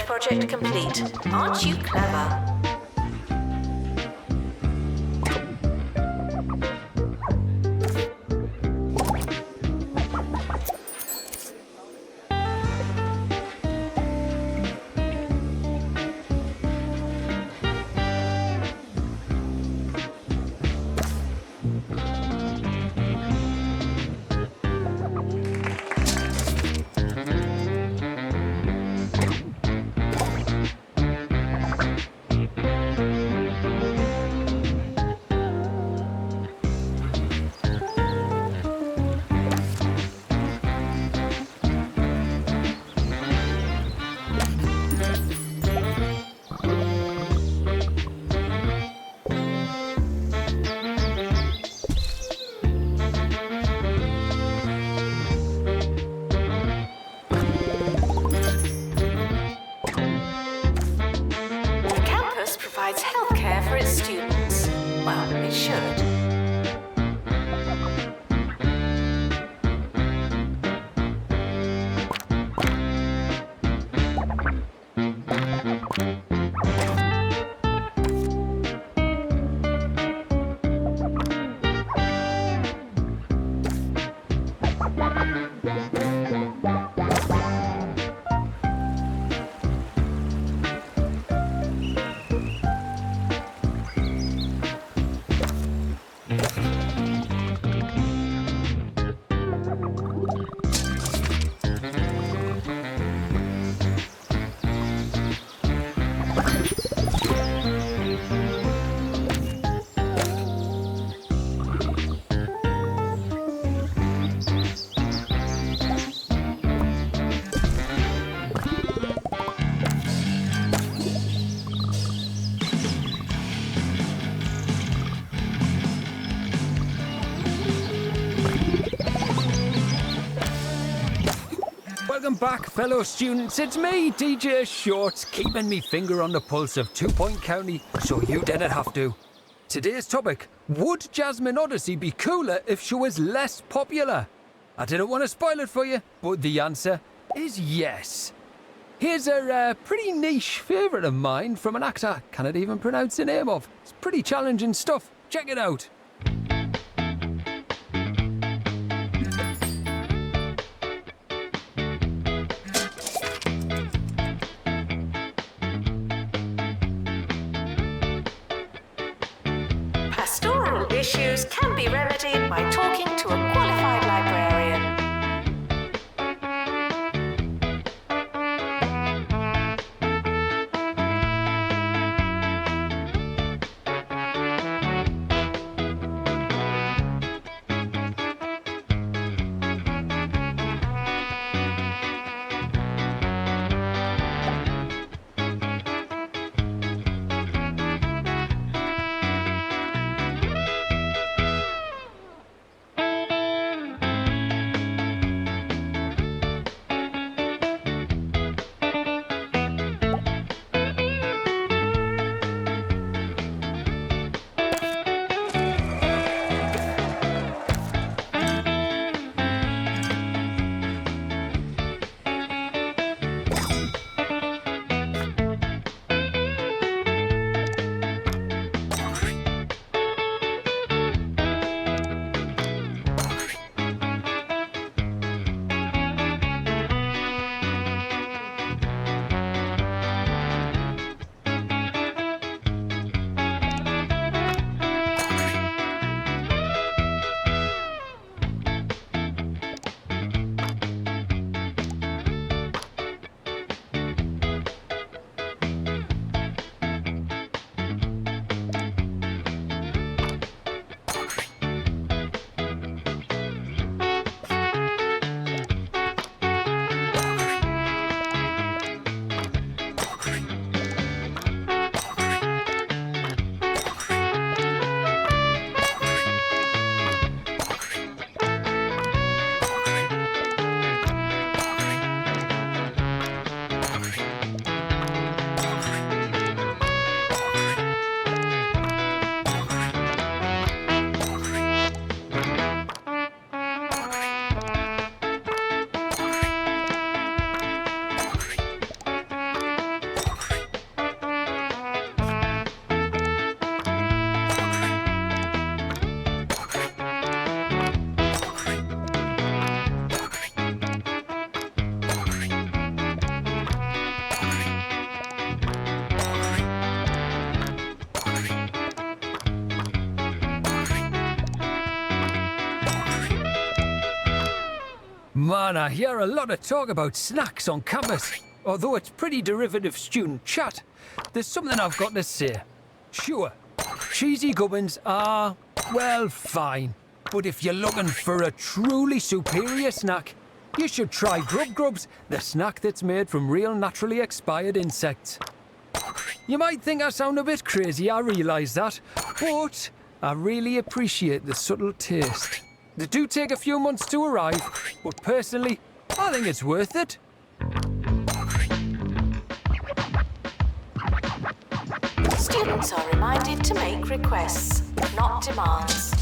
Project complete. Aren't you clever? Provides healthcare for its students. Well, it should. Welcome back, fellow students. It's me, DJ Shorts, keeping me finger on the pulse of 2 Point County so you didn't have to. Today's topic, would Jasmine Odyssey be cooler if she was less popular? I didn't want to spoil it for you, but the answer is yes. Here's a pretty niche favourite of mine from an actor I cannot even pronounce the name of. It's pretty challenging stuff. Check it out. Pastoral issues can be remedied by talking to a qualified librarian. Man, I hear a lot of talk about snacks on campus. Although it's pretty derivative student chat, there's something I've got to say. Sure, cheesy gubbins are, well, fine. But if you're looking for a truly superior snack, you should try Grub Grubs, the snack that's made from real naturally expired insects. You might think I sound a bit crazy, I realise that, but I really appreciate the subtle taste. They do take a few months to arrive, but personally, I think it's worth it. Students are reminded to make requests, not demands.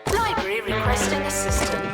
Library requesting assistant.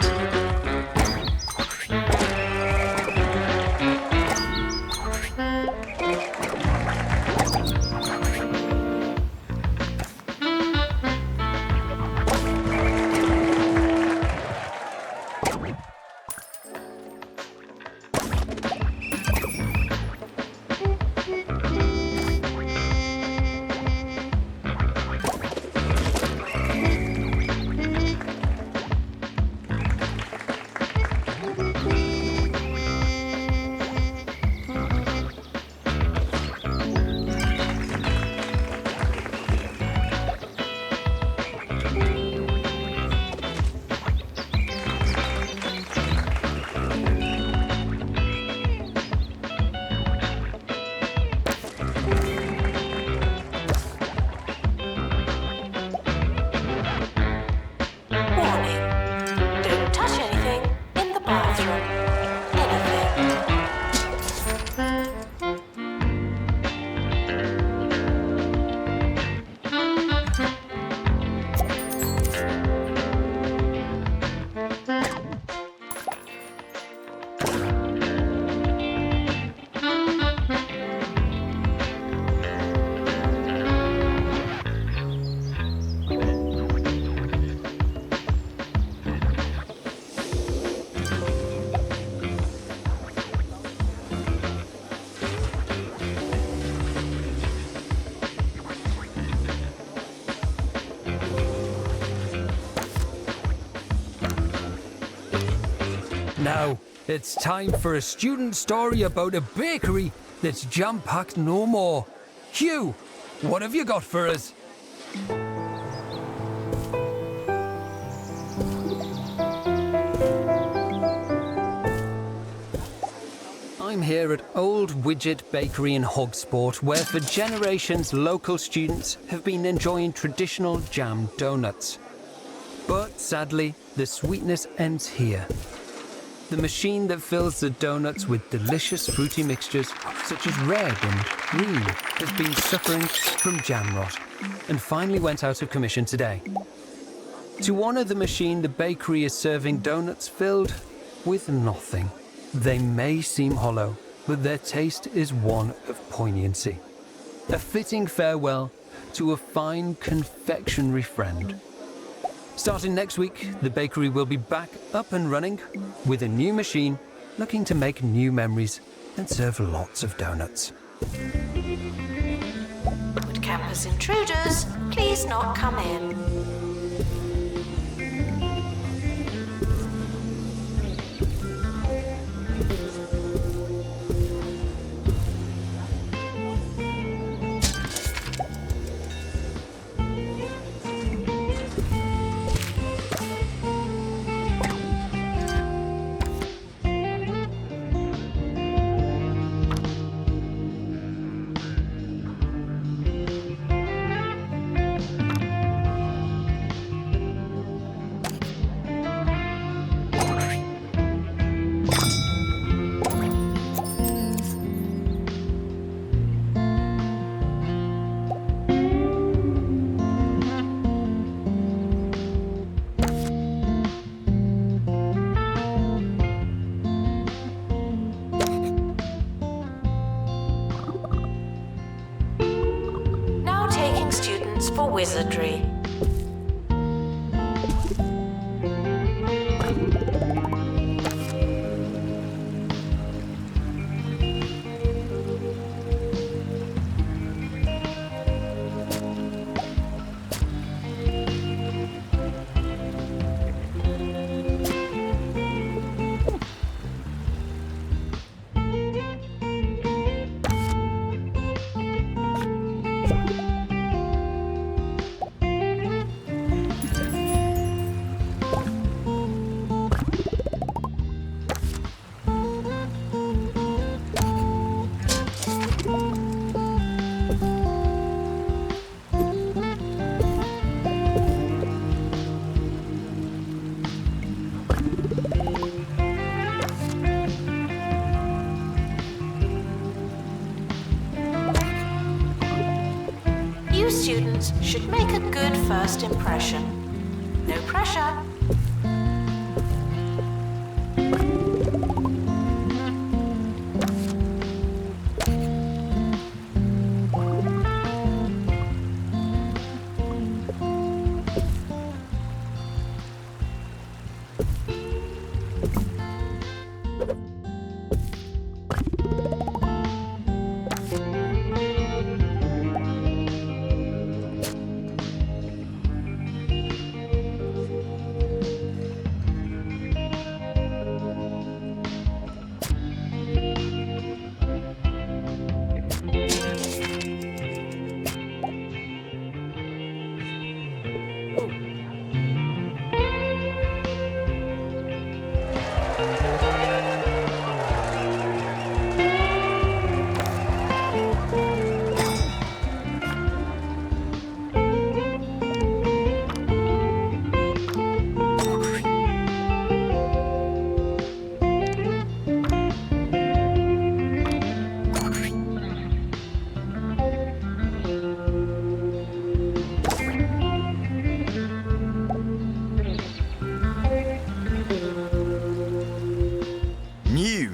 Now, it's time for a student story about a bakery that's jam-packed no more. Hugh, what have you got for us? I'm here at Old Widget Bakery in Hogsport, where for generations local students have been enjoying traditional jam donuts. But sadly, the sweetness ends here. The machine that fills the donuts with delicious fruity mixtures, such as red and green, has been suffering from jam rot and finally went out of commission today. To honour the machine, the bakery is serving donuts filled with nothing. They may seem hollow, but their taste is one of poignancy. A fitting farewell to a fine confectionery friend. Starting next week, the bakery will be back up and running with a new machine looking to make new memories and serve lots of donuts. Would campus intruders please not come in? For wizardry. Students should make a good first impression. No pressure.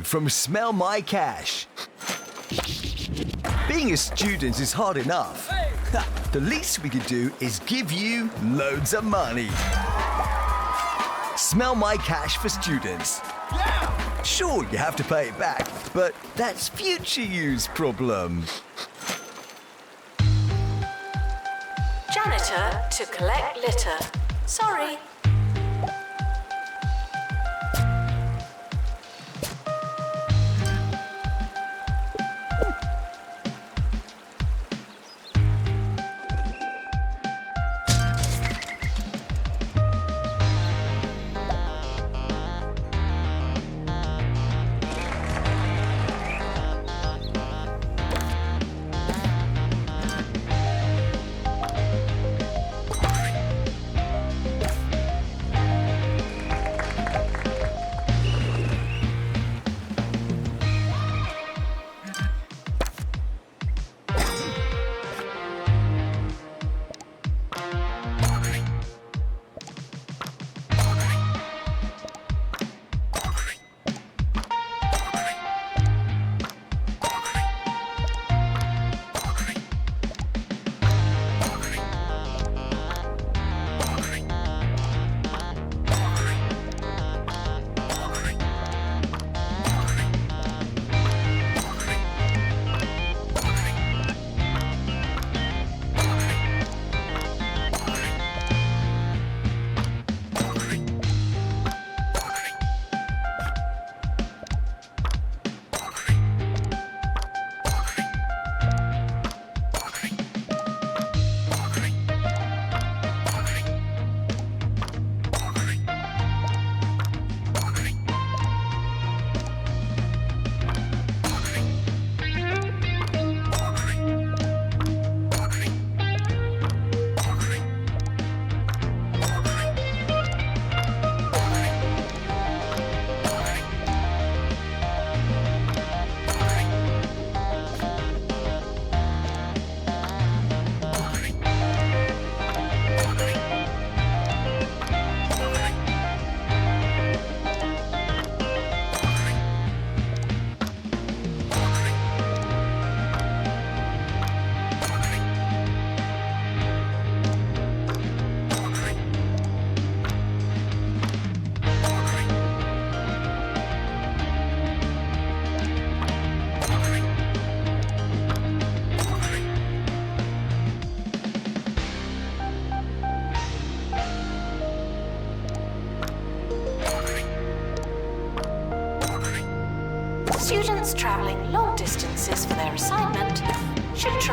From Smell My Cash. Being a student is hard enough. The least we could do is give you loads of money. Smell My Cash for students. Sure, you have to pay it back, but that's future you's problem. Janitor to collect litter. Sorry.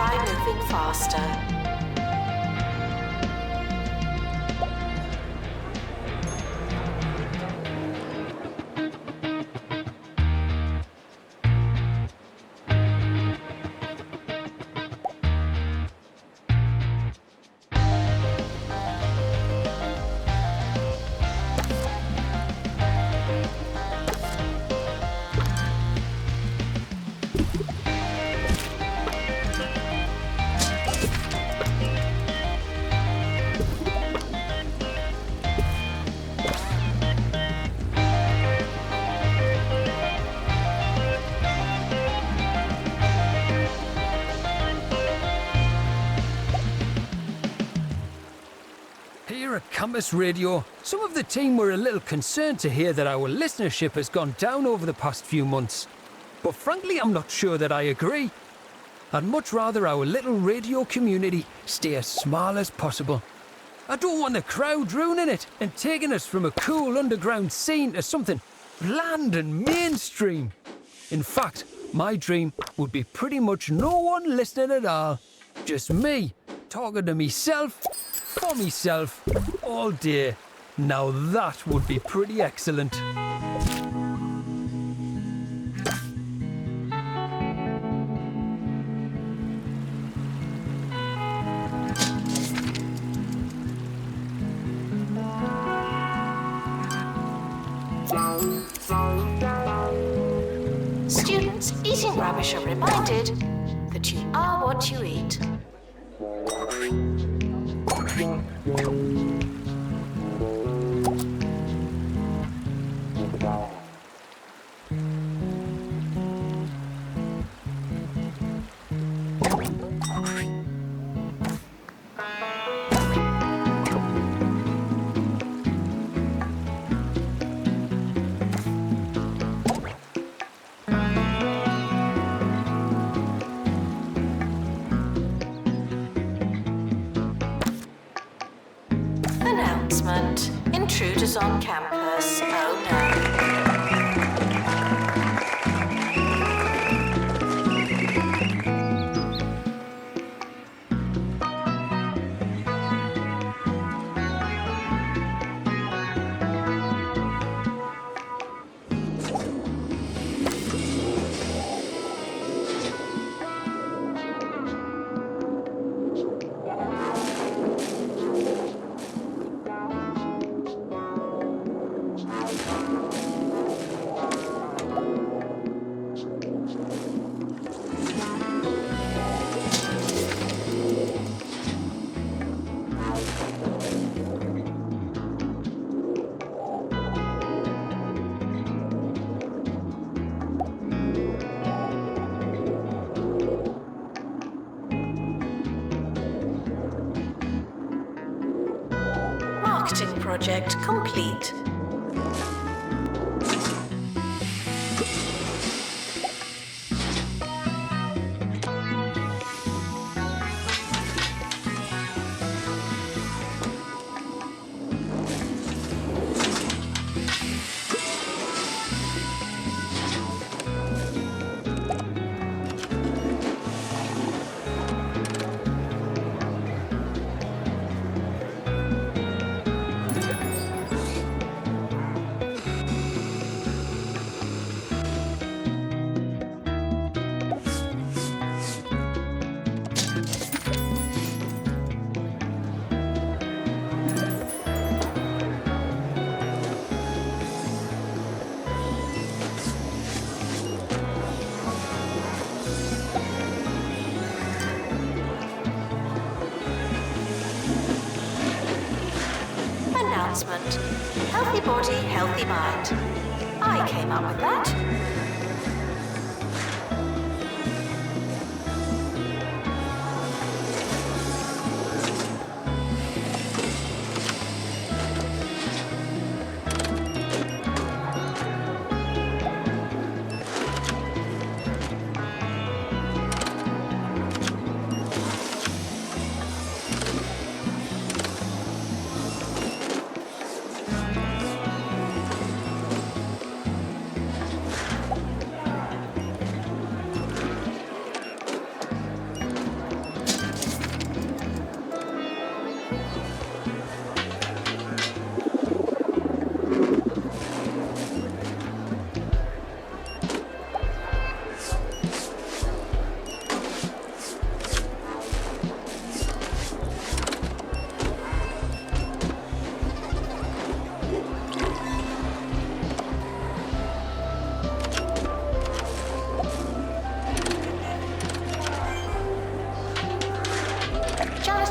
try moving faster. Here at Campus Radio, some of the team were a little concerned to hear that our listenership has gone down over the past few months. But frankly, I'm not sure that I agree. I'd much rather our little radio community stay as small as possible. I don't want the crowd ruining it and taking us from a cool underground scene to something bland and mainstream. In fact, my dream would be pretty much no one listening at all. Just me, talking to myself, for myself, all day. Now that would be pretty excellent. Students eating rubbish are reminded that you are what you eat. Announcement. Intruders on campus. Oh no. Marketing project complete. Announcement. Healthy body, healthy mind. I came up with that.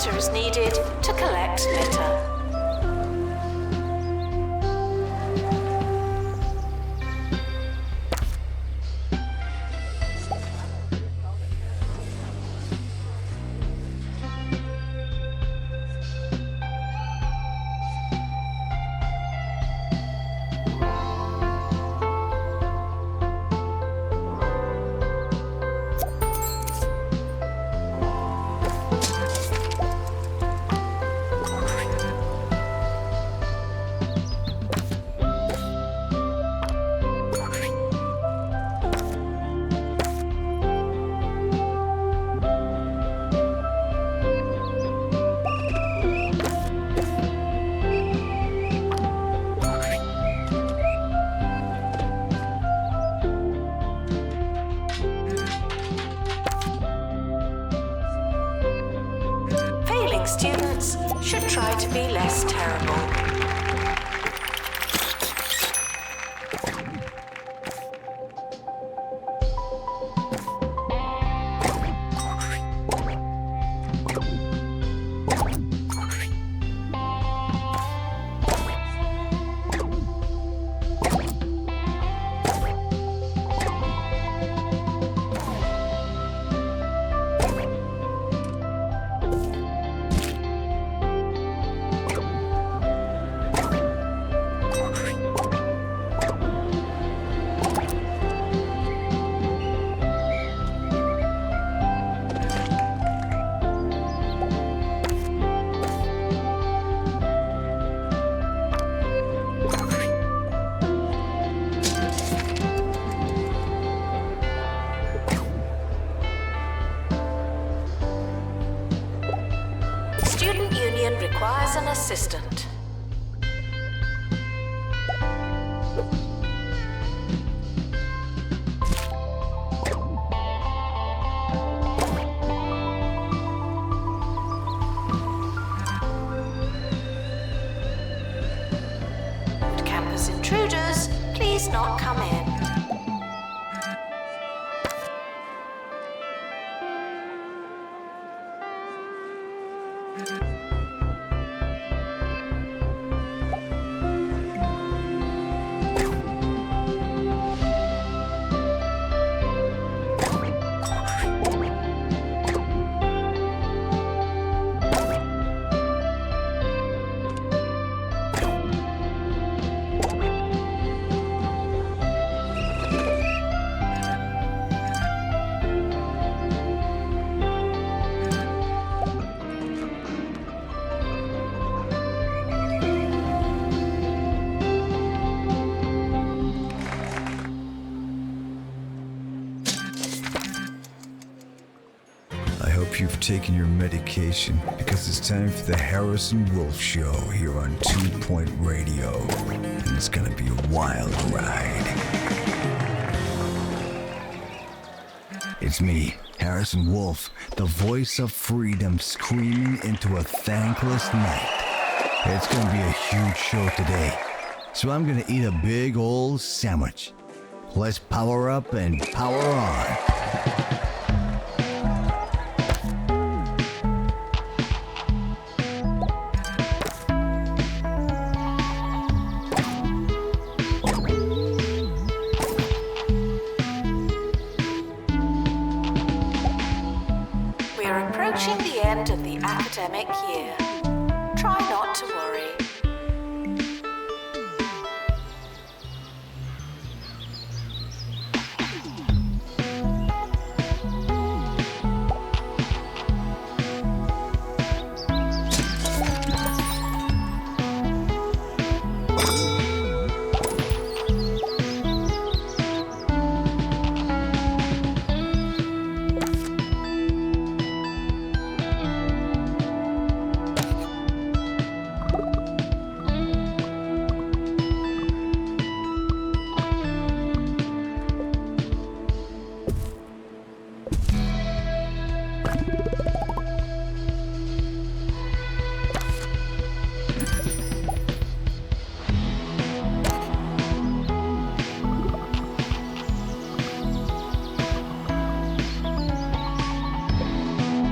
janitor is needed to collect litter. Students should try to be less terrible. Student union requires an assistant. Would campus intruders please not come in? You've taken your medication because it's time for the Harrison Wolf Show here on 2 Point Radio, and it's gonna be a wild ride. It's me, Harrison Wolf, the voice of freedom screaming into a thankless night. It's gonna be a huge show today, so I'm gonna eat a big old sandwich. Let's power up and power on. Approaching the end of the academic year. Try not to worry.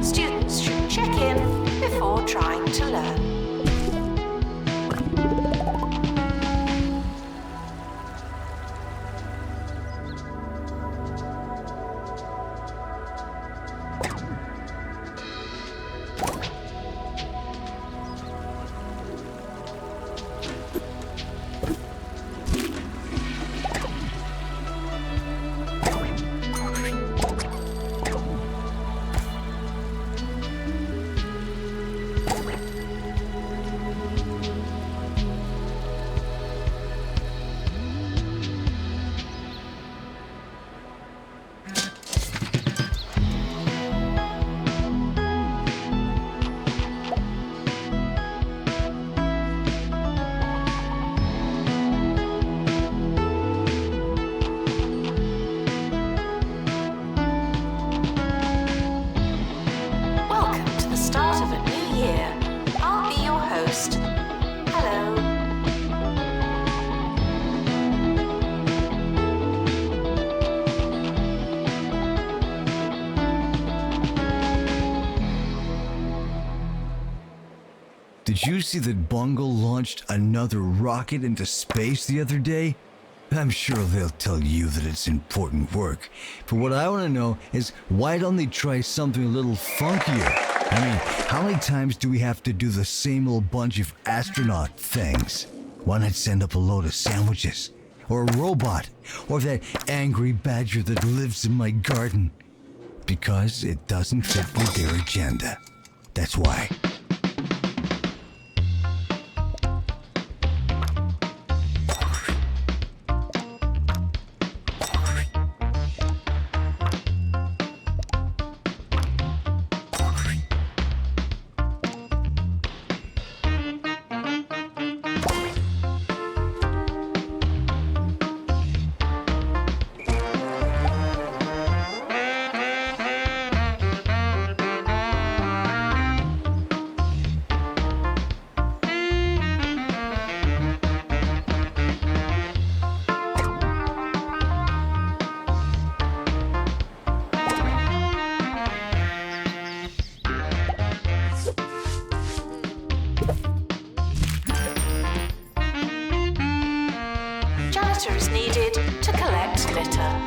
Students should check in before trying to learn. Hello. Did you see that Bungle launched another rocket into space the other day? I'm sure they'll tell you that it's important work. But what I want to know is, why don't they try something a little funkier? I mean, how many times do we have to do the same old bunch of astronaut things? Why not send up a load of sandwiches? Or a robot? Or that angry badger that lives in my garden? Because it doesn't fit with their agenda. That's why. Janitor is needed to collect litter.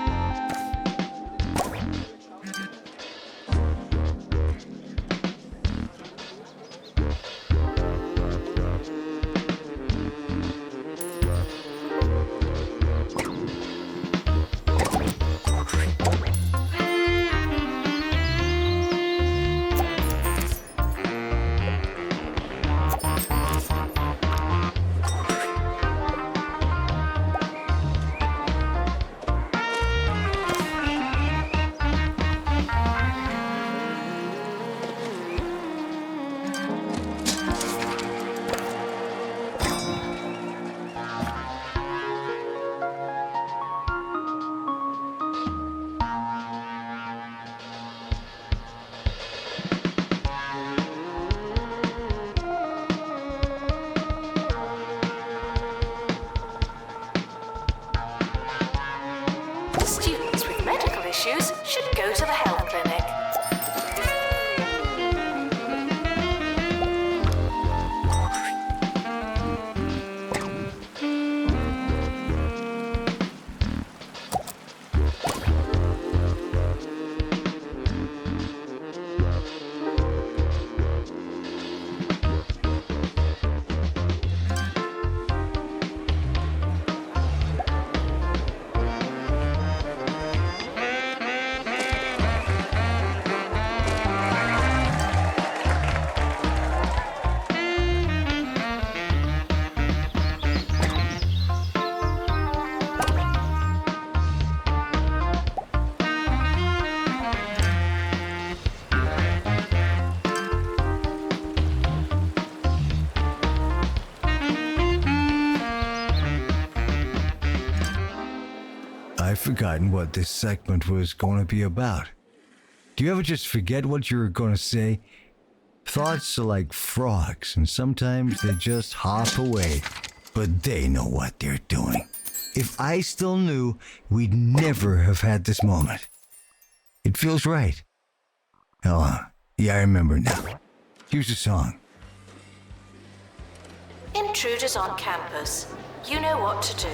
Students with medical issues should go to the health clinic. I've forgotten what this segment was going to be about. Do you ever just forget what you were going to say? Thoughts are like frogs, and sometimes they just hop away. But they know what they're doing. If I still knew, we'd never have had this moment. It feels right. Oh, yeah, I remember now. Here's a song. Intruders on campus. You know what to do.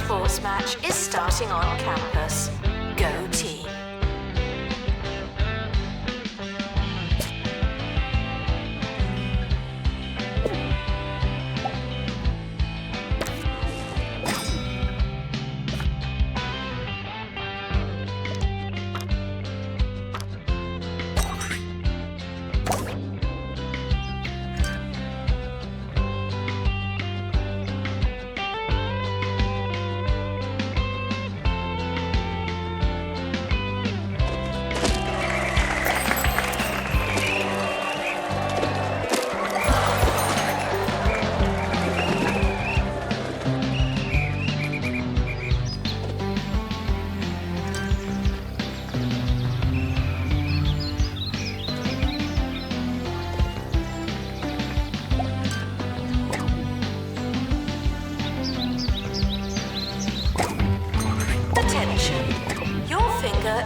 Sports match is starting on campus. Go team.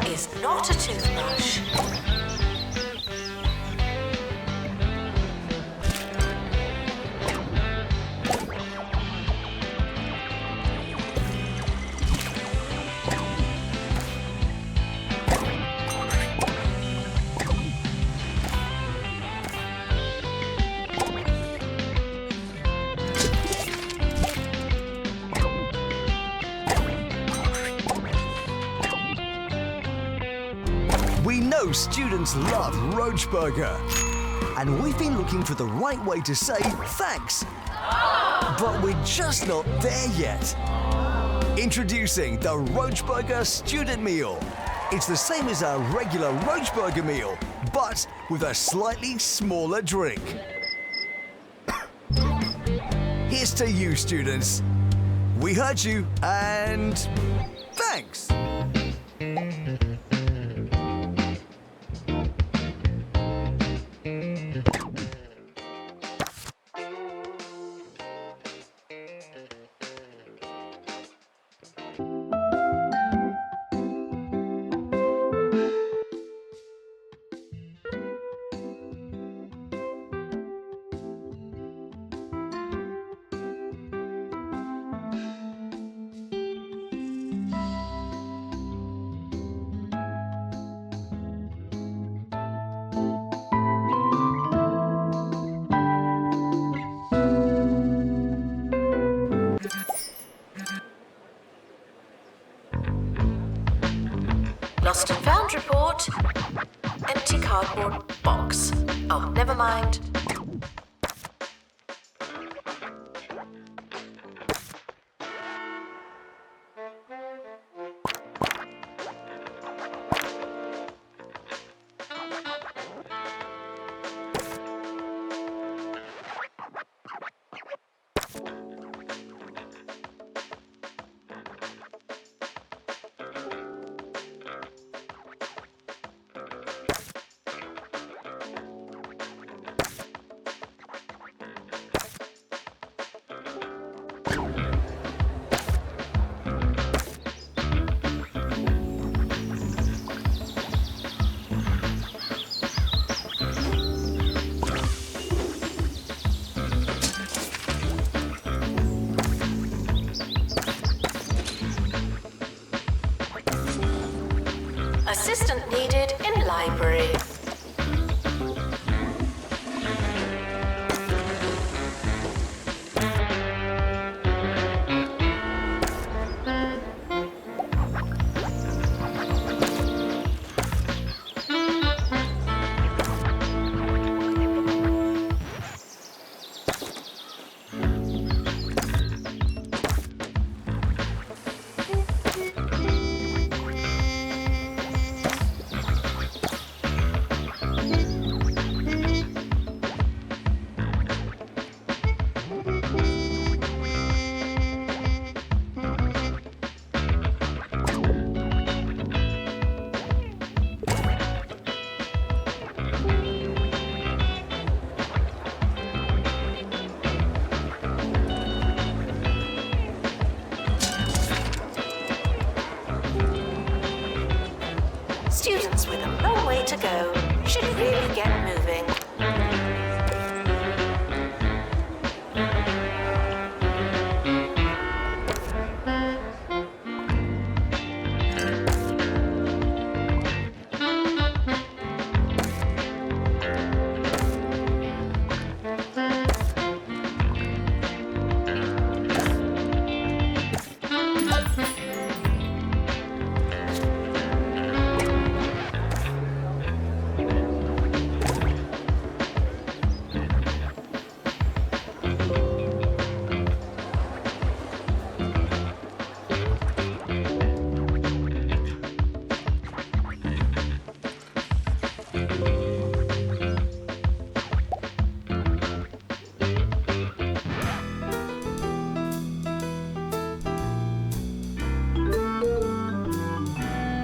Is not a toothbrush. We know students love Roach Burger, and we've been looking for the right way to say thanks. But we're just not there yet. Introducing the Roach Burger Student Meal. It's the same as our regular Roach Burger meal, but with a slightly smaller drink. Here's to you, students. We heard you, and thanks. Lost and found report. Empty cardboard box. Oh, never mind. Assistant needed in library. Students with a long way to go should really get moving.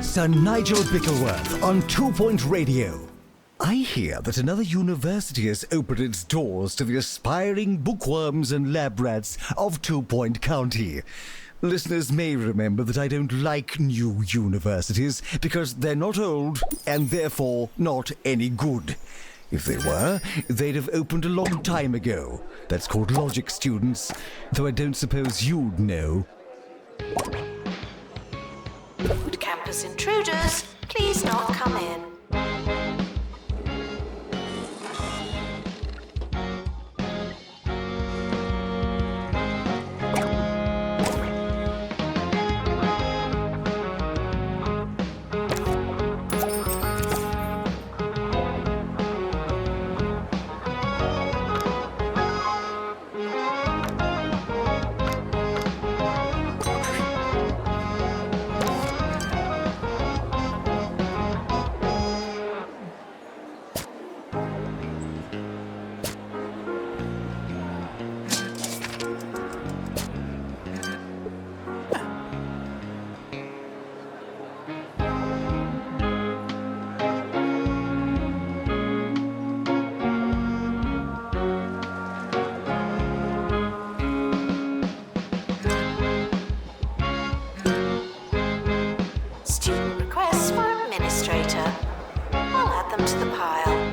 Sir Nigel Bickleworth on 2 Point Radio. I hear that another university has opened its doors to the aspiring bookworms and lab rats of 2 Point County. Listeners may remember that I don't like new universities because they're not old and therefore not any good. If they were, they'd have opened a long time ago. That's called logic, students, though I don't suppose you'd know. Campus intruders, please not come in. Student requests for administrator. I'll add them to the pile.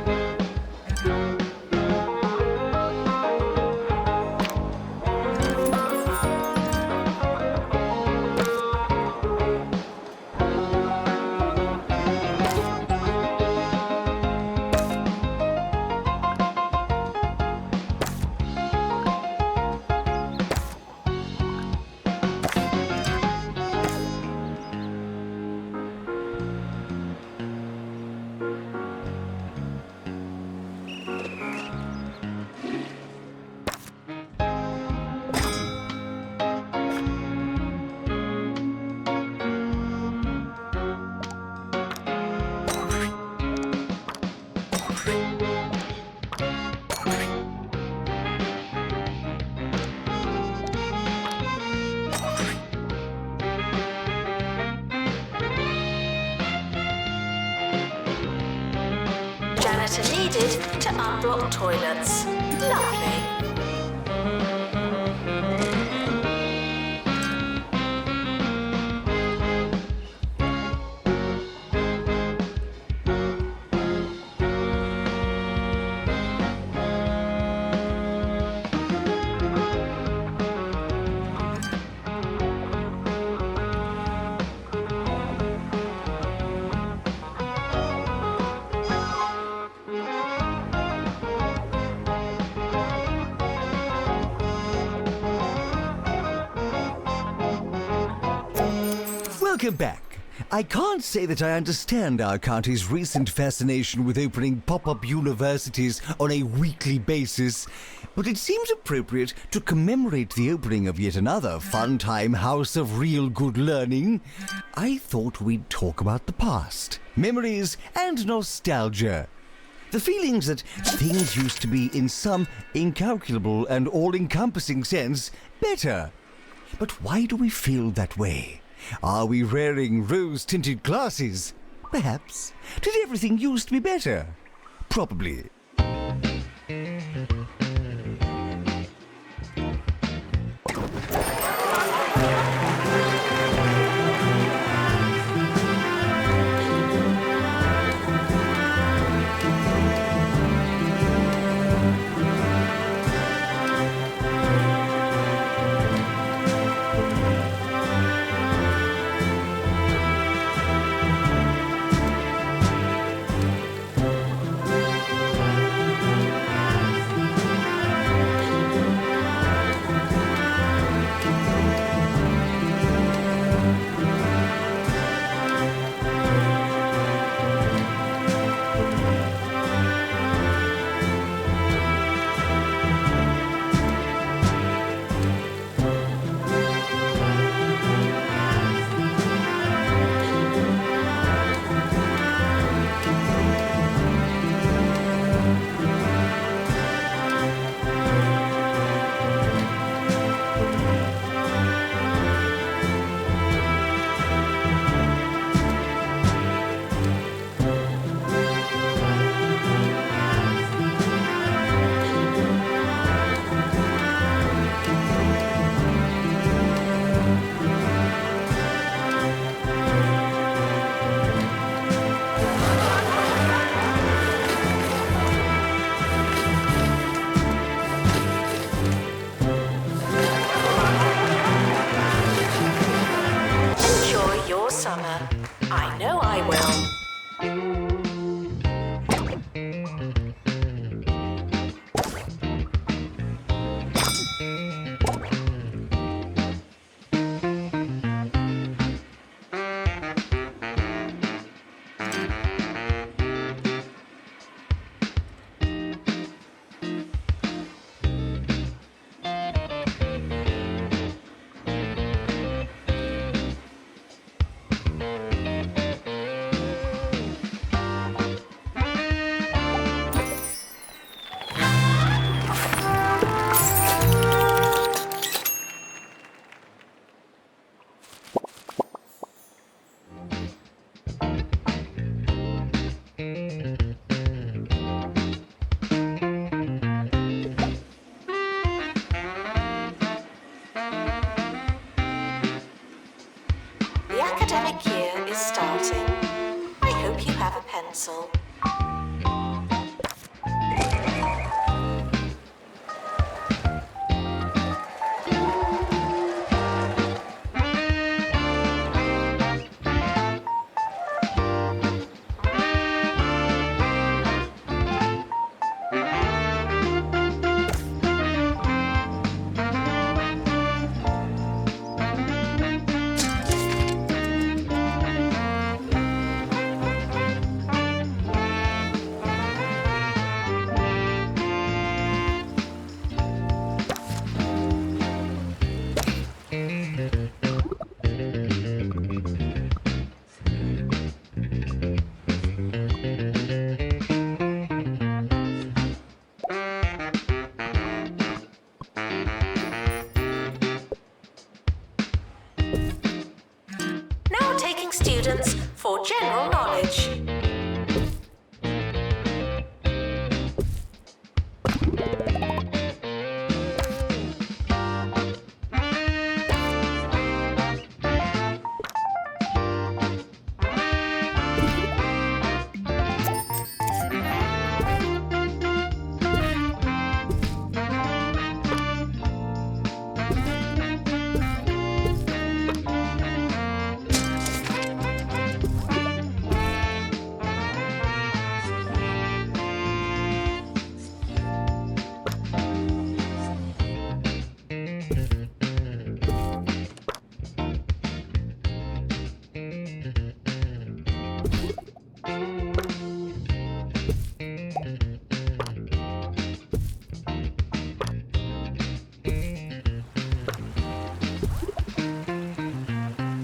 Janitor needed to unblock toilets. Lovely. Welcome back. I can't say that I understand our county's recent fascination with opening pop-up universities on a weekly basis, but it seems appropriate to commemorate the opening of yet another fun-time house of real good learning. I thought we'd talk about the past, memories, and nostalgia. The feelings that things used to be, in some incalculable and all-encompassing sense, better. But why do we feel that way? Are we wearing rose-tinted glasses? Perhaps. Did everything used to be better? Probably. summer. I know I will. The academic year is starting. I hope you have a pencil. Now taking students for general knowledge.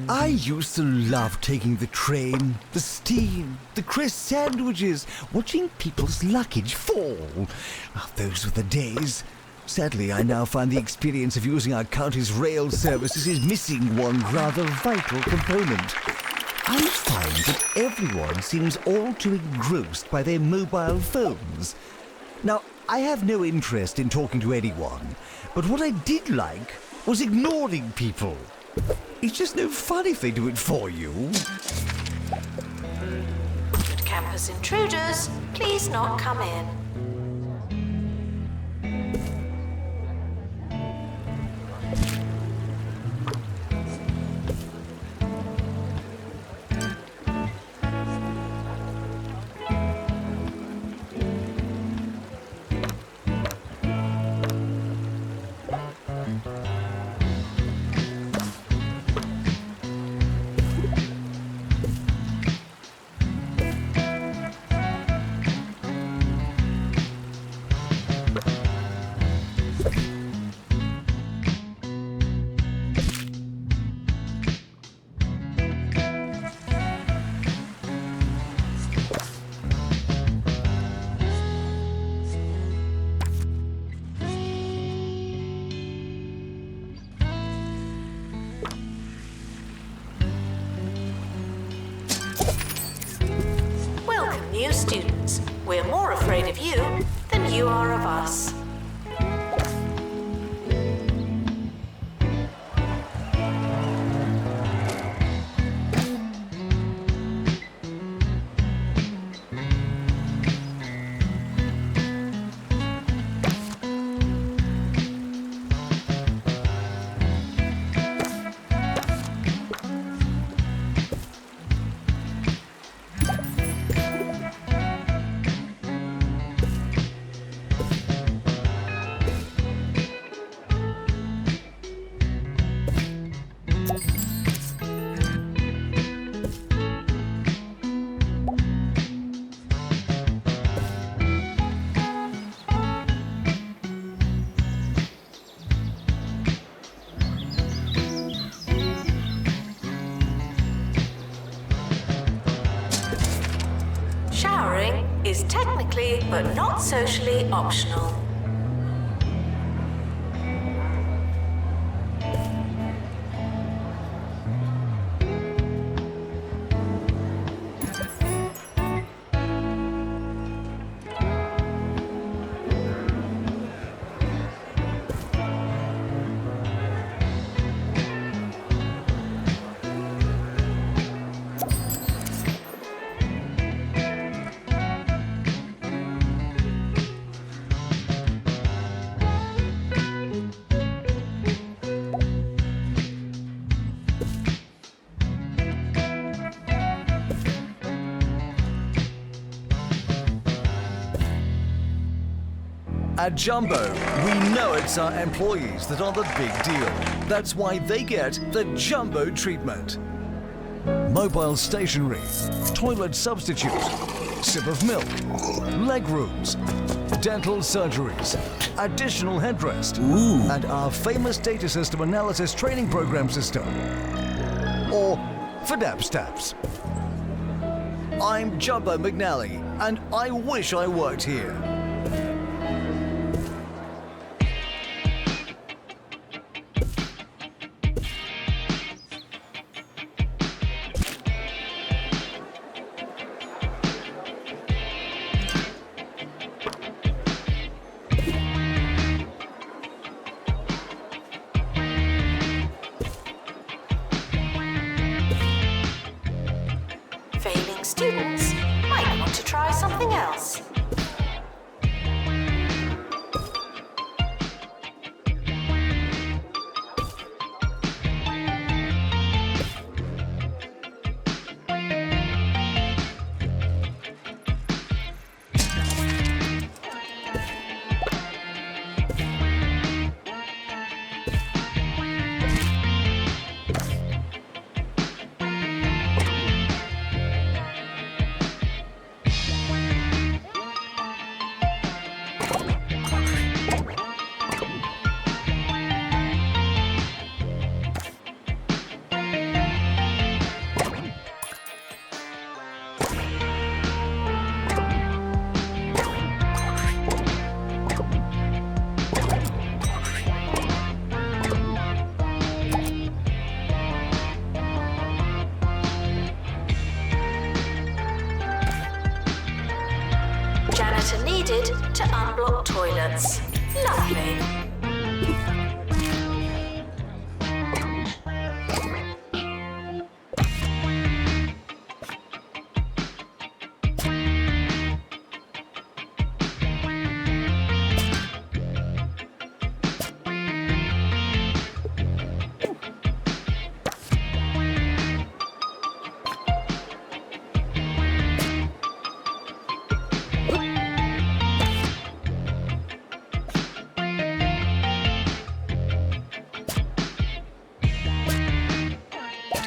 I used to love taking the train, the steam, the crisp sandwiches, watching people's luggage fall. Ah, those were the days. Sadly, I now find the experience of using our county's rail services is missing one rather vital component. I find that everyone seems all too engrossed by their mobile phones. Now, I have no interest in talking to anyone, but what I did like was ignoring people. It's just no fun if they do it for you. Could campus intruders please not come in? New students, we're more afraid of you than you are of us. is technically but not socially optional. At Jumbo, we know it's our employees that are the big deal. That's why they get the Jumbo treatment. Mobile stationery, toilet substitute, sip of milk, leg rooms, dental surgeries, additional headrest, and our famous data system analysis training program system. Or FDAP-STAPS. I'm Jumbo McNally, and I wish I worked here. Failing students might want to try something else. Janitor needed to unblock toilets. Lovely.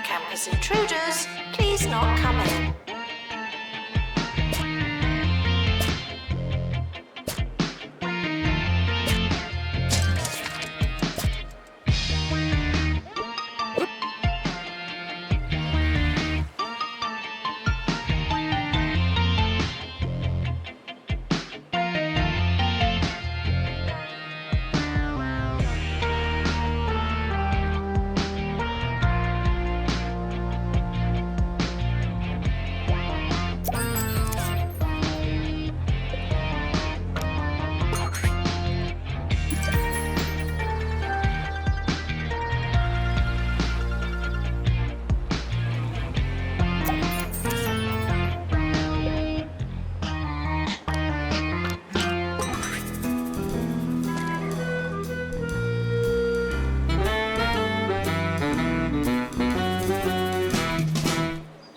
Campus intruders, please not come in.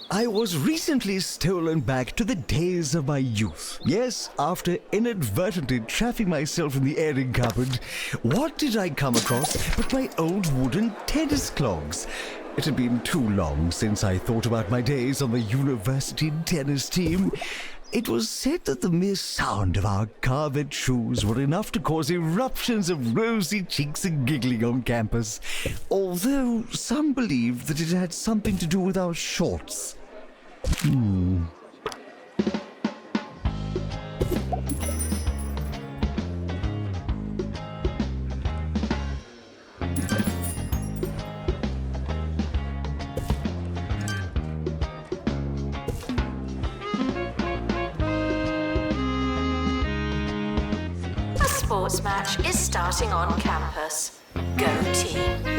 I was recently stolen back to the days of my youth. Yes, after inadvertently trapping myself in the airing cupboard, what did I come across but my old wooden tennis clogs? It had been too long since I thought about my days on the university tennis team. It was said that the mere sound of our carved shoes were enough to cause eruptions of rosy cheeks and giggling on campus, although some believed that it had something to do with our shorts. sports match is starting on campus. Go team.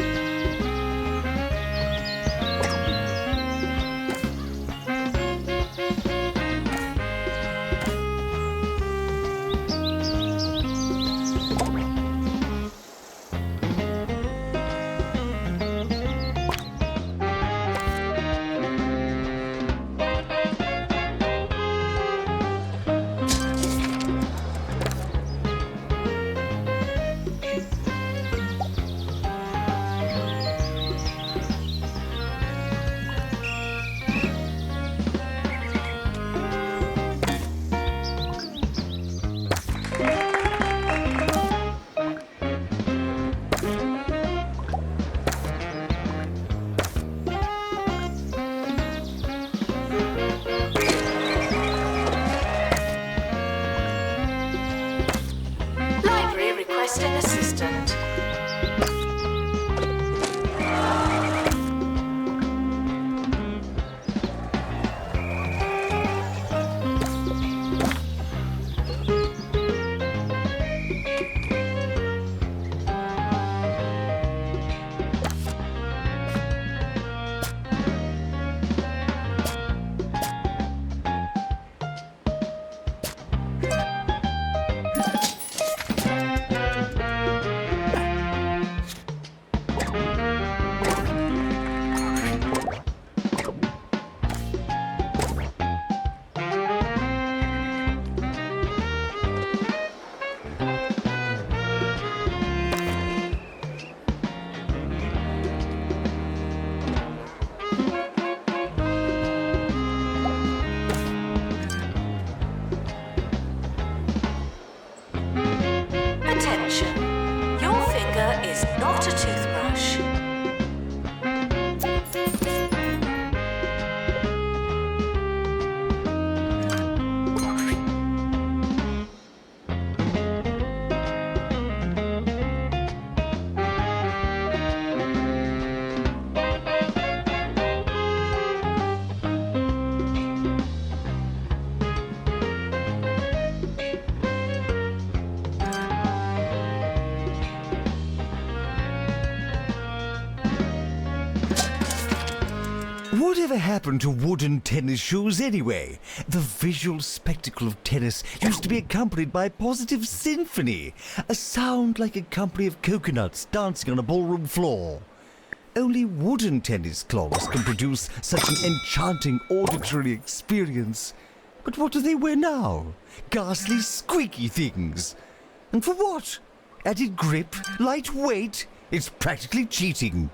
Requesting assistant. Your finger is not a toothbrush. Whatever happened to wooden tennis shoes anyway? The visual spectacle of tennis used to be accompanied by a positive symphony, a sound like a company of coconuts dancing on a ballroom floor. Only wooden tennis clogs can produce such an enchanting auditory experience. But what do they wear now? Ghastly, squeaky things. And for what? Added grip? Light weight? It's practically cheating.